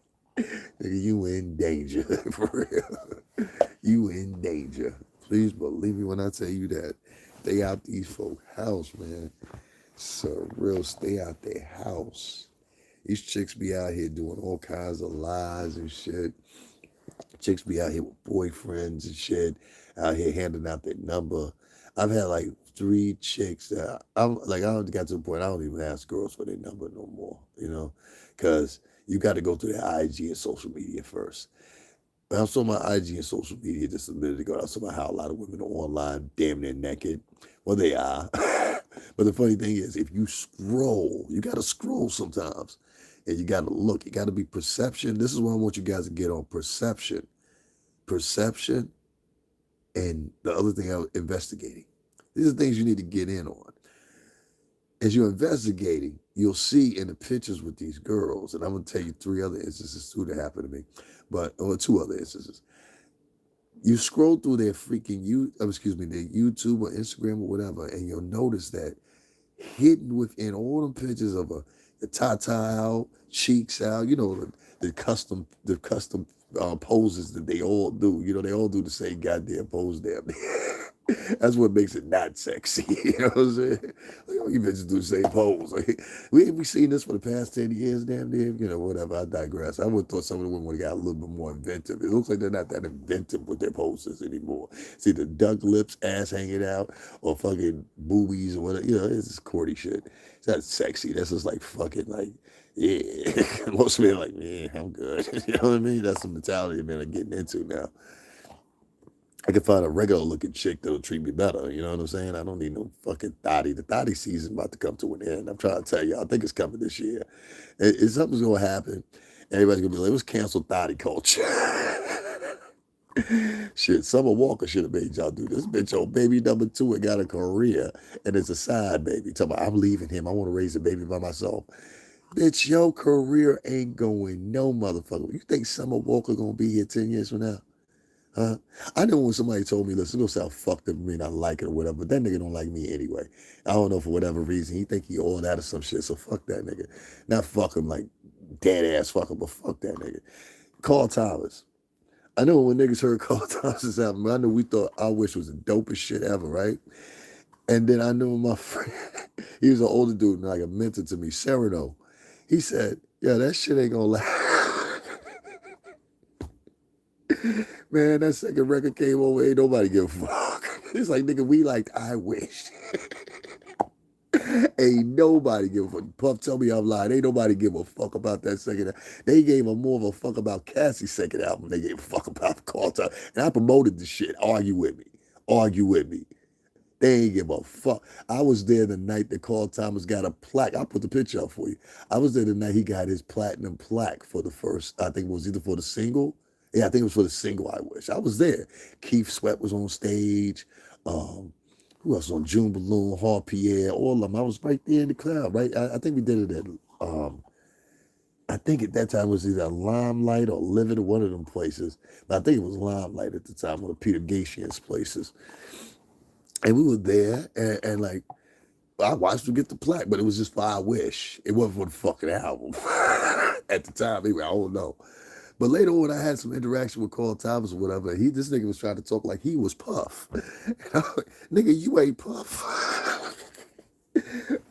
Nigga, you in danger. For real. You in danger. Please believe me when I tell you that. Stay out these folk house, man. So real, stay out their house. These chicks be out here doing all kinds of lies and shit. Chicks be out here with boyfriends and shit, out here handing out their number. I've had like 3 chicks that I'm like, I don't got to the point I don't even ask girls for their number no more, you know, because you got to go through their IG and social media first. I saw my IG and social media just a minute ago. I saw about how a lot of women are online, damn near naked. Well, they are. But the funny thing is, if you scroll, you got to scroll sometimes. And you got to look. You got to be perception. This is what I want you guys to get on: perception. Perception. And the other thing, investigating. These are things you need to get in on. As you're investigating, you'll see in the pictures with these girls, and I'm going to tell you 3 other instances too that happened to me, or 2 other instances. You scroll through their freaking their YouTube or Instagram or whatever, and you'll notice that hidden within all them pictures of the tata out, cheeks out, you know, the custom poses that they all do. You know, they all do the same goddamn pose damn near. That's what makes it not sexy. You know what I'm saying? Like, all you bitches do the same pose. Like, we seen this for the past 10 years, damn near. You know, whatever. I digress. I would have thought some of the women would have got a little bit more inventive. It looks like they're not that inventive with their poses anymore. See the duck lips, ass hanging out, or fucking boobies or whatever. You know, it's just corny shit. It's not sexy. That's just like fucking like, yeah. Most men are like, man, I'm good. You know what I mean? That's the mentality men are getting into now. I can find a regular looking chick that'll treat me better. You know what I'm saying? I don't need no fucking thotty. The thotty season about to come to an end. I'm trying to tell you, I think it's coming this year. Something's going to happen. Everybody's going to be like, let's cancel thotty culture. Shit, Summer Walker should have made y'all do this. Bitch on baby number two and got a career, and it's a side baby. Talking about, I'm leaving him. I want to raise a baby by myself. Bitch, your career ain't going no motherfucker. You think Summer Walker gonna be here 10 years from now? Huh? I know when somebody told me, listen, it's gonna sound fucked up to me and I like it or whatever, but that nigga don't like me anyway. I don't know for whatever reason. He think he all that or some shit, so fuck that nigga. Not fuck him like dead ass fuck him, but fuck that nigga. Carl Thomas. I know when niggas heard Carl Thomas' album, I know we thought I Wish was the dopest shit ever, right? And then I knew my friend, he was an older dude, like a mentor to me, Sereno. He said, yeah, that shit ain't gonna last. Man, that second record came over, ain't nobody give a fuck. It's like, nigga, we liked I Wish. Ain't nobody give a fuck. Puff, tell me I'm lying. Ain't nobody give a fuck about that second. They gave a more of a fuck about Cassie's second album. They gave a fuck about Carl Thomas. And I promoted the shit. Argue with me. Argue with me. They ain't give a fuck. I was there the night that Carl Thomas got a plaque. I'll put the picture up for you. I was there the night he got his platinum plaque for the first, I think it was either for the single. Yeah, I think it was for the single, I Wish. I was there. Keith Sweat was on stage. Um, who else was on June Balloon, Hall Pierre, all of them. I was right there in the crowd, right? I think we did it at, I think at that time it was either Limelight or Livid or one of them places. But I think it was Limelight at the time, one of Peter Gateshear's places. And we were there, and like, I watched him get the plaque, but it was just for I Wish. It wasn't for the fucking album. At the time, anyway, I don't know. But later on, I had some interaction with Carl Thomas or whatever. This nigga was trying to talk like he was Puff. And I was like, nigga, you ain't Puff.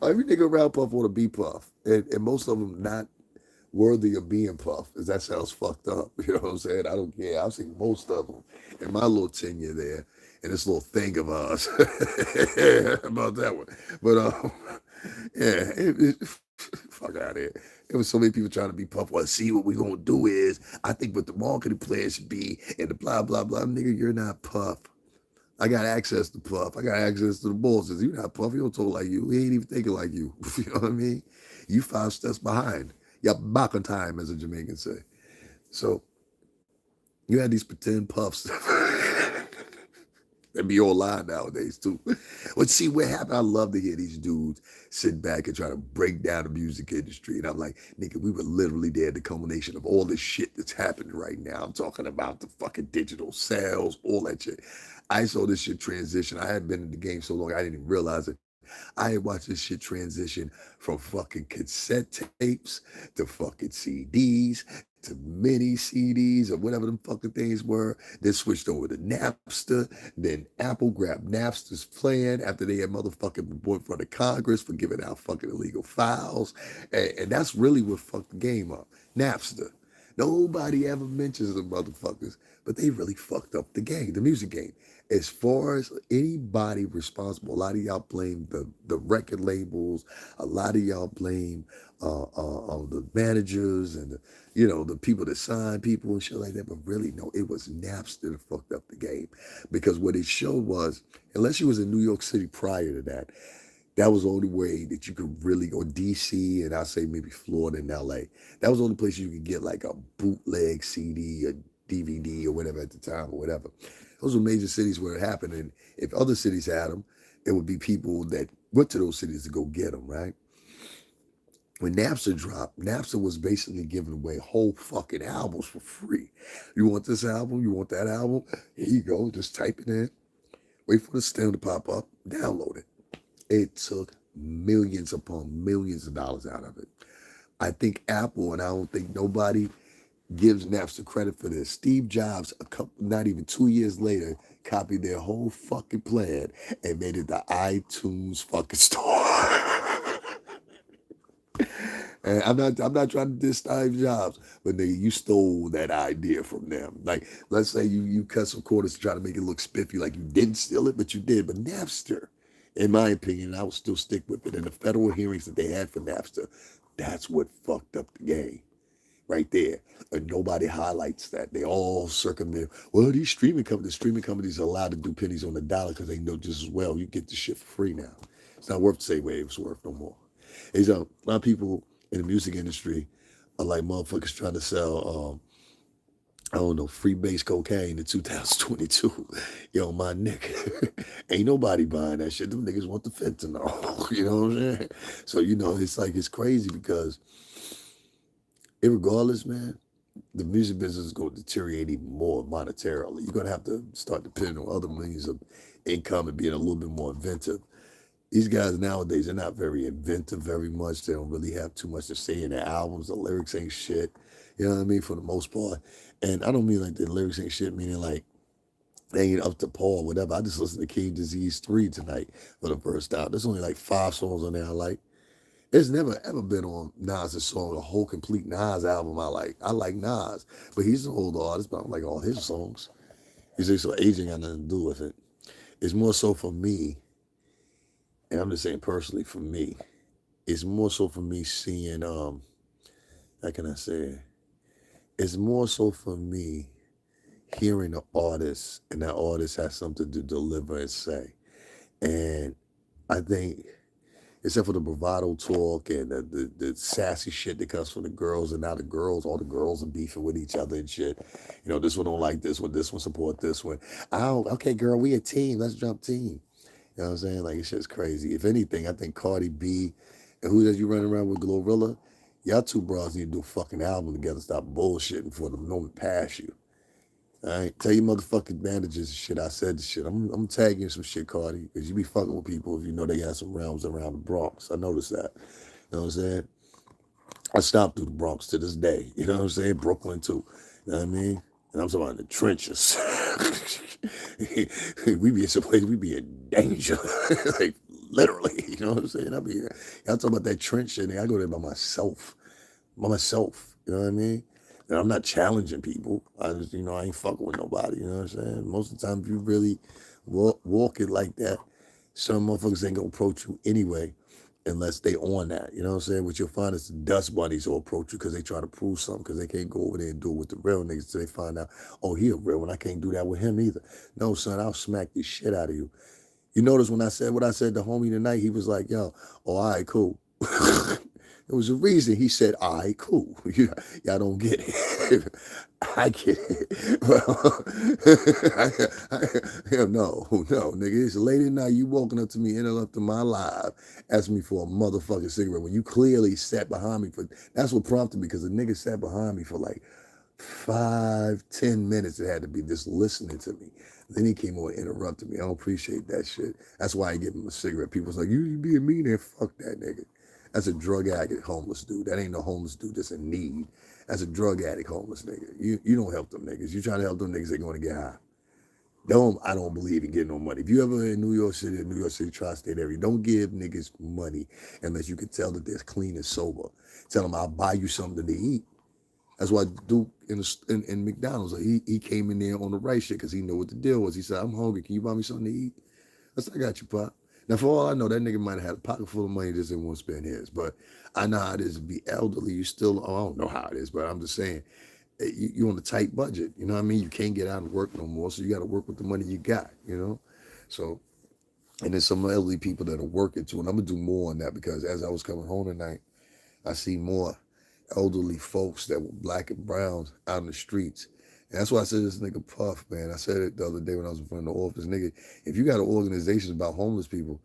Every nigga around Puff want to be Puff. And most of them not worthy of being Puff, because that sounds fucked up. You know what I'm saying? I don't care. I've seen most of them in my little tenure there, and this little thing of ours about that one. But yeah, fuck out of here. There was so many people trying to be Puff. Well, see, what we gonna do is, I think what the marketing plan should be, and the blah blah blah. Nigga, you're not Puff. I got access to Puff. I got access to the bosses. You're not Puff. You don't talk like you. He ain't even thinking like you. You know what I mean? You 5 steps behind. You're back on time, as a Jamaican say. So you had these pretend Puffs. And be online nowadays too. But see what happened. I love to hear these dudes sit back and try to break down the music industry. And I'm like, nigga, we were literally there at the culmination of all this shit that's happening right now. I'm talking about the fucking digital sales, all that shit. I saw this shit transition. I hadn't been in the game so long, I didn't even realize it. I had watched this shit transition from fucking cassette tapes to fucking CDs to mini CDs or whatever them fucking things were. Then switched over to Napster. Then Apple grabbed Napster's plan after they had motherfucking been brought in front of Congress for giving out fucking illegal files. And that's really what fucked the game up. Napster. Nobody ever mentions them motherfuckers, but they really fucked up the game, the music game. As far as anybody responsible, a lot of y'all blame the record labels, a lot of y'all blame the managers and the people that sign people and shit like that. But really, no, it was Napster that fucked up the game, because what it showed was, unless you was in New York City prior to that, that was the only way that you could really go. DC, and I'll say maybe Florida and LA. That was the only place you could get like a bootleg CD or DVD or whatever at the time or whatever. Those were major cities where it happened. And if other cities had them, it would be people that went to those cities to go get them, right? When Napster dropped, Napster was basically giving away whole fucking albums for free. You want this album? You want that album? Here you go. Just type it in. Wait for the stem to pop up. Download it. It took millions upon millions of dollars out of it. I think Apple, and I don't think nobody gives Napster credit for this. Steve Jobs, not even 2 years later, copied their whole fucking plan and made it the iTunes fucking store. And I'm not trying to diss Steve Jobs, but nigga, you stole that idea from them. Like, let's say you cut some quarters to try to make it look spiffy, like you didn't steal it, but you did. But Napster, in my opinion, I will still stick with it. And the federal hearings that they had for Napster, that's what fucked up the game right there. And nobody highlights that. They all circumvent. Well, the streaming companies are allowed to do pennies on the dollar because they know just as well you get the shit for free now. It's not worth the same way it was worth no more. It's a lot of people in the music industry are like motherfuckers trying to sell I don't know, free base cocaine in 2022. Yo, my nigga, ain't nobody buying that shit. Them niggas want the fentanyl. You know what I'm saying? So, it's like, it's crazy because, irregardless, man, the music business is going to deteriorate even more monetarily. You're going to have to start depending on other means of income and being a little bit more inventive. These guys nowadays are not very inventive very much. They don't really have too much to say in their albums. The lyrics ain't shit. You know what I mean? For the most part. And I don't mean like the lyrics ain't shit, meaning like they ain't up to par or whatever. I just listened to King Disease 3 tonight for the first time. There's only like 5 songs on there I like. It's never ever been on Nas' song, a whole complete Nas album I like. I like Nas, but he's an older artist, but I don't like all his songs. He says so aging got nothing to do with it. It's more so for me, and I'm just saying personally for me, it's more so for me seeing how can I say it? It's more so for me hearing an artist and that artist has something to deliver and say. And I think except for the bravado talk and the sassy shit that comes from the girls, and now all the girls are beefing with each other and shit. This one don't like this one support this one. Oh, okay, girl, we a team. Let's jump team. You know what I'm saying? Like, it's just crazy. If anything, I think Cardi B and who does you running around with Glorilla, y'all two bros need to do a fucking album together. Stop bullshitting for the moment pass you. All right, tell your motherfucking managers and shit. I said the shit. I'm tagging you some shit, Cardi, because you be fucking with people if you know they got some realms around the Bronx. I noticed that. You know what I'm saying? I stopped through the Bronx to this day. You know what I'm saying? Brooklyn too. You know what I mean? And I'm talking about in the trenches. We be in some place, we be in danger. Like, literally. You know what I'm saying? Y'all talking about that trench shit. I go there by myself. You know what I mean? And I'm not challenging people. I just, I ain't fucking with nobody. You know what I'm saying? Most of the time, if you really walk it like that, some motherfuckers ain't gonna approach you anyway, unless they on that. You know what I'm saying? What you'll find is the dust bunnies will approach you because they try to prove something because they can't go over there and do it with the real niggas until they find out, oh, he a real one. I can't do that with him either. No, son, I'll smack the shit out of you. You notice when I said what I said to homie tonight, he was like, yo, oh, all right, cool. There was a reason he said, all right, cool. Y'all don't get it. I get it. Well, no, nigga. It's late at night. You walking up to me, interrupting my live, asking me for a motherfucking cigarette when you clearly sat behind me for. That's what prompted me because the nigga sat behind me for like 5, 10 minutes. It had to be just listening to me. Then he came over and interrupted me. I don't appreciate that shit. That's why I give him a cigarette. People's like, you being mean there, fuck that nigga. That's a drug addict homeless dude. That ain't no homeless dude that's in need. That's a drug addict homeless nigga. You don't help them niggas. You try to help them niggas, they're going to get high. I don't believe in getting no money. If you ever in New York City tri-state area, don't give niggas money unless you can tell that they're clean and sober. Tell them I'll buy you something to eat. That's why Duke in McDonald's, he came in there on the right shit because he knew what the deal was. He said, I'm hungry. Can you buy me something to eat? I said, I got you, Pop. Now, for all I know, that nigga might have had a pocket full of money just didn't want to spend his. But I know how it is to be elderly. I don't know how it is, but I'm just saying, you're on a tight budget. You know what I mean? You can't get out and work no more, so you got to work with the money you got, So, and there's some elderly people that are working too, and I'm going to do more on that because as I was coming home tonight, I see more elderly folks that were black and brown out in the streets. And that's why I said this nigga Puff, man. I said it the other day when I was in front of the office. Nigga, if you got an organization about homeless people,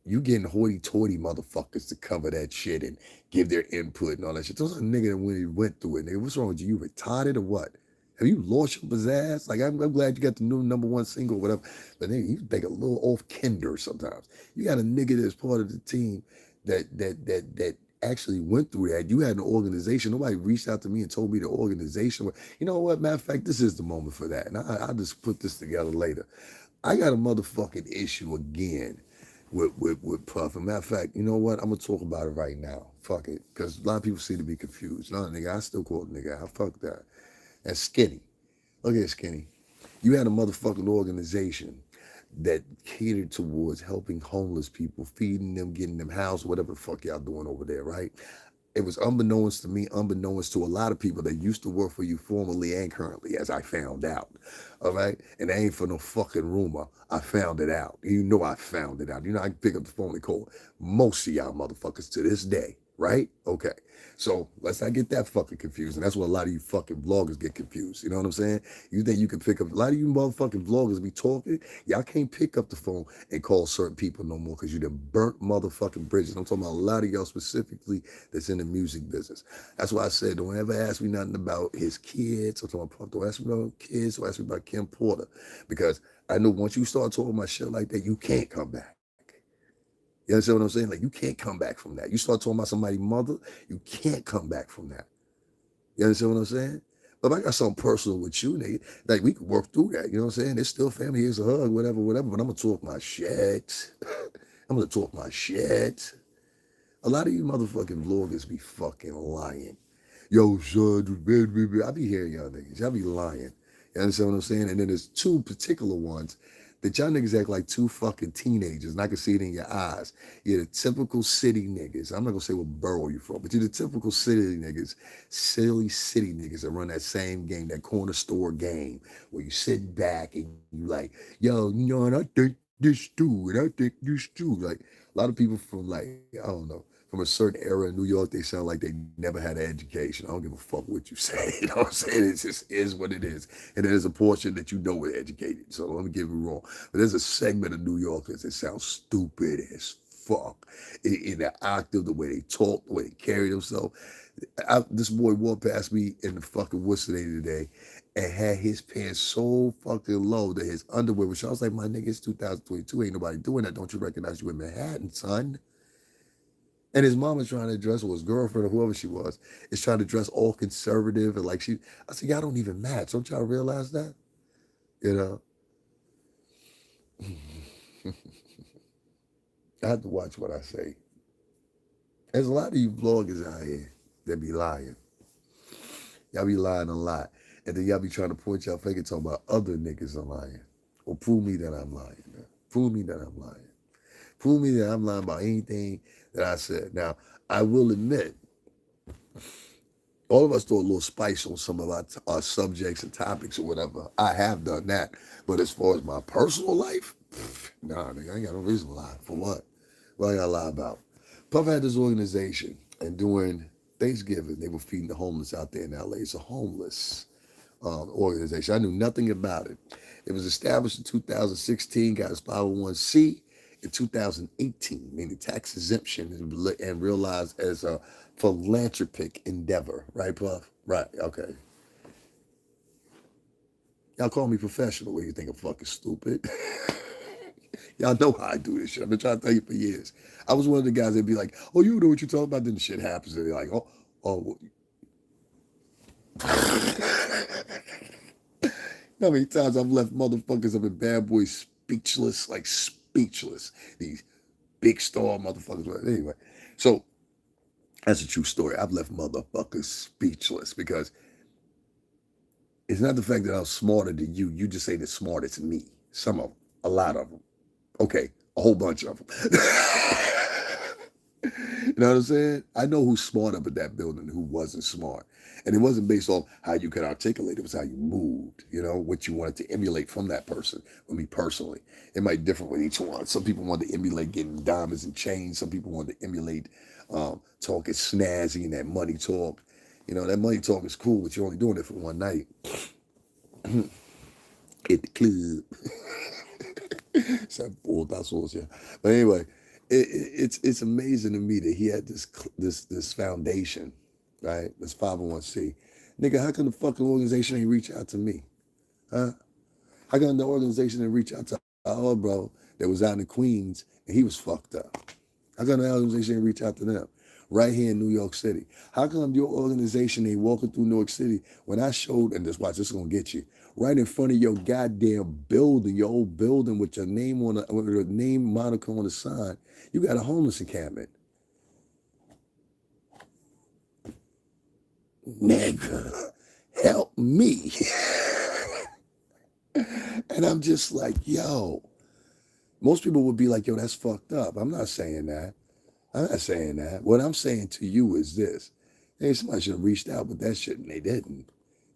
you getting hoity-toity motherfuckers to cover that shit and give their input and all that shit. Those are niggas that when he went through it, nigga, what's wrong with you? You retarded or what? Have you lost your pizzazz? Like, I'm glad you got the new #1 single, whatever. But nigga, you think a little off kinder sometimes. You got a nigga that's part of the team that actually went through that. You had an organization. Nobody reached out to me and told me the organization. You know what? Matter of fact, this is the moment for that. And I'll just put this together later. I got a motherfucking issue again with Puff. And matter of fact, you know what? I'm gonna talk about it right now. Fuck it, because a lot of people seem to be confused. No, nigga, I still call it nigga. I fuck that. That's Skinny. Look at Skinny. You had a motherfucking organization that catered towards helping homeless people, feeding them, getting them housed, whatever the fuck y'all doing over there, right? It was unbeknownst to me, unbeknownst to a lot of people that used to work for you formerly and currently, as I found out. All right? And it ain't for no fucking rumor. I found it out. You know I found it out. You know, I can pick up the phone and call most of y'all motherfuckers to this day, right? Okay. So let's not get that fucking confused. And that's what a lot of you fucking vloggers get confused. You know what I'm saying? You think you can pick up, a lot of you motherfucking vloggers be talking. Y'all can't pick up the phone and call certain people no more because you done burnt motherfucking bridges. I'm talking about a lot of y'all specifically that's in the music business. That's why I said, don't ever ask me nothing about his kids. I'm talking about, don't ask me about kids. Don't ask me about Kim Porter. Because I know once you start talking about shit like that, you can't come back. You understand what I'm saying? Like, you can't come back from that. You start talking about somebody's mother, you can't come back from that. You understand what I'm saying? But if I got something personal with you, nigga, like, we could work through that. You know what I'm saying? It's still family. Here's a hug, whatever, whatever. But I'm going to talk my shit. I'm going to talk my shit. A lot of you motherfucking vloggers be fucking lying. Yo, son, I be hearing y'all niggas. Y'all be lying. You understand what I'm saying? And then there's two particular ones that y'all niggas act like two fucking teenagers, and I can see it in your eyes. You're the typical city niggas. I'm not gonna say what borough you're from, but you're the typical city niggas, silly city niggas that run that same game, that corner store game, where you sit back and you like, yo, you know, and I think this too, and I think this too. Like, a lot of people from, like, I don't know, from a certain era in New York, they sound like they never had an education. I don't give a fuck what you say. You know what I'm saying? It just is what it is. And there's a portion that you know we're educated. So let me get me wrong. But there's a segment of New Yorkers that sound stupid as fuck in the octave, the way they talk, the way they carry themselves. This boy walked past me in the fucking Worcester today and had his pants so fucking low that his underwear was. I was like, my nigga, it's 2022. Ain't nobody doing that. Don't you recognize you in Manhattan, son? And his mom is trying to dress, or his girlfriend, or whoever she was, is trying to dress all conservative and like she. I said, y'all don't even match. Don't y'all realize that? You know. I have to watch what I say. There's a lot of you vloggers out here that be lying. Y'all be lying a lot. And then y'all be trying to point y'all finger talking about other niggas are lying. Or prove me that I'm lying. Prove me that I'm lying. Prove me that I'm lying about anything that I said. Now, I will admit, all of us throw a little spice on some of our subjects and topics or whatever. I have done that. But as far as my personal life, nah, nigga, I ain't got no reason to lie. For what? What I gotta lie about? Puff had this organization, and during Thanksgiving, they were feeding the homeless out there in LA. It's a homeless organization. I knew nothing about it. It was established in 2016, got its 501c in 2018, meaning tax exemption, and realized as a philanthropic endeavor. Right, Puff? Right, okay. Y'all call me professional when you think I'm fucking stupid. Y'all know how I do this shit. I've been trying to tell you for years. I was one of the guys that'd be like, oh, you know what you're talking about, then the shit happens. And they're like, oh. How many times I've left motherfuckers up in Bad Boys speechless, like speechless. These big star motherfuckers. Anyway, so that's a true story. I've left motherfuckers speechless because it's not the fact that I'm smarter than you. You just ain't as smart as me. Some of them, a lot of them. Okay, a whole bunch of them. You know what I'm saying? I know who's smart up at that building and who wasn't smart. And it wasn't based on how you could articulate, it was how you moved, you know, what you wanted to emulate from that person. For me personally, it might differ with each one. Some people want to emulate getting diamonds and chains. Some people want to emulate talking snazzy and that money talk. You know, that money talk is cool, but you're only doing it for one night. At the club. But anyway, it's amazing to me that he had this foundation, right? This 501c. Nigga, how come the fucking organization ain't reach out to me? Huh? How come the organization didn't reach out to our old bro that was out in Queens and he was fucked up? How come the organization didn't reach out to them? Right here in New York City. How come your organization ain't walking through New York City when I showed, and just watch, this is gonna get you, right in front of your goddamn building, your old building with your name on with your name moniker on the sign, you got a homeless encampment. Nigga, help me. And I'm just like, yo, most people would be like, yo, that's fucked up. I'm not saying that. I'm not saying that. What I'm saying to you is this. Hey, somebody should have reached out, but that shit, and they didn't.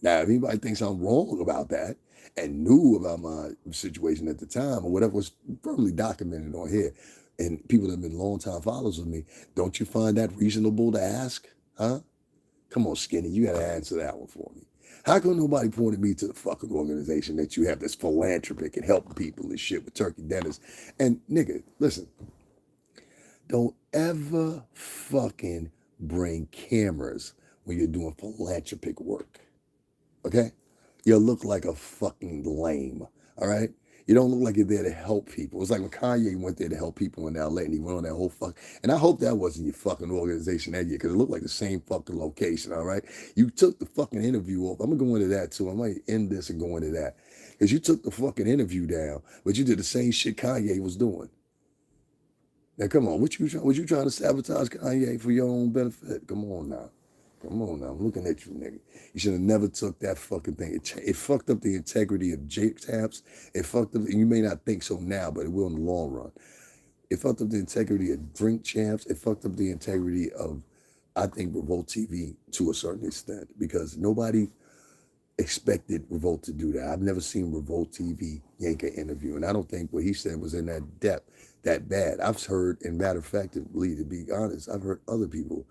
Now, if anybody thinks I'm wrong about that and knew about my situation at the time or whatever was firmly documented on here, and people that have been long time followers of me, don't you find that reasonable to ask? Huh? Come on, Skinny, you gotta answer that one for me. How come nobody pointed me to the fucking organization that you have that's philanthropic and helping people and shit with turkey dinners? And nigga, listen, don't ever fucking bring cameras when you're doing philanthropic work. Okay? You look like a fucking lame. All right? You don't look like you're there to help people. It's like when Kanye went there to help people in LA and he went on that whole fuck. And I hope that wasn't your fucking organization that year because it looked like the same fucking location. All right? You took the fucking interview off. I'm going to go into that too. I might end this and go into that. Because you took the fucking interview down, but you did the same shit Kanye was doing. Now, come on. Was you trying to sabotage Kanye for your own benefit? Come on now. Come on now, I'm looking at you, nigga. You should have never took that fucking thing. It fucked up the integrity of Jake Taps. It fucked up, and you may not think so now, but it will in the long run. It fucked up the integrity of Drink Champs. It fucked up the integrity of, I think, Revolt TV to a certain extent because nobody expected Revolt to do that. I've never seen Revolt TV yank an interview, and I don't think what he said was in that depth that bad. I've heard, and matter of fact, to be honest, I've heard other people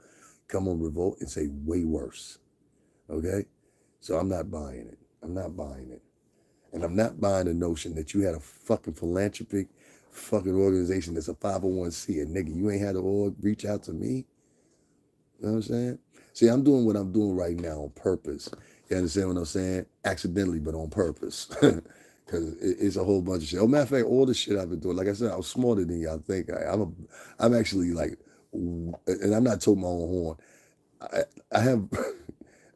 come on Revolt and say way worse. Okay? So I'm not buying it. I'm not buying it. And I'm not buying the notion that you had a fucking philanthropic fucking organization that's a 501c and nigga, you ain't had to all reach out to me. You know what I'm saying? See, I'm doing what I'm doing right now on purpose. You understand what I'm saying? Accidentally, but on purpose. Because it's a whole bunch of shit. Oh, matter of fact, all the shit I've been doing, like I said, I'm smarter than y'all think. I'm actually like, and I'm not toting my own horn. I have,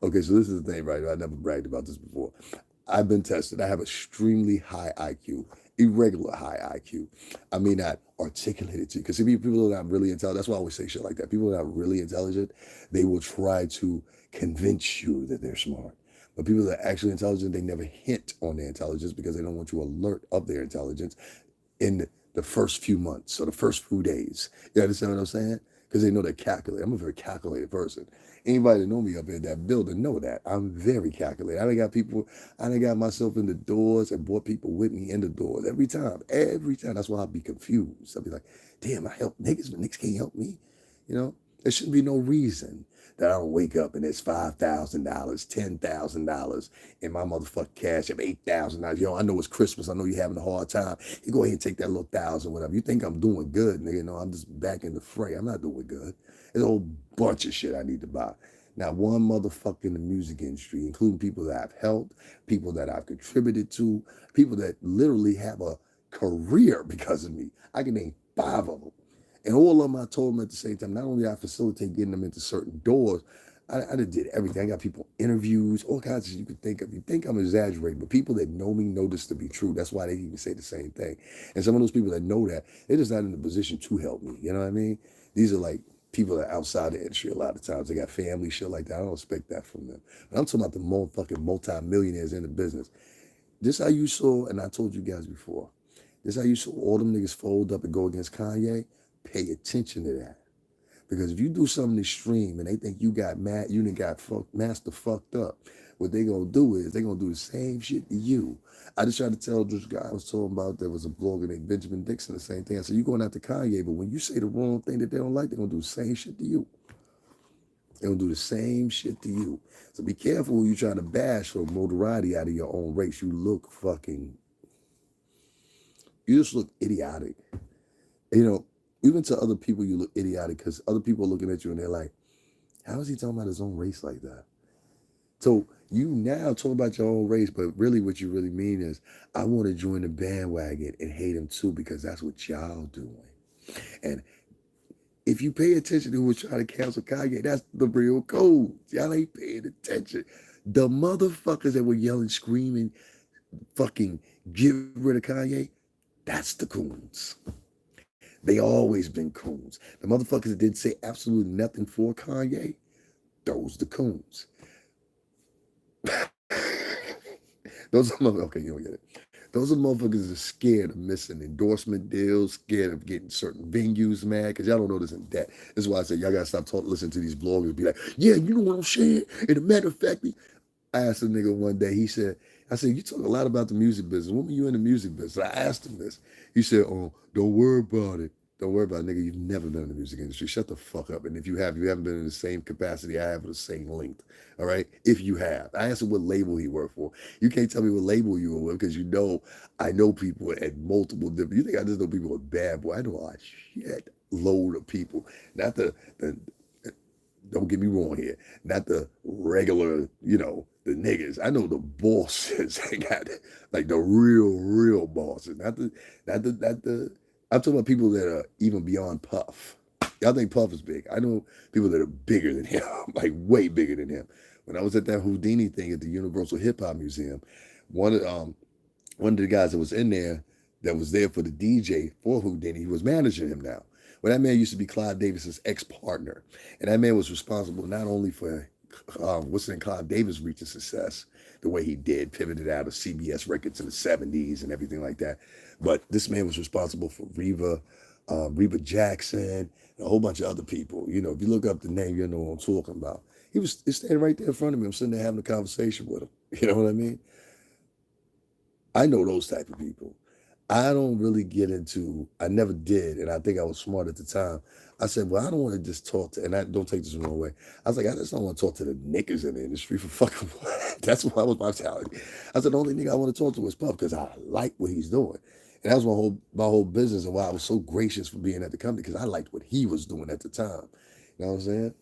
okay, so this is the thing, right? I never bragged about this before. I've been tested. I have extremely high IQ, irregular high IQ. I may not articulate it to you because people are not really intelligent. That's why I always say shit like that. People are not really intelligent. They will try to convince you that they're smart. But people that are actually intelligent, they never hint on their intelligence because they don't want you alert of their intelligence in the first few months or the first few days. You understand what I'm saying? Because they know they're calculated. I'm a very calculated person. Anybody that know me up in that building know that. I'm very calculated. I done got myself in the doors and brought people with me in the doors every time. Every time. That's why I'll be confused. I'll be like, damn, I help niggas, but niggas can't help me. You know? There shouldn't be no reason that I don't wake up and it's $5,000, $10,000 in my motherfucking cash app, $8,000. Yo, I know it's Christmas. I know you're having a hard time. You go ahead and take that little thousand, whatever. You think I'm doing good, nigga? No, I'm just back in the fray. I'm not doing good. There's a whole bunch of shit I need to buy. Not one motherfucker in the music industry, including people that I've helped, people that I've contributed to, people that literally have a career because of me. I can name 5 of them. And all of them, I told them at the same time, not only I facilitate getting them into certain doors, I did everything. I got people interviews, all kinds of shit you could think of. You think I'm exaggerating, but people that know me know this to be true. That's why they even say the same thing. And some of those people that know that, they're just not in the position to help me. You know what I mean? These are like people that are outside the industry a lot of times. They got family, shit like that. I don't expect that from them. But I'm talking about the motherfucking multi-millionaires in the business. This how you saw, and I told you guys before, this how you saw all them niggas fold up and go against Kanye. Pay attention to that. Because if you do something extreme and they think you got mad, you done got master fucked up, what they gonna do is they gonna do the same shit to you. I just tried to tell this guy I was talking about, there was a blogger named Benjamin Dixon, the same thing. I said, you going after Kanye, but when you say the wrong thing that they don't like, they're gonna do the same shit to you. They're gonna do the same shit to you. So be careful when you trying to bash for notoriety out of your own race. You just look idiotic. You know, even to other people, you look idiotic because other people are looking at you and they're like, how is he talking about his own race like that? So you now talk about your own race, but really what you really mean is, I want to join the bandwagon and hate him too because that's what y'all doing. And if you pay attention to who's trying to cancel Kanye, that's the real code. Y'all ain't paying attention. The motherfuckers that were yelling, screaming, fucking get rid of Kanye, that's the coons. They always been coons. The motherfuckers that didn't say absolutely nothing for Kanye, those the coons. Those are motherfuckers, okay, you don't get it. Those are motherfuckers that are scared of missing endorsement deals, scared of getting certain venues mad, because y'all don't know this in depth. This is why I say y'all gotta stop listening to these bloggers and be like, yeah, you know what I'm saying? And a matter of fact, I asked a nigga one day, I said, you talk a lot about the music business. When were you in the music business? I asked him this. He said, oh, don't worry about it. Don't worry about it, nigga. You've never been in the music industry. Shut the fuck up. And if you have, you haven't been in the same capacity I have or the same length. All right? If you have. I asked him what label he worked for. You can't tell me what label you were with because you know I know people at multiple different. You think I just know people with Bad Boy. I know a shit load of people. Not the don't get me wrong here. Not the regular, the niggas. I know the bosses. I got like the real bosses. Not the. I'm talking about people that are even beyond Puff. Y'all think Puff is big. I know people that are bigger than him, like way bigger than him. When I was at that Houdini thing at the Universal Hip Hop Museum, one of one of the guys that was in there that was there for the DJ for Houdini, he was managing him now. Well, that man used to be Clive Davis's ex-partner. And that man was responsible not only for Clive Davis reaching success the way he did, pivoted out of CBS Records in the 70s and everything like that, but this man was responsible for Reba Jackson, and a whole bunch of other people. You know, if you look up the name, you know what I'm talking about. He's standing right there in front of me. I'm sitting there having a conversation with him. You know what I mean? I know those type of people. I don't really get into, I never did, and I think I was smart at the time. I said, well, I don't want to just talk to, and I don't take this the wrong way. I was like, I just don't want to talk to the niggas in the industry for fucking what? That's what was my mentality. I said, the only nigga I want to talk to is Puff because I like what he's doing. And that was my whole business and why I was so gracious for being at the company because I liked what he was doing at the time. You know what I'm saying?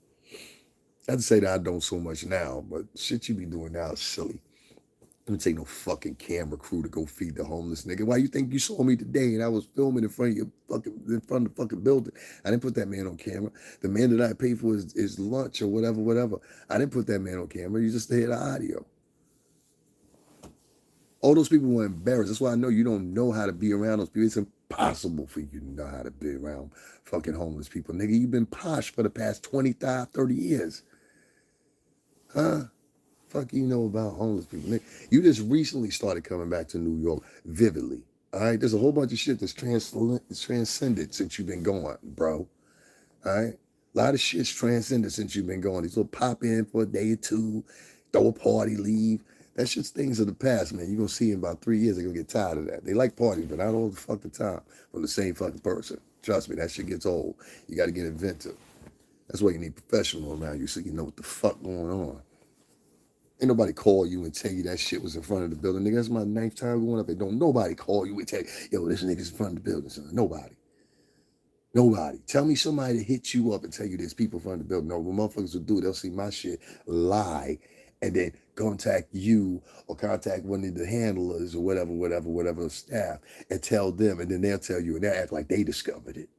I'd say that I don't so much now, but shit you be doing now is silly. I'm gonna take no fucking camera crew to go feed the homeless nigga. Why you think you saw me today and I was filming in front of the fucking building? I didn't put that man on camera. The man that I paid for his lunch or whatever. I didn't put that man on camera. You just hear the audio. All those people were embarrassed. That's why I know you don't know how to be around those people. It's impossible for you to know how to be around fucking homeless people. Nigga, you've been posh for the past 25, 30 years. Huh? Fuck you know about homeless people. Nigga, you just recently started coming back to New York vividly. All right? There's a whole bunch of shit that's transcended since you've been gone, bro. All right? A lot of shit's transcended since you've been gone. These little pop in for a day or two, throw a party, leave. That shit's things of the past, man. You're going to see in about 3 years, they're going to get tired of that. They like parties, but not all the fucking time from the same fucking person. Trust me, that shit gets old. You got to get inventive. That's why you need professional around you so you know what the fuck going on. Ain't nobody call you and tell you that shit was in front of the building. Nigga, that's my 9th time going up there. Don't nobody call you and tell you, yo, this nigga's in front of the building. Son. Nobody. Tell me somebody to hit you up and tell you there's people in front of the building. No, what motherfuckers will do, they'll see my shit, lie, and then contact you or contact one of the handlers or whatever staff and tell them, and then they'll tell you and they'll act like they discovered it.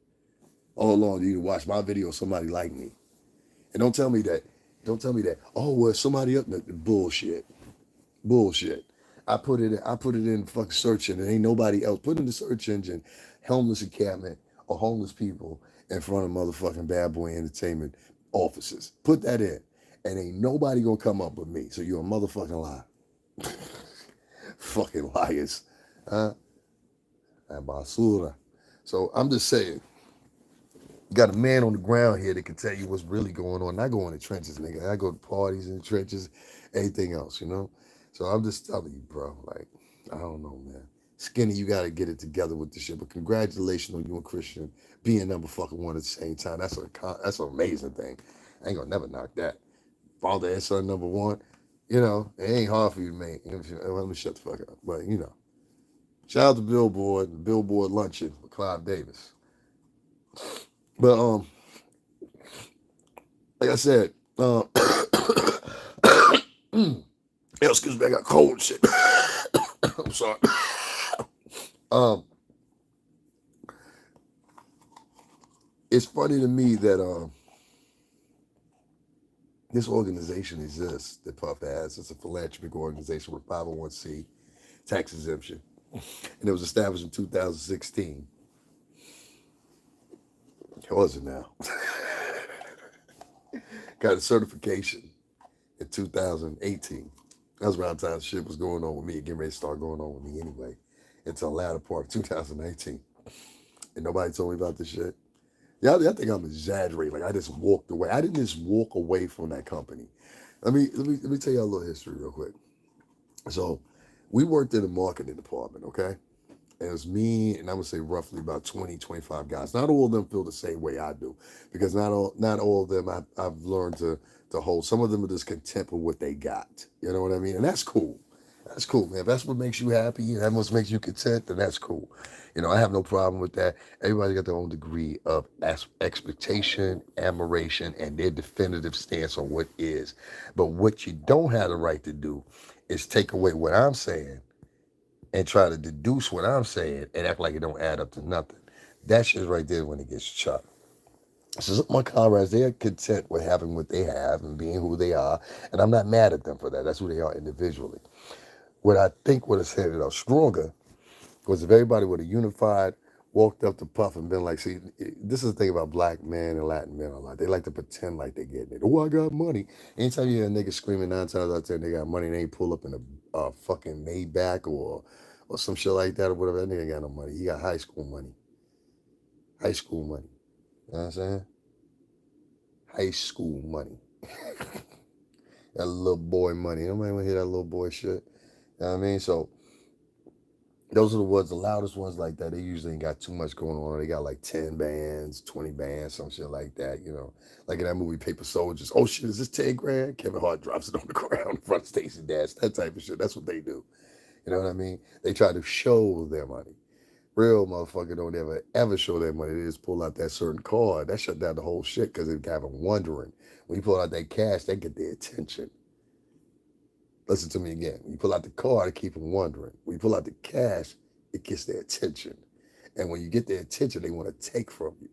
All along, you can watch my video, somebody like me. And don't tell me that, oh, well, somebody up there, bullshit. I put it in fucking search engine, and ain't nobody else. Put in the search engine, homeless encampment or homeless people in front of motherfucking Bad Boy Entertainment offices. Put that in. And ain't nobody gonna come up with me. So you're a motherfucking lie. Fucking liars. Huh? And basura. So I'm just saying, you got a man on the ground here that can tell you what's really going on. I go in the trenches, nigga. I go to parties in the trenches, anything else, you know? So I'm just telling you, bro, like, I don't know, man. Skinny, you got to get it together with this shit. But congratulations on you and Christian being number fucking one at the same time. That's an amazing thing. I ain't going to never knock that. Father and son number one, you know, it ain't hard for you to make. Let me shut the fuck up. But, you know, shout out to Billboard, the Billboard Luncheon with Clive Davis. But, like I said, excuse me, I got cold and shit. I'm sorry. It's funny to me that this organization exists that Puff has. It's a philanthropic organization with 501c tax exemption, and it was established in 2016. How was it now? Got a certification in 2018. That was around the time shit was going on with me, getting ready to start going on with me anyway, until the latter part of 2019. And nobody told me about this shit. Yeah, I think I'm exaggerating. Like I just walked away. I didn't just walk away from that company. Let me tell you a little history real quick. So we worked in the marketing department, okay? And it was me, and I'm gonna say roughly about 20, 25 guys. Not all of them feel the same way I do, because not all of them I've learned to hold. Some of them are just content with what they got. You know what I mean? And that's cool. That's cool, man. If that's what makes you happy, and that what makes you content, then that's cool. I have no problem with that. Everybody got their own degree of expectation, admiration, and their definitive stance on what is. But what you don't have the right to do is take away what I'm saying and try to deduce what I'm saying and act like it don't add up to nothing. That shit right there when it gets chopped. So my comrades, they're content with having what they have and being who they are, and I'm not mad at them for that. That's who they are individually. What I think would have set it up stronger was if everybody would have unified, walked up to Puff and been like, see, this is the thing about black men and Latin men a lot. They like to pretend like they're getting it. Oh, I got money. Anytime you hear a nigga screaming 9 times out of 10 they got money, they ain't pull up in a fucking Maybach or some shit like that or whatever. That nigga ain't got no money. He got high school money. High school money. You know what I'm saying? High school money. That little boy money. Nobody want to hear that little boy shit. You know what I mean? So those are the ones, the loudest ones like that. They usually ain't got too much going on. They got like 10 bands, 20 bands, some shit like that. Like in that movie Paper Soldiers. Oh shit, is this 10 grand? Kevin Hart drops it on the ground in front of Stacey Dash. That type of shit. That's what they do. You know what I mean? They try to show their money. Real motherfucker don't ever show their money. They just pull out that certain card. That shut down the whole shit because it got them wondering. When you pull out that cash, they get their attention. Listen to me again. When you pull out the card, it keep them wondering. When you pull out the cash, it gets their attention. And when you get their attention, they want to take from you.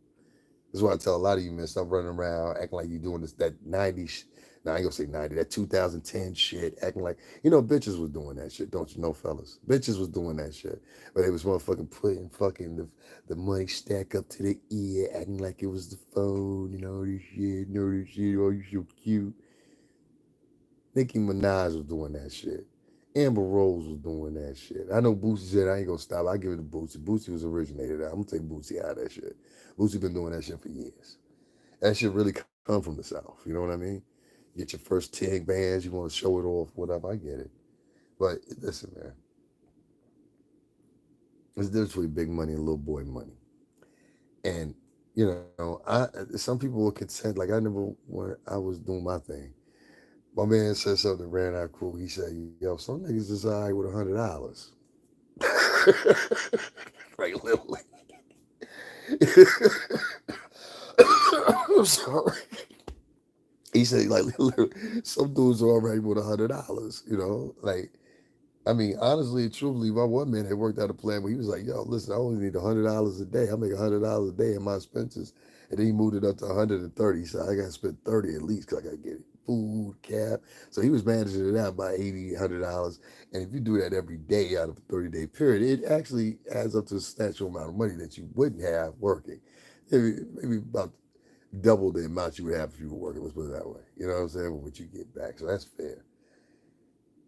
This is why I tell a lot of you men, stop running around acting like you doing this, that 90s. Now, I ain't gonna say 90, that 2010 shit, acting like, bitches was doing that shit, don't you know, fellas? Bitches was doing that shit. But they was motherfucking putting the money stack up to the ear, acting like it was the phone, this shit, oh, you so cute. Nicki Minaj was doing that shit. Amber Rose was doing that shit. I know Boosie said I ain't gonna stop. I give it to Boosie. Boosie was originated. I'm gonna take Boosie out of that shit. Boosie been doing that shit for years. That shit really come from the South. You know what I mean? You get your first 10 bands, you want to show it off, whatever. I get it. But listen, man, there's a difference between big money and little boy money. And some people were content. Like I remember when I was doing my thing. My man said something that ran out cool. He said, "Yo, some niggas is all right with $100." Like literally. I'm sorry. He said, like, literally, some dudes are all right with $100. Like, I mean, honestly, truthfully, my one man had worked out a plan where he was like, "Yo, listen, I only need $100 a day. I make $100 a day in my expenses," and then he moved it up to 130. So I got to spend 30 at least because I got to get food, cab. So he was managing it out by $80, $100. And if you do that every day out of a 30-day period, it actually adds up to a substantial amount of money that you wouldn't have working. Maybe about double the amount you would have if you were working. Let's put it that way. You know what I'm saying? What you get back. So that's fair.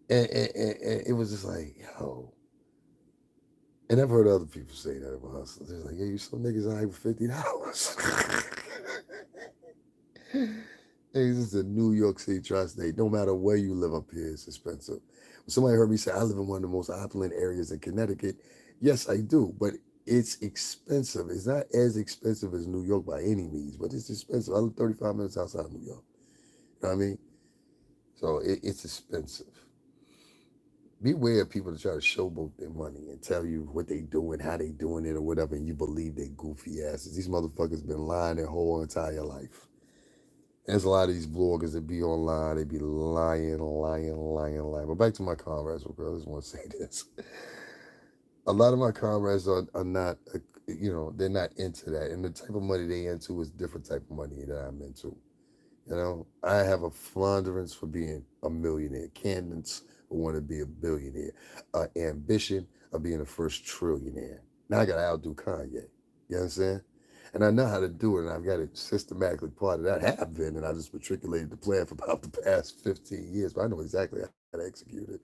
And it was just like, yo. And I've heard other people say that about hustlers. They're like, yeah, you some niggas out here with $50. Hey, this is a New York City tri-state. No matter where you live up here, it's expensive. When somebody heard me say I live in one of the most opulent areas in Connecticut, yes, I do. But it's expensive. It's not as expensive as New York by any means, but it's expensive. I live 35 minutes outside of New York. You know what I mean? So it's expensive. Beware of people that try to showboat their money and tell you what they doing, how they doing it, or whatever, and you believe they goofy asses. These motherfuckers been lying their whole entire life. There's a lot of these bloggers that be online, they be lying, lying, lying, lying. But back to my comrades, real quick. I just want to say this. A lot of my comrades are not, they're not into that. And the type of money they into is different type of money that I'm into. I have a flaunderance for being a millionaire. Candace will want to be a billionaire. Ambition of being the first trillionaire. Now I got to outdo Kanye. You understand? And I know how to do it, and I've got it systematically part of that. I have been, and I just matriculated the plan for about the past 15 years, but I know exactly how to execute it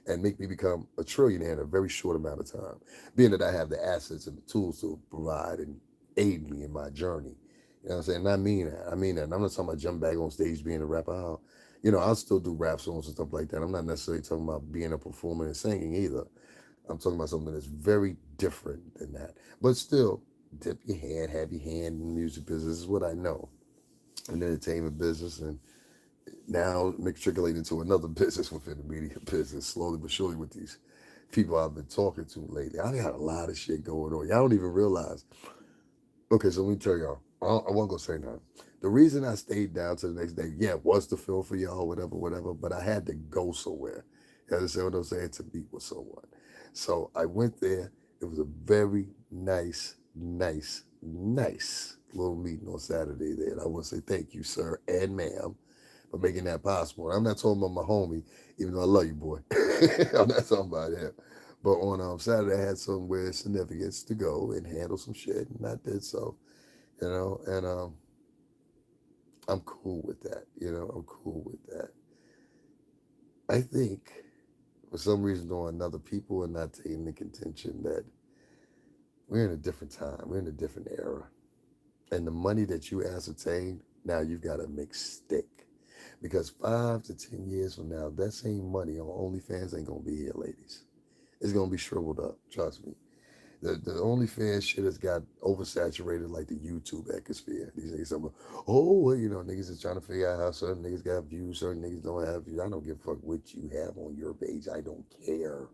and make me become a trillionaire in a very short amount of time. Being that I have the assets and the tools to provide and aid me in my journey. You know what I'm saying? And I mean that. I mean that. And I'm not talking about jumping back on stage being a rapper. I'll still do rap songs and stuff like that. I'm not necessarily talking about being a performer and singing either. I'm talking about something that's very different than that. But still, dip your hand, have your hand in the music business is what I know. And entertainment business, and now matriculating into another business within the media business, slowly but surely with these people I've been talking to lately. I got a lot of shit going on. Y'all don't even realize. Okay, so let me tell y'all. I won't go say nothing. The reason I stayed down to the next day, yeah, was to film for y'all, whatever, whatever, but I had to go somewhere. You understand what I'm saying? To meet with someone. So I went there. It was a very nice little meeting on Saturday there. And I want to say thank you, sir and ma'am, for making that possible. And I'm not talking about my homie, even though I love you, boy. I'm not talking about him. But on Saturday, I had somewhere significance to go and handle some shit, and I did so, and I'm cool with that. I'm cool with that. I think for some reason or another, people are not taking the contention that we're in a different time, we're in a different era, and the money that you ascertain now you've got to make stick. Because 5 to 10 years from now, that same money on OnlyFans ain't gonna be here, ladies. It's gonna be shriveled up. Trust me. The OnlyFans shit has got oversaturated like the YouTube ecosphere. These niggas talking about, oh, well, niggas is trying to figure out how certain niggas got views, certain niggas don't have views. I don't give a fuck what you have on your page. I don't care.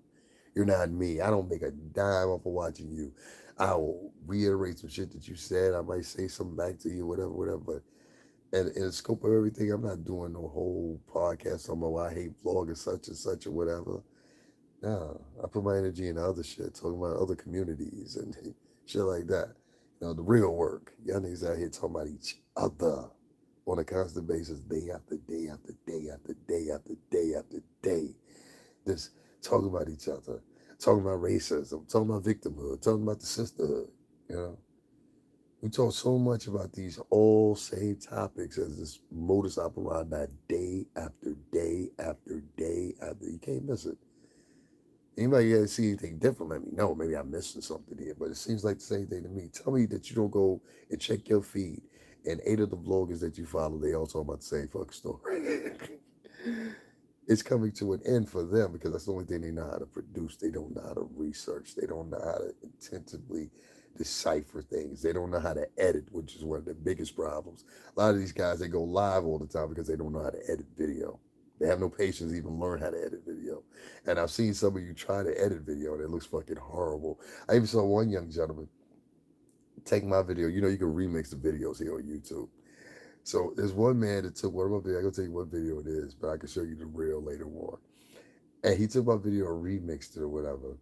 You're not me. I don't make a dime off of watching you. I will reiterate some shit that you said. I might say something back to you, whatever, whatever. But in the scope of everything, I'm not doing no whole podcast on my why I hate vlogging such and such or whatever. No, I put my energy into other shit, talking about other communities and shit like that. The real work. Y'all niggas out here talking about each other on a constant basis, day after day after day after day after day after day. Just talking about each other, talking about racism, talking about victimhood, talking about the sisterhood. You know, we talk so much about these all same topics as this modus operandi day after day after day after. You can't miss it. Anybody see anything different, let me know. Maybe I'm missing something here, but it seems like the same thing to me. Tell me that you don't go and check your feed, and 8 of the vloggers that you follow, they all talk about the same fucking story. It's coming to an end for them because that's the only thing they know how to produce. They don't know how to research. They don't know how to intentionally decipher things. They don't know how to edit, which is one of the biggest problems. A lot of these guys, they go live all the time because they don't know how to edit video. They have no patience to even learn how to edit video. And I've seen some of you try to edit video and it looks fucking horrible. I even saw one young gentleman take my video. You can remix the videos here on YouTube. So there's one man that took one of my videos. I'm gonna tell you what video it is, but I can show you the real later on. And he took my video and remixed it or whatever.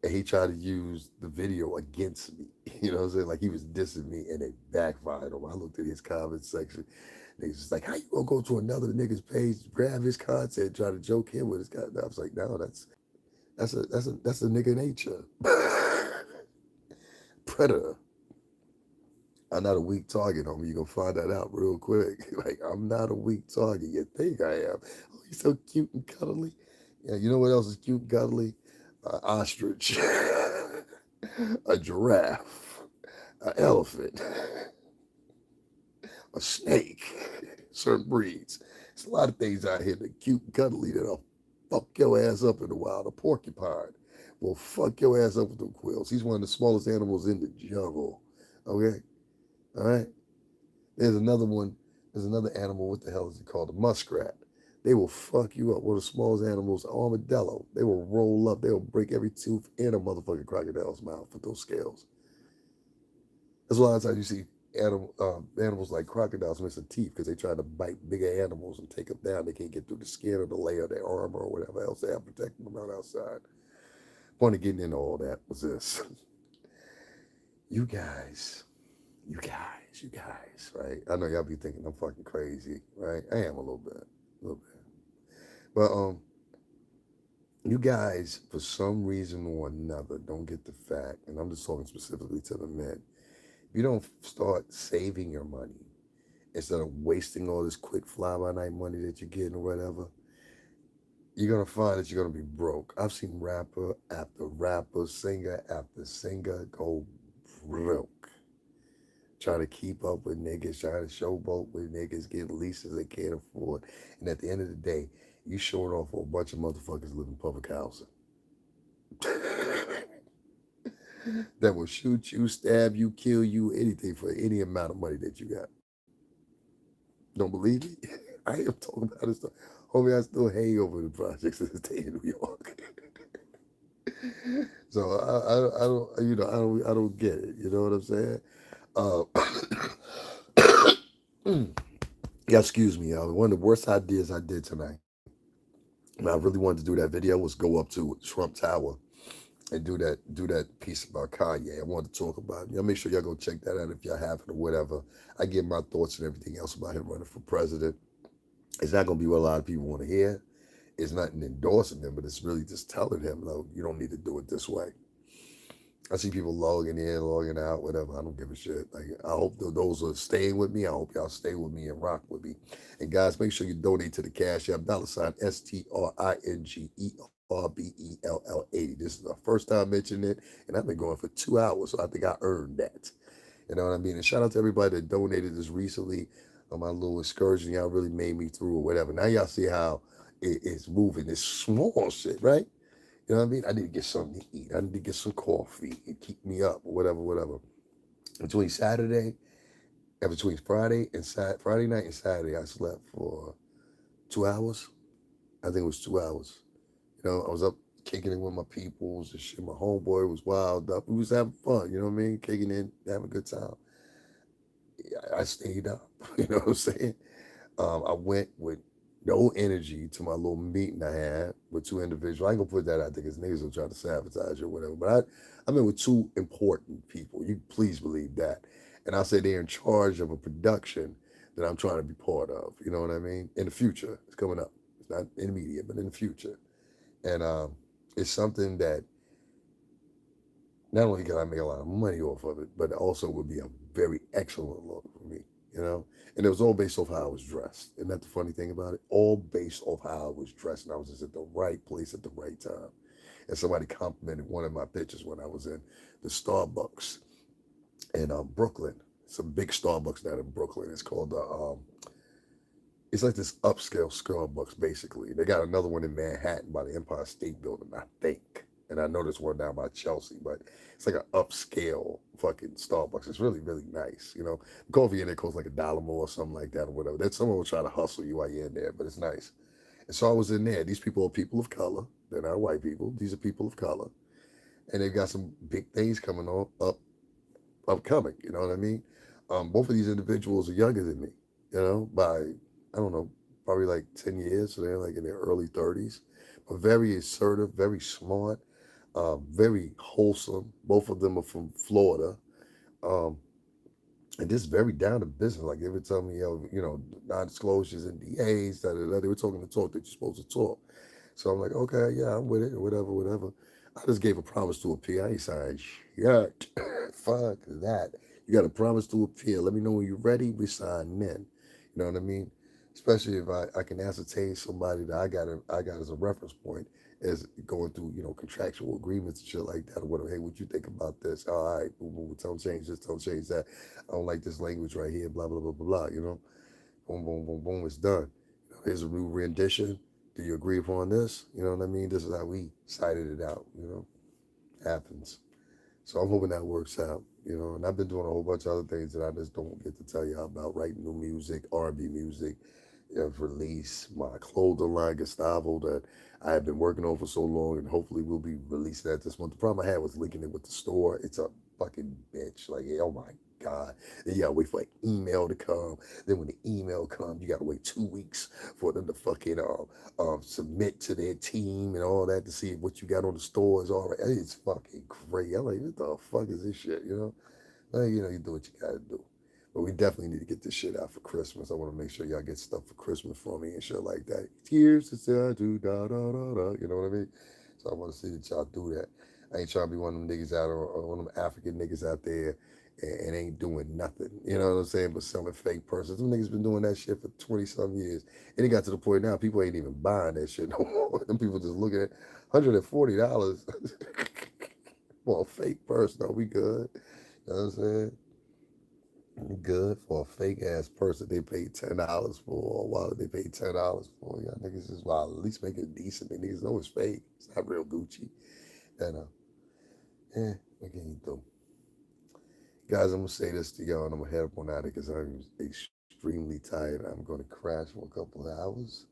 And he tried to use the video against me. You know what I'm saying? Like he was dissing me and it backfired on him. I looked at his comment section. Niggas just like, how you gonna go to another nigga's page, grab his content, try to joke him with his content? I was like, no, that's a nigga nature. Predator. I'm not a weak target, homie. You gonna find that out real quick. Like I'm not a weak target. You think I am? Oh, he's so cute and cuddly. Yeah, you know what else is cute and cuddly? An ostrich, a giraffe, an elephant, a snake. Certain breeds. There's a lot of things out here that cute and cuddly that'll fuck your ass up in the wild. A porcupine will fuck your ass up with them quills. He's one of the smallest animals in the jungle. Okay? All right? There's another one. There's another animal. What the hell is it called? A muskrat. They will fuck you up. One of the smallest animals, armadillo. They will roll up. They will break every tooth in a motherfucking crocodile's mouth with those scales. That's a lot of times you see animals like crocodiles missing teeth because they try to bite bigger animals and take them down. They can't get through the skin or the layer of their armor or whatever else they have protecting them out outside. Point of getting into all that was this. You guys, right? I know y'all be thinking I'm fucking crazy, right? I am a little bit. But you guys, for some reason or another, don't get the fact, and I'm just talking specifically to the men. If you don't start saving your money instead of wasting all this quick fly by night money that you're getting or whatever, you're gonna find that you're gonna be broke. I've seen rapper after rapper, singer after singer go broke. Trying to keep up with niggas, trying to showboat with niggas, get leases they can't afford. And at the end of the day, you short off for a bunch of motherfuckers living in public housing. that will shoot you, stab you, kill you, anything for any amount of money that you got. Don't believe me? I am talking about this stuff. Homie, I still hang over the projects to this day in New York. So I don't, I don't get it. You know what I'm saying? Uh, yeah, excuse me, y'all. One of the worst ideas I did tonight, and I really wanted to do that video, was go up to Trump Tower and do that piece about Kanye. I wanted to talk about it. Y'all make sure y'all go check that out if y'all have it or whatever. I give my thoughts and everything else about him running for president. It's not gonna be what a lot of people want to hear. It's not an endorsing him, but it's really just telling him, no, you don't need to do it this way. I see people logging in, logging out, whatever. I don't give a shit. Like, I hope those are staying with me. I hope y'all stay with me and rock with me. And guys, make sure you donate to the Cash App, $ STRINGERBELL80. This is the first time mentioning it, and I've been going for 2 hours, so I think I earned that. You know what I mean? And shout out to everybody that donated this recently on my little excursion. Y'all really made me through or whatever. Now y'all see how it's moving. It's small shit, right? You know what I mean? I need to get something to eat. I need to get some coffee and keep me up or whatever, whatever. Between Saturday and between Friday night and Saturday, I slept for 2 hours. I think it was 2 hours. You know, I was up kicking it with my peoples and shit. My homeboy was wild up. We was having fun, you know what I mean? Kicking in, having a good time. I stayed up. You know what I'm saying? I went with no energy to my little meeting I had with two individuals. I ain't gonna put that out there because niggas will try to sabotage or whatever. But I met with two important people. You please believe that. And I'll say they're in charge of a production that I'm trying to be part of. You know what I mean? In the future, it's coming up. It's not immediate, but in the future. And it's something that not only can I make a lot of money off of it, but also would be a very excellent look for me, you know? And it was all based off how I was dressed. Isn't that the funny thing about it? All based off how I was dressed. And I was just at the right place at the right time. And somebody complimented one of my pictures when I was in the Starbucks in Brooklyn. It's a big Starbucks down in Brooklyn. It's called it's like this upscale Starbucks, basically. They got another one in Manhattan by the Empire State Building, I think. And I know there's one down by Chelsea, but it's like an upscale fucking Starbucks. It's really, really nice. You know, coffee in there costs like $1 more or something like that or whatever. Then someone will try to hustle you while you're in there, but it's nice. And so I was in there. These people are people of color. They're not white people. These are people of color. And they've got some big things coming on upcoming. You know what I mean? Both of these individuals are younger than me. You know, by I don't know, probably like 10 years. So they're like in their early 30s, but very assertive, very smart, very wholesome. Both of them are from Florida. Um, and just very down to business. Like they would tell me, non-disclosures and DAs, da, da, da. They were talking the talk that you're supposed to talk. So I'm like, okay, yeah, I'm with it, or whatever, whatever. I just gave a promise to appear. I ain't signed shit. Fuck that. You got a promise to appear. Let me know when you're ready. We sign then. You know what I mean? Especially if I can ascertain somebody that I got as a reference point as going through, contractual agreements and shit like that or whatever. Hey, what you think about this? All right, boom, boom, don't change this, don't change that. I don't like this language right here, blah, blah, blah, blah, blah, Boom, boom, boom, boom, it's done. Here's a new rendition. Do you agree upon this? You know what I mean? This is how we cited it out, happens. So I'm hoping that works out, and I've been doing a whole bunch of other things that I just don't get to tell you about, writing new music, R&B music, I've released my clothing line, Gustavo, that I have been working on for so long, and hopefully we'll be releasing that this month. The problem I had was linking it with the store. It's a fucking bitch. Like, oh my God. Then you gotta wait for an email to come. Then when the email comes, you gotta wait 2 weeks for them to fucking submit to their team and all that to see what you got on the store is all right. It's fucking great. I'm like, what the fuck is this shit, Like, you do what you gotta do. But we definitely need to get this shit out for Christmas. I want to make sure y'all get stuff for Christmas for me and shit like that. Tears to say I do, da da da da. You know what I mean? So I want to see that y'all do that. I ain't trying to be one of them niggas out or one of them African niggas out there and ain't doing nothing. You know what I'm saying? But selling fake purses. Them niggas been doing that shit for 20 some years. And it got to the point now people ain't even buying that shit no more. Them people just looking at $140 for a fake purse. No, we good. You know what I'm saying? Good for a fake ass person they paid $10 for, or while they paid $10 for. Y'all niggas is wild. At least make it decent. They niggas know it's fake. It's not real Gucci. And yeah. I can't do. Guys, I'm gonna say this to y'all, and I'm gonna head up on out of it because I'm extremely tired. I'm gonna crash for a couple of hours,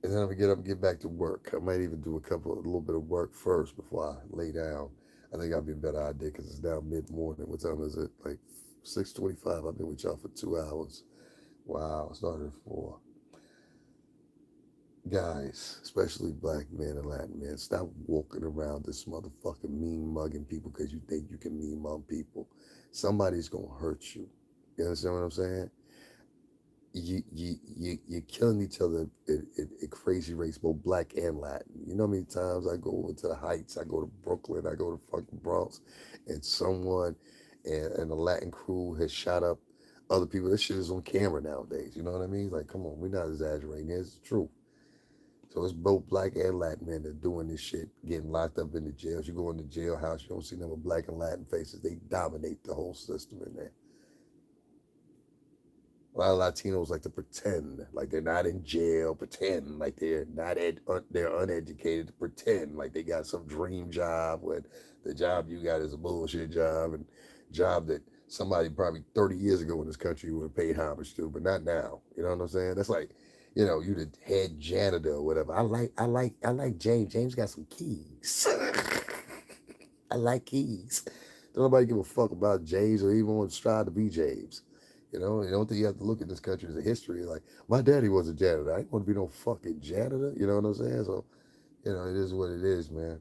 and then I'm gonna get up and get back to work. I might even do a little bit of work first before I lay down. I think that'd be a better idea because it's now mid morning. What time is it? Like 6:25. I've been with y'all for 2 hours. Wow, started at 4. Guys, especially black men and Latin men, stop walking around this motherfucking mean mugging people because you think you can mean mug people. Somebody's gonna hurt you. You understand what I'm saying? You're killing each other at crazy rates, both black and Latin. You know how many times I go over to the Heights, I go to Brooklyn, I go to fucking Bronx, and someone and the Latin crew has shot up other people. This shit is on camera nowadays. You know what I mean? Like, come on, we're not exaggerating. It's the truth. So it's both black and Latin men that are doing this shit, getting locked up in the jails. You go in the jailhouse, you don't see them with black and Latin faces. They dominate the whole system in there. A lot of Latinos like to pretend like they're not in jail, pretend like they're uneducated, pretend like they got some dream job when the job you got is a bullshit job and job that somebody probably 30 years ago in this country would have paid homage to, but not now. You know what I'm saying? That's like, you the head janitor or whatever. I like James. James got some keys. I like keys. Don't nobody give a fuck about James or even want to strive to be James. You don't think you have to look at this country as a history. Like, my daddy was a janitor. I ain't want to be no fucking janitor. You know what I'm saying? So, it is what it is, man.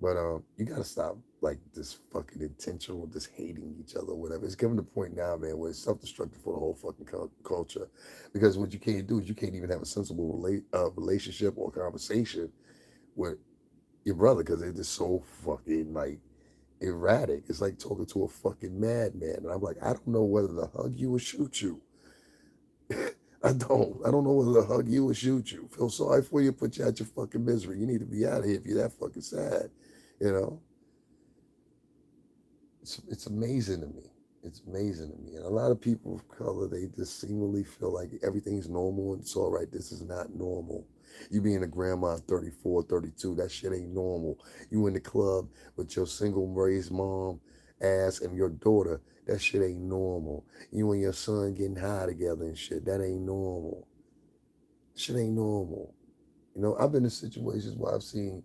But you gotta stop like this fucking intentional, this hating each other, or whatever. It's getting to the point now, man, where it's self-destructive for the whole fucking culture. Because what you can't do is you can't even have a sensible relationship or conversation with your brother because they're just so fucking like erratic. It's like talking to a fucking madman. And I'm like, I don't know whether to hug you or shoot you. I don't. I don't know whether to hug you or shoot you. Feel sorry for you, put you out your fucking misery. You need to be out of here if you're that fucking sad. You know, it's amazing to me. It's amazing to me. And a lot of people of color, they just seemingly feel like everything's normal and it's all right. This is not normal. You being a grandma 34, 32, that shit ain't normal. You in the club with your single raised mom ass and your daughter, that shit ain't normal. You and your son getting high together and shit, that ain't normal. Shit ain't normal. I've been in situations where I've seen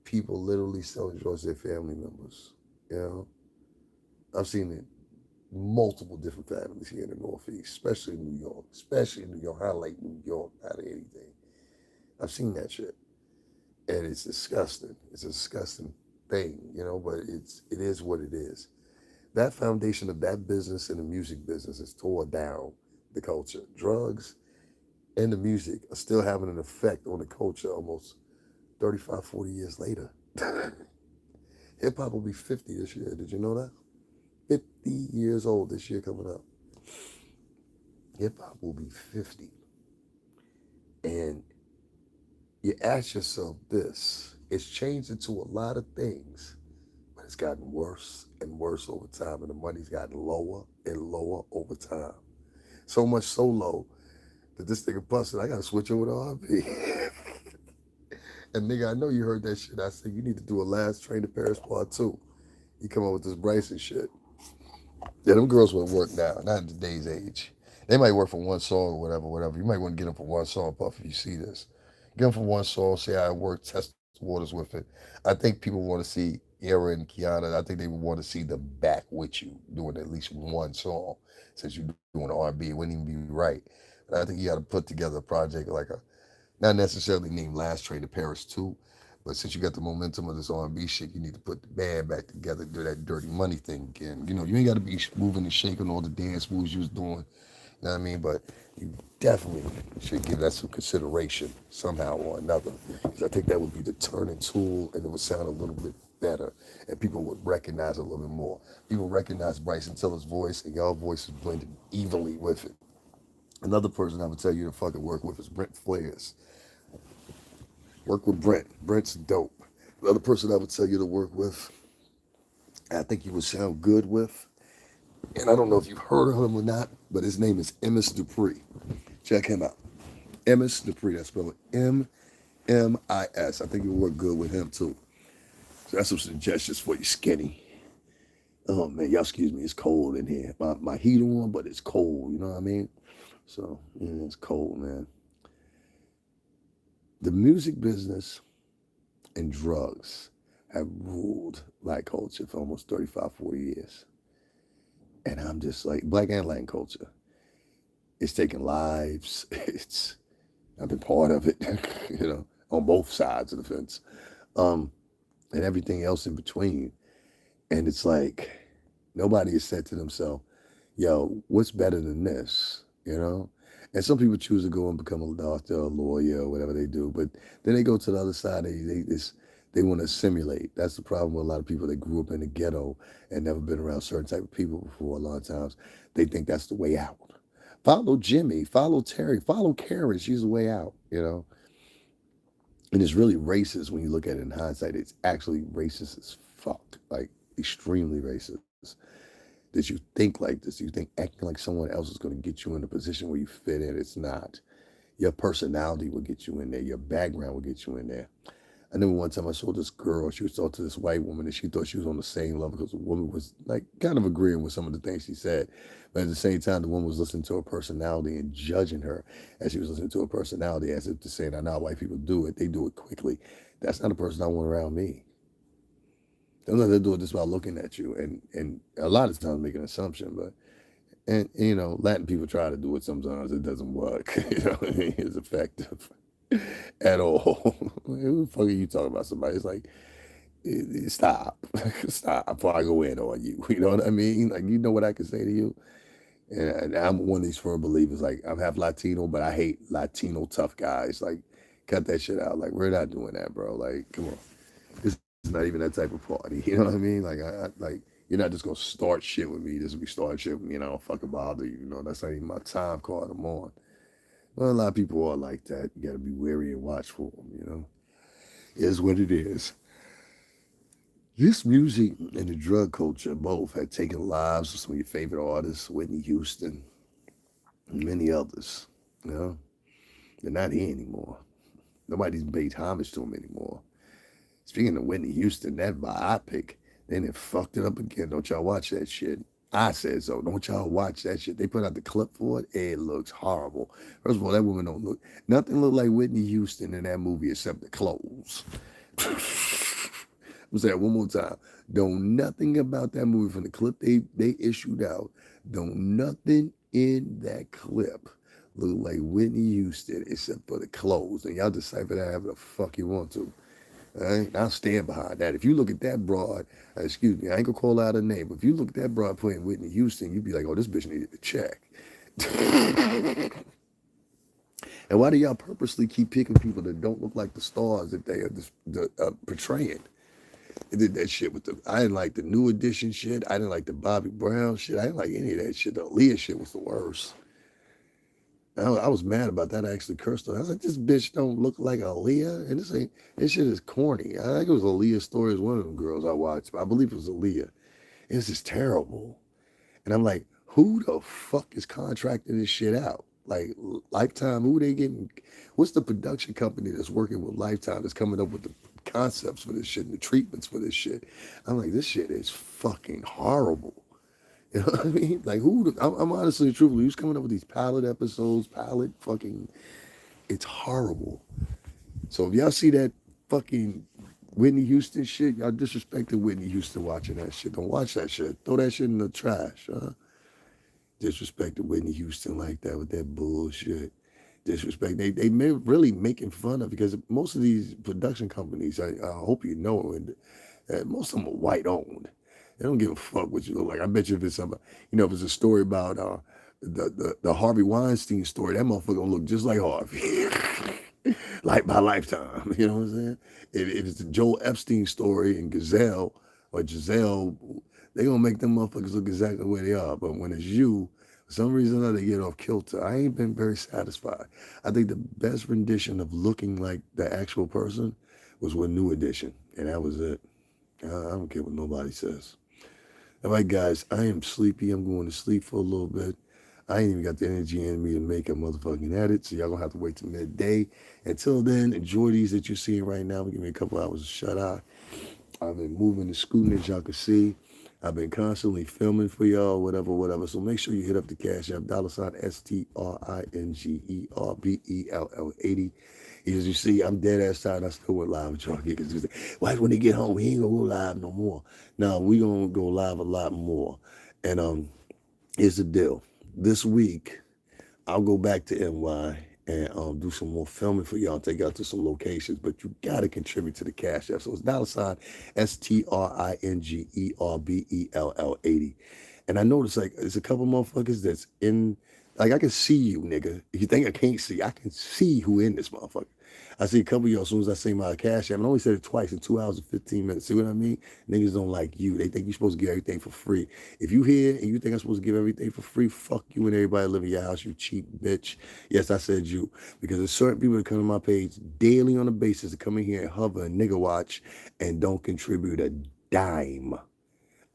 people literally selling drugs to their family members. You know, I've seen it multiple different families here in the Northeast, especially in New York, highlight New York out of anything. I've seen that shit, and it's disgusting. It's a disgusting thing, but it is what it is. That foundation of that business and the music business has tore down the culture. Drugs and the music are still having an effect on the culture almost 35, 40 years later. Hip hop will be 50 this year. Did you know that? 50 years old this year coming up. Hip hop will be 50. And you ask yourself this, it's changed into a lot of things, but it's gotten worse and worse over time, and the money's gotten lower and lower over time. So much so low that this nigga busted, I gotta switch over to R&B. And nigga, I know you heard that shit. I said, you need to do a Last Train to Paris Part 2. You come up with this Bryson shit. Yeah, them girls would work now, not in today's age. They might work for one song or whatever, whatever. You might want to get them for one song, Puff, if you see this. Get them for one song, see how it works, test the waters with it. I think people want to see Era and Kiana. I think they would want to see them back with you doing at least one song. Since you're doing R&B, it wouldn't even be right. But I think you got to put together a project like not necessarily named Last Train to Paris 2, but since you got the momentum of this R&B shit, you need to put the band back together, do that dirty money thing again. You ain't got to be moving and shaking all the dance moves you was doing. You know what I mean? But you definitely should give that some consideration somehow or another. Because I think that would be the turning tool and it would sound a little bit better. And people would recognize it a little bit more. People recognize Bryson Tiller's voice and y'all voices blended evenly with it. Another person I would tell you to fucking work with is Brent Flares. Work with Brent. Brent's dope. The other person I would tell you to work with, I think you would sound good with, and I don't know if you've heard of him or not, but his name is Emis Dupree. Check him out. Emis Dupree. That's spelled Mmis. I think you'll work good with him too. So that's some suggestions for you, skinny. Oh man, y'all excuse me, it's cold in here. My heat on, but it's cold, you know what I mean? So yeah, it's cold, man. The music business and drugs have ruled black culture for almost 35, 40 years. And I'm just like, black and Latin culture. It's taken lives. It's I've been part of it, on both sides of the fence. Um, and everything else in between. And it's like nobody has said to themselves, yo, what's better than this? And some people choose to go and become a doctor, a lawyer, or whatever they do, but then they go to the other side. They want to assimilate. That's the problem with a lot of people that grew up in the ghetto and never been around certain type of people before. A lot of times, they think that's the way out. Follow Jimmy, follow Terry, follow Karen. She's the way out. And it's really racist when you look at it in hindsight. It's actually racist as fuck, like extremely racist. That you think like this, you think acting like someone else is going to get you in a position where you fit in. It's not. Your personality will get you in there. Your background will get you in there. I remember one time I saw this girl. She was talking to this white woman, and she thought she was on the same level because the woman was like kind of agreeing with some of the things she said, but at the same time, the woman was listening to her personality and judging her as she was listening to her personality, as if to say, "I know how white people do it. They do it quickly. That's not a person I want around me." Don't let them do it just by looking at you, and a lot of times make an assumption, but Latin people try to do it sometimes. It doesn't work. It's effective at all. Who the fuck are you talking about? Somebody? It's like, stop, stop before I go in on you. You know what I mean? Like, you know what I can say to you? And I'm one of these firm believers. Like, I'm half Latino, but I hate Latino tough guys. Like, cut that shit out. Like, we're not doing that, bro. Like, come on. This is not even that type of party. You know what I mean? Like, like, you're not just gonna start shit with me. This will be start shit with me, and I don't fucking bother you. That's not even my time card. I'm on. Well, a lot of people are like that. You gotta be wary and watchful. It is what it is. This music and the drug culture both had taken lives of some of your favorite artists, Whitney Houston, and many others. You know, they're not here anymore. Nobody's paid homage to them anymore. Speaking of Whitney Houston, that biopic, then it fucked it up again. Don't y'all watch that shit. I said so. Don't y'all watch that shit. They put out the clip for it. It looks horrible. First of all, that woman don't look nothing look like Whitney Houston in that movie except the clothes. I'm saying it one more time. Don't nothing about that movie from the clip they issued out. Don't nothing in that clip look like Whitney Houston except for the clothes. And y'all decipher that however the fuck you want to. All right? I'll stand behind that. If you look at that broad, excuse me, I ain't gonna call out her name, but if you look at that broad playing Whitney Houston, you'd be like, oh, this bitch needed a check. And why do y'all purposely keep picking people that don't look like the stars that they are portraying? They did that shit with I didn't like the New Edition shit. I didn't like the Bobby Brown shit. I didn't like any of that shit. The Aaliyah shit was the worst. I was mad about that. I actually cursed her. I was like, this bitch don't look like Aaliyah. And this shit is corny. I think it was Aaliyah's story as one of them girls I watched. I believe it was Aaliyah. It's just terrible. And I'm like, who the fuck is contracting this shit out? Like Lifetime, who they getting? What's the production company that's working with Lifetime that's coming up with the concepts for this shit and the treatments for this shit? I'm like, this shit is fucking horrible. You know what I mean? Like, I'm honestly, truthfully, who's coming up with these pilot episodes, pilot fucking, it's horrible. So if y'all see that fucking Whitney Houston shit, y'all disrespected Whitney Houston watching that shit. Don't watch that shit. Throw that shit in the trash, huh? Disrespected Whitney Houston like that with that bullshit. Disrespect. They really making fun of because most of these production companies, I hope you know, and most of them are white owned. They don't give a fuck what you look like. I bet you if it's somebody, if it's a story about the Harvey Weinstein story, that motherfucker gonna look just like Harvey. Like by Lifetime, you know what I'm saying? If it's the Joel Epstein story and Gazelle or Giselle, they gonna make them motherfuckers look exactly where they are. But when it's you, for some reason or other, they get off kilter. I ain't been very satisfied. I think the best rendition of looking like the actual person was with New Edition, and that was it. I don't care what nobody says. All right, guys, I am sleepy. I'm going to sleep for a little bit. I ain't even got the energy in me to make a motherfucking edit, so y'all gonna have to wait till midday. Until then, enjoy these that you're seeing right now. Give me a couple hours of shut eye. I've been moving and scooting, as y'all can see. I've been constantly filming for y'all, whatever, whatever. So make sure you hit up the Cash App, $STRINGERBELL80. As you see, I'm dead ass tired. I still went live with y'all. Because why when they get home, we ain't gonna go live no more. Now we gonna go live a lot more. And here's the deal. This week, I'll go back to NY and do some more filming for y'all, take y'all to some locations, but you gotta contribute to the Cash App. So it's $STRINGERBELL80. And I noticed like there's a couple motherfuckers that's in, like I can see you, nigga. If you think I can't see, I can see who in this motherfucker. I see a couple of y'all as soon as I say my Cash App. I only said it twice in 2 hours and 15 minutes. See what I mean? Niggas don't like you. They think you're supposed to get everything for free. If you here and you think I'm supposed to give everything for free, fuck you and everybody live in your house, you cheap bitch. Yes, I said you. Because there's certain people that come to my page daily on a basis to come in here and hover and nigga watch and don't contribute a dime.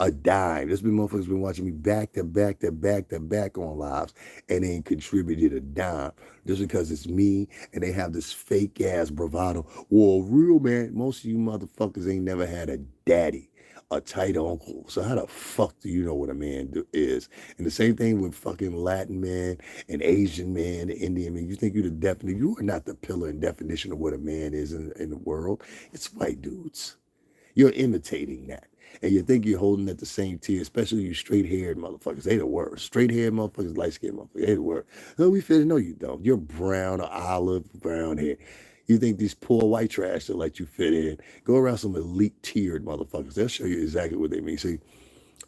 A dime. There's been motherfuckers been watching me back to back to back to back on lives and ain't contributed a dime. Just because it's me and they have this fake ass bravado. Well, real man, most of you motherfuckers ain't never had a daddy, a tight uncle. So how the fuck do you know what a man is? And the same thing with fucking Latin man and Asian man, and Indian man. You think you're the definition? You are not the pillar and definition of what a man is in the world. It's white dudes. You're imitating that. And you think you're holding at the same tier, especially you straight haired motherfuckers. They the worst. Straight haired motherfuckers, light skinned motherfuckers. They the worst. No, we fit. No, you don't. You're brown or olive brown hair. You think these poor white trash that let you fit in. Go around some elite tiered motherfuckers. They'll show you exactly what they mean. See,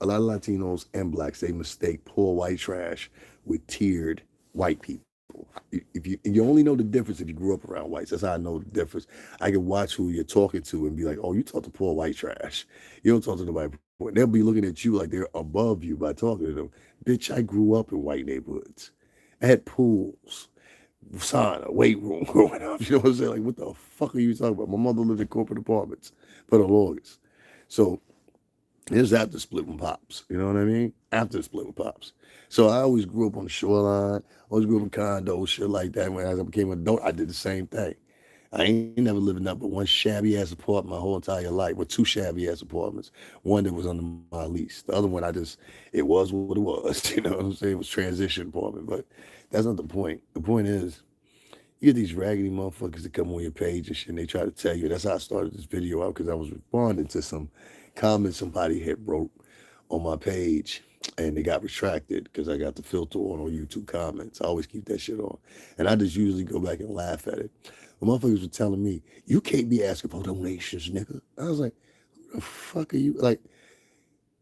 a lot of Latinos and blacks, they mistake poor white trash with tiered white people. If you only know the difference if you grew up around whites. That's how I know the difference. I can watch who you're talking to and be like, oh, you talk to poor white trash. You don't talk to nobody poor. They'll be looking at you like they're above you by talking to them. Bitch, I grew up in white neighborhoods. I had pools, sauna, weight room growing up. You know what I'm saying? Like, what the fuck are you talking about? My mother lived in corporate apartments for the longest. So it's after splitting pops. You know what I mean? After splitting pops. So I always grew up on the shoreline. Always grew up in condos, shit like that. When I became an adult, I did the same thing. I ain't never lived in up but one shabby ass apartment my whole entire life, with two shabby ass apartments. One that was under my lease. The other one, it was what it was. You know what I'm saying? It was transition apartment, but that's not the point. The point is, you get these raggedy motherfuckers that come on your page and shit, and they try to tell you. That's how I started this video out, because I was responding to some comments somebody had wrote on my page, and they got retracted because I got the filter on YouTube comments. I always keep that shit on, and I just usually go back and laugh at it. But motherfuckers were telling me, you can't be asking for donations, nigga. I was like, who the fuck are you? Like,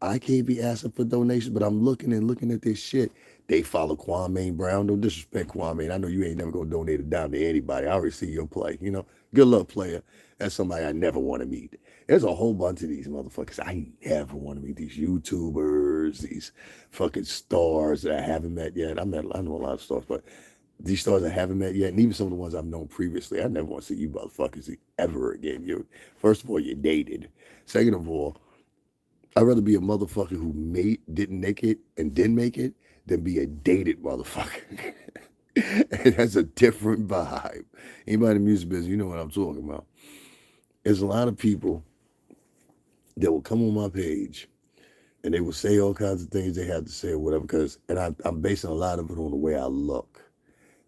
I can't be asking for donations, but I'm looking and looking at this shit. They follow Kwame Brown. Don't disrespect Kwame. I know you ain't never gonna donate it down to anybody. I already see your play. You know, good luck, player. That's somebody I never want to meet. There's a whole bunch of these motherfuckers I never want to meet. These YouTubers, these fucking stars that I haven't met yet. I know a lot of stars, but these stars I haven't met yet, and even some of the ones I've known previously, I never want to see you motherfuckers ever again. You, first of all, you dated. Second of all, I'd rather be a motherfucker who didn't make it and didn't make it than be a dated motherfucker. And that's a different vibe. Anybody in the music business, you know what I'm talking about. There's a lot of people that will come on my page and they will say all kinds of things they have to say or whatever, and I'm basing a lot of it on the way I look.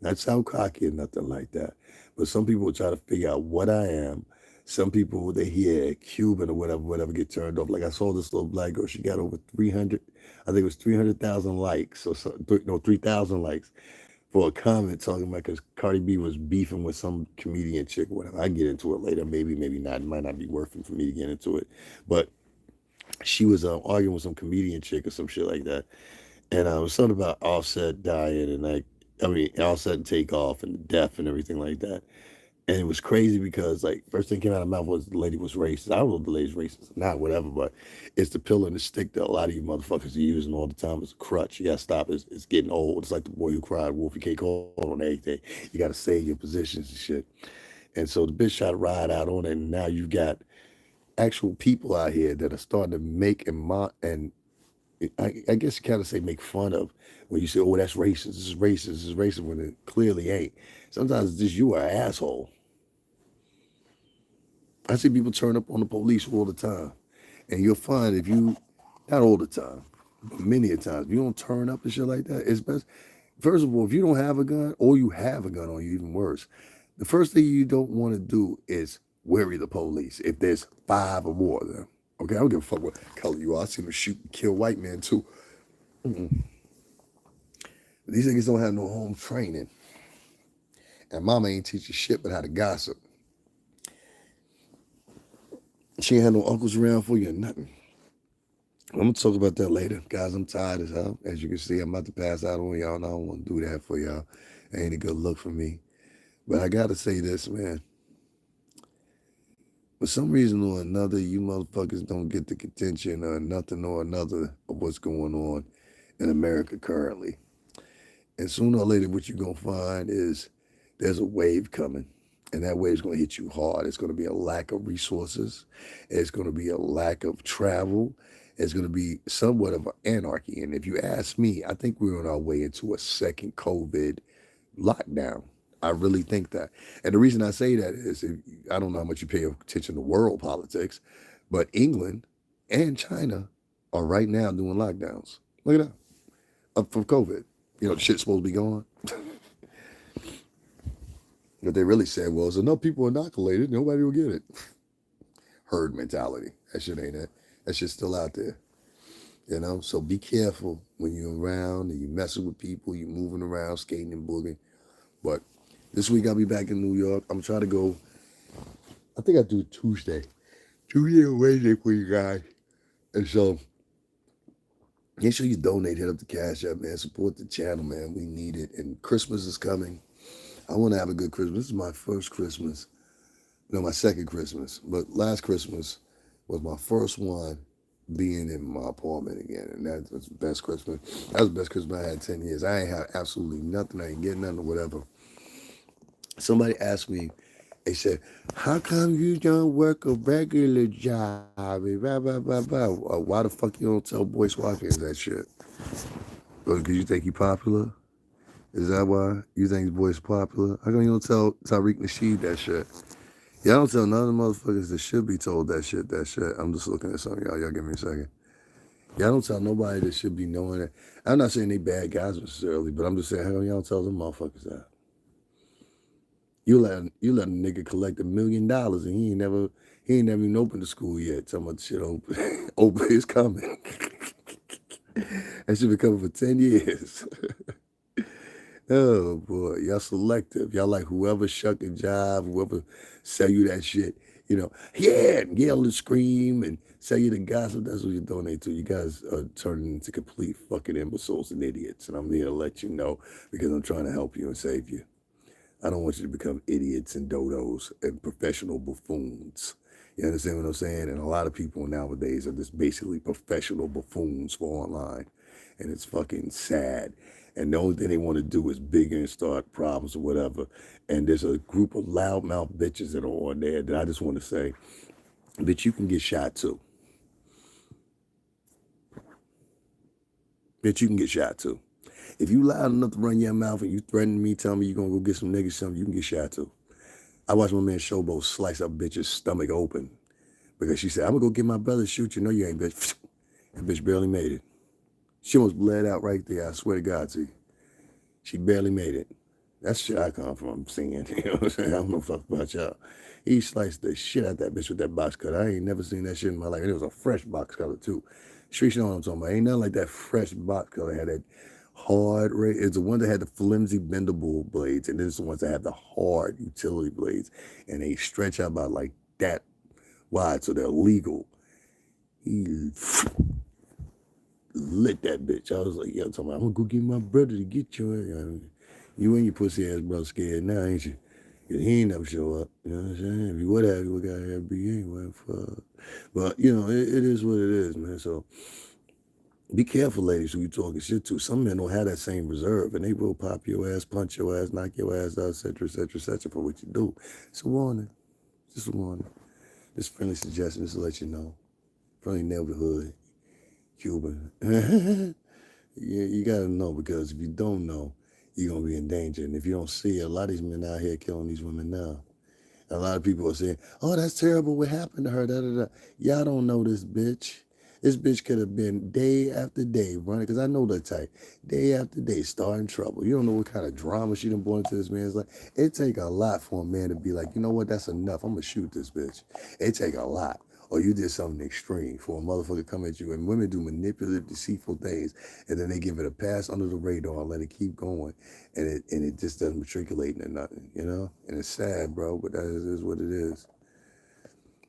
Not sound cocky or nothing like that. But some people will try to figure out what I am. Some people, they hear Cuban or whatever, get turned off. Like I saw this little black girl, she got over 300, I think it was 300,000 likes, or so, no, 3,000 likes for a comment talking about, because Cardi B was beefing with some comedian chick or whatever. I can get into it later, maybe not. It might not be worth it for me to get into it. But she was arguing with some comedian chick or some shit like that. And it was something about Offset dying and Offset and Takeoff and death and everything like that. And it was crazy because, like, first thing came out of my mouth was the lady was racist. I don't know if the lady's racist, not whatever, but it's the pill and the stick that a lot of you motherfuckers are using all the time as a crutch. You gotta stop. It's getting old. It's like the boy who cried wolf. You can't call on anything. You gotta save your positions and shit. And so the bitch tried to ride out on it, and now you got actual people out here that are starting to make and I guess you kind of say make fun of when you say, oh, that's racist, this is racist, this is racist, when it clearly ain't. Sometimes it's just you are an asshole. I see people turn up on the police all the time. And you'll find if you Not all the time, but many a times. If you don't turn up and shit like that, it's best. First of all, if you don't have a gun or you have a gun on you, even worse, the first thing you don't want to do is worry the police if there's five or more of them. Okay, I don't give a fuck what color you are. I seen them shoot and kill white men too. Mm-mm. These niggas don't have no home training. And mama ain't teach you shit but how to gossip. She ain't had no uncles around for you or nothing. I'm gonna talk about that later. Guys, I'm tired as hell. As you can see, I'm about to pass out on y'all, and I don't want to do that for y'all. It ain't a good look for me. But I gotta say this, man. For some reason or another, you motherfuckers don't get the contention or nothing or another of what's going on in America currently. And sooner or later, what you're gonna find is there's a wave coming. And that wave's gonna hit you hard. It's gonna be a lack of resources. It's gonna be a lack of travel. It's gonna be somewhat of an anarchy. And if you ask me, I think we're on our way into a second COVID lockdown. I really think that. And the reason I say that is I don't know how much you pay attention to world politics, but England and China are right now doing lockdowns. Look at that. Up from COVID. You know, the shit's supposed to be gone. What they really said was enough people inoculated, nobody will get it. Herd mentality. That shit ain't it. That shit's still out there. You know? So be careful when you're around and you're messing with people, you're moving around, skating and booging. But this week I'll be back in New York. I'm trying to go, I think I do Tuesday. Tuesday or Wednesday for you guys. And so make sure you donate, hit up the Cash App, man. Support the channel, man. We need it. And Christmas is coming. I want to have a good Christmas. This is my first Christmas. No, my second Christmas. But last Christmas was my first one being in my apartment again. And that was the best Christmas. That was the best Christmas I had in 10 years. I ain't had absolutely nothing. I ain't getting nothing or whatever. Somebody asked me, they said, how come you don't work a regular job? Blah, blah, blah, blah. Why the fuck you don't tell Boy Swatkins that shit? Because you think he popular? Is that why you think his voice popular? How come you don't tell Tariq Nasheed that shit? Y'all don't tell none of the motherfuckers that should be told that shit. I'm just looking at something, y'all. Y'all give me a second. Y'all don't tell nobody that should be knowing that. I'm not saying they bad guys necessarily, but I'm just saying, how come y'all don't tell them motherfuckers that? You let a nigga collect $1 million and he ain't never even opened the school yet. Talking about shit open. Open is coming. That shit been coming for 10 years. Oh boy, y'all selective. Y'all like whoever shuck a job, whoever sell you that shit, you know, yeah, and yell and scream and sell you the gossip. That's what you donate to. You guys are turning into complete fucking imbeciles and idiots. And I'm here to let you know because I'm trying to help you and save you. I don't want you to become idiots and dodos and professional buffoons. You understand what I'm saying? And a lot of people nowadays are just basically professional buffoons for online. And it's fucking sad. And the only thing they want to do is bigger and start problems or whatever. And there's a group of loudmouth bitches that are on there that I just want to say, bitch, you can get shot too. Bitch, you can get shot too. If you loud enough to run your mouth and you threaten me, tell me you're going to go get some niggas something, you can get shot too. I watched my man Showbo slice up bitch's stomach open because she said, I'm going to go get my brother to shoot you. No, you ain't, bitch. That bitch barely made it. She almost bled out right there. I swear to God to you. She barely made it. That's shit I come from seeing. You know what I'm saying? I don't know fuck about y'all. He sliced the shit out that bitch with that box cutter. I ain't never seen that shit in my life. And it was a fresh box cutter too. Street, you know what I'm talking about. Ain't nothing like that fresh box cutter. Had that hard, it's the one that had the flimsy bendable blades, and then it's the ones that have the hard utility blades, and they stretch out about like that wide, so they're legal. He lit that bitch. I was like, yo, I'm gonna go get my brother to get you. You and your pussy ass brother scared now, ain't you? Because he ain't never show up. You know what I'm saying? If you would have, we got to be anyway. Fuck. But, you know, it is what it is, man. So be careful, ladies, who you talking shit to. Some men don't have that same reserve, and they will pop your ass, punch your ass, knock your ass out, etc., etc., etc., for what you do. It's a warning. Just a warning. This friendly suggestion is to let you know. Friendly neighborhood, Cuban. You got to know, because if you don't know, you're going to be in danger. And if you don't see it, a lot of these men out here killing these women now. A lot of people are saying, oh, that's terrible. What happened to her? Da, da, da. Y'all don't know this bitch. This bitch could have been day after day running, because I know the type. Day after day, starting trouble. You don't know what kind of drama she done brought into this man's life. It take a lot for a man to be like, you know what, that's enough. I'm gonna shoot this bitch. It take a lot. Or you did something extreme for a motherfucker to come at you. And women do manipulative, deceitful things, and then they give it a pass under the radar and let it keep going, and it just doesn't matriculate into nothing, you know. And it's sad, bro, but that is what it is.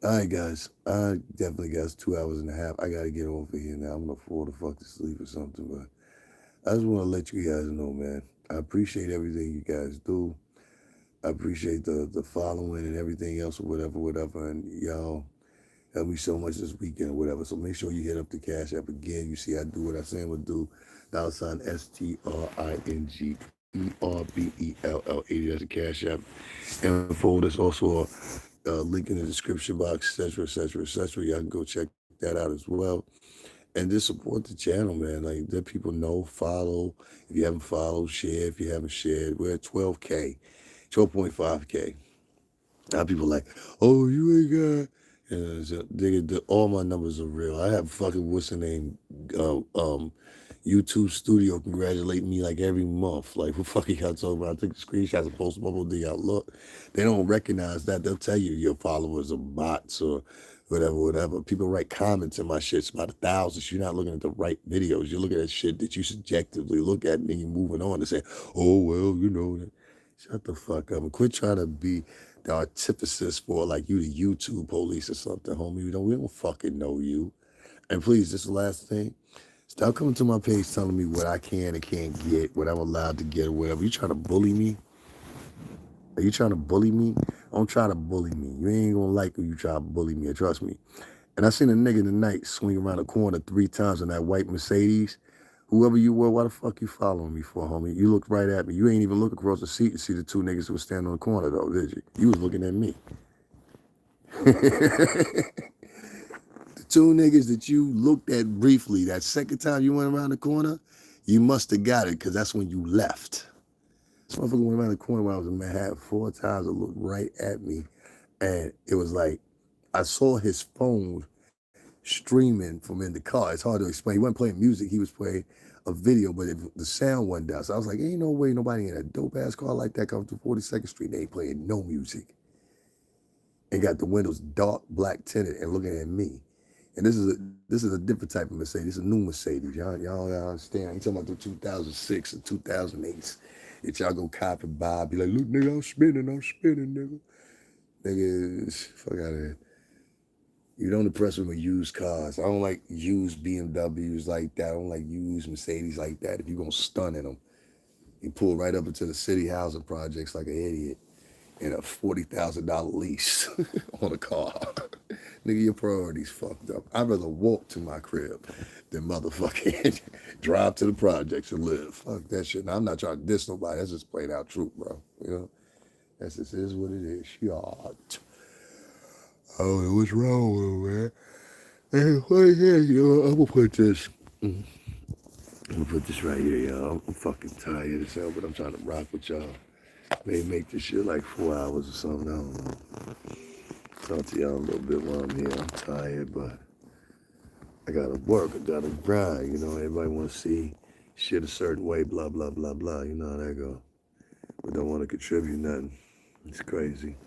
All right, guys. I definitely got 2 hours and a half. I gotta get over here now. I'm gonna fall the fuck to sleep or something. But I just want to let you guys know, man. I appreciate everything you guys do. I appreciate the following and everything else or whatever. And y'all help me so much this weekend or whatever. So make sure you hit up the Cash App again. You see, I do what I say I would do. $ STRINGERBELL80. That's the Cash App info. There's also a link in the description box, etc. Y'all can go check that out as well. And just support the channel, man. Like, let people know, follow. If you haven't followed, share. If you haven't shared, we're at 12K, 12.5K. Now people like, oh, you ain't got. And all my numbers are real. I have fucking what's the name, uh, um, YouTube Studio congratulate me like every month. Like, what fucking y'all talking about? I take the screenshots and post them up on the outlook. They don't recognize that. They'll tell you your followers are bots or whatever. People write comments in my shit. It's about 1,000. So you're not looking at the right videos. You're looking at shit that you subjectively look at, and then you're moving on to say, oh, well, you know. Shut the fuck up and quit trying to be the artifices for like you the YouTube police or something, homie. We don't fucking know you. And please, this is the last thing. Stop coming to my page telling me what I can and can't get, what I'm allowed to get or whatever. You trying to bully me? Are you trying to bully me? Don't try to bully me. You ain't gonna like when you try to bully me, trust me. And I seen a nigga tonight swing around the corner 3 times in that white Mercedes. Whoever you were, why the fuck you following me for, homie? You looked right at me. You ain't even look across the seat to see the 2 niggas who was standing on the corner, though, did you? You was looking at me. The 2 niggas that you looked at briefly, that second time you went around the corner, you must have got it, because that's when you left. This motherfucker went around the corner when I was in Manhattan 4 times and looked right at me. And it was like, I saw his phone streaming from in the car. It's hard to explain. He wasn't playing music. He was playing a video, but the sound went down. So I was like, ain't no way nobody in a dope-ass car like that coming through 42nd Street, they ain't playing no music. And got the windows dark, black tinted and looking at me. And this is a different type of Mercedes. It's a new Mercedes. Y'all understand. I ain't talking about the 2006 or 2008s. That y'all go cop and buy. Be like, look, nigga, I'm spinning, nigga. Nigga, fuck out of here. You don't impress me with used cars. I don't like used BMWs like that. I don't like used Mercedes like that. If you're going to stun in them, you pull right up into the city housing projects like an idiot in a $40,000 lease on a car. Nigga, your priorities fucked up. I'd rather walk to my crib than motherfucking drive to the projects and live. Fuck that shit. Now, I'm not trying to diss nobody. That's just plain out truth, bro. You know? That's just is what it is. Shit. I don't know what's wrong with him, man. I'm gonna put this. I'm gonna put this right here, y'all. I'm fucking tired as hell, but I'm trying to rock with y'all. Maybe make this shit like 4 hours or something. I don't know. Talk to y'all a little bit while I'm here. I'm tired, but I gotta work. I gotta grind. You know, everybody wanna see shit a certain way, blah, blah, blah, blah. You know how that go. But don't wanna contribute nothing. It's crazy.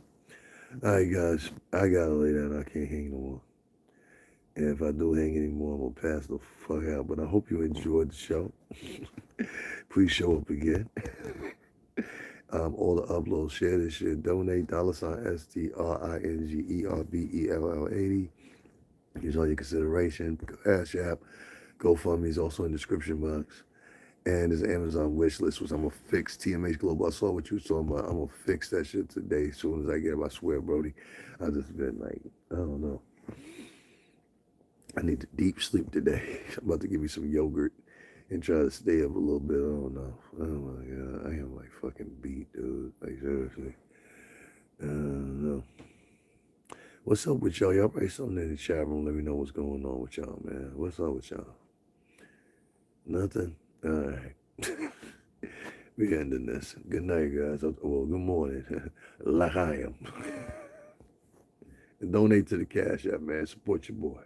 All right, guys. I gotta lay down. I can't hang no more. And if I do hang anymore, I'm gonna pass the fuck out. But I hope you enjoyed the show. Please show up again. All the uploads, share this shit, donate, $STRINGERBELL80. Here's all your consideration. Cash App, GoFundMe is also in the description box. And there's an Amazon wish list, which I'm gonna fix. TMH Global. I saw what you was talking about. I'm gonna fix that shit today as soon as I get it. I swear, Brody. I've just been like, I don't know. I need to deep sleep today. I'm about to give you some yogurt and try to stay up a little bit. I don't know. Oh my God. I am like fucking beat, dude. Like seriously. I don't know. What's up with y'all? Y'all write something in the chat room. Let me know what's going on with y'all, man. What's up with y'all? Nothing? All right. We ending this. Good night, guys. Well, good morning. Like I am. And donate to the Cash App, man. Support your boy.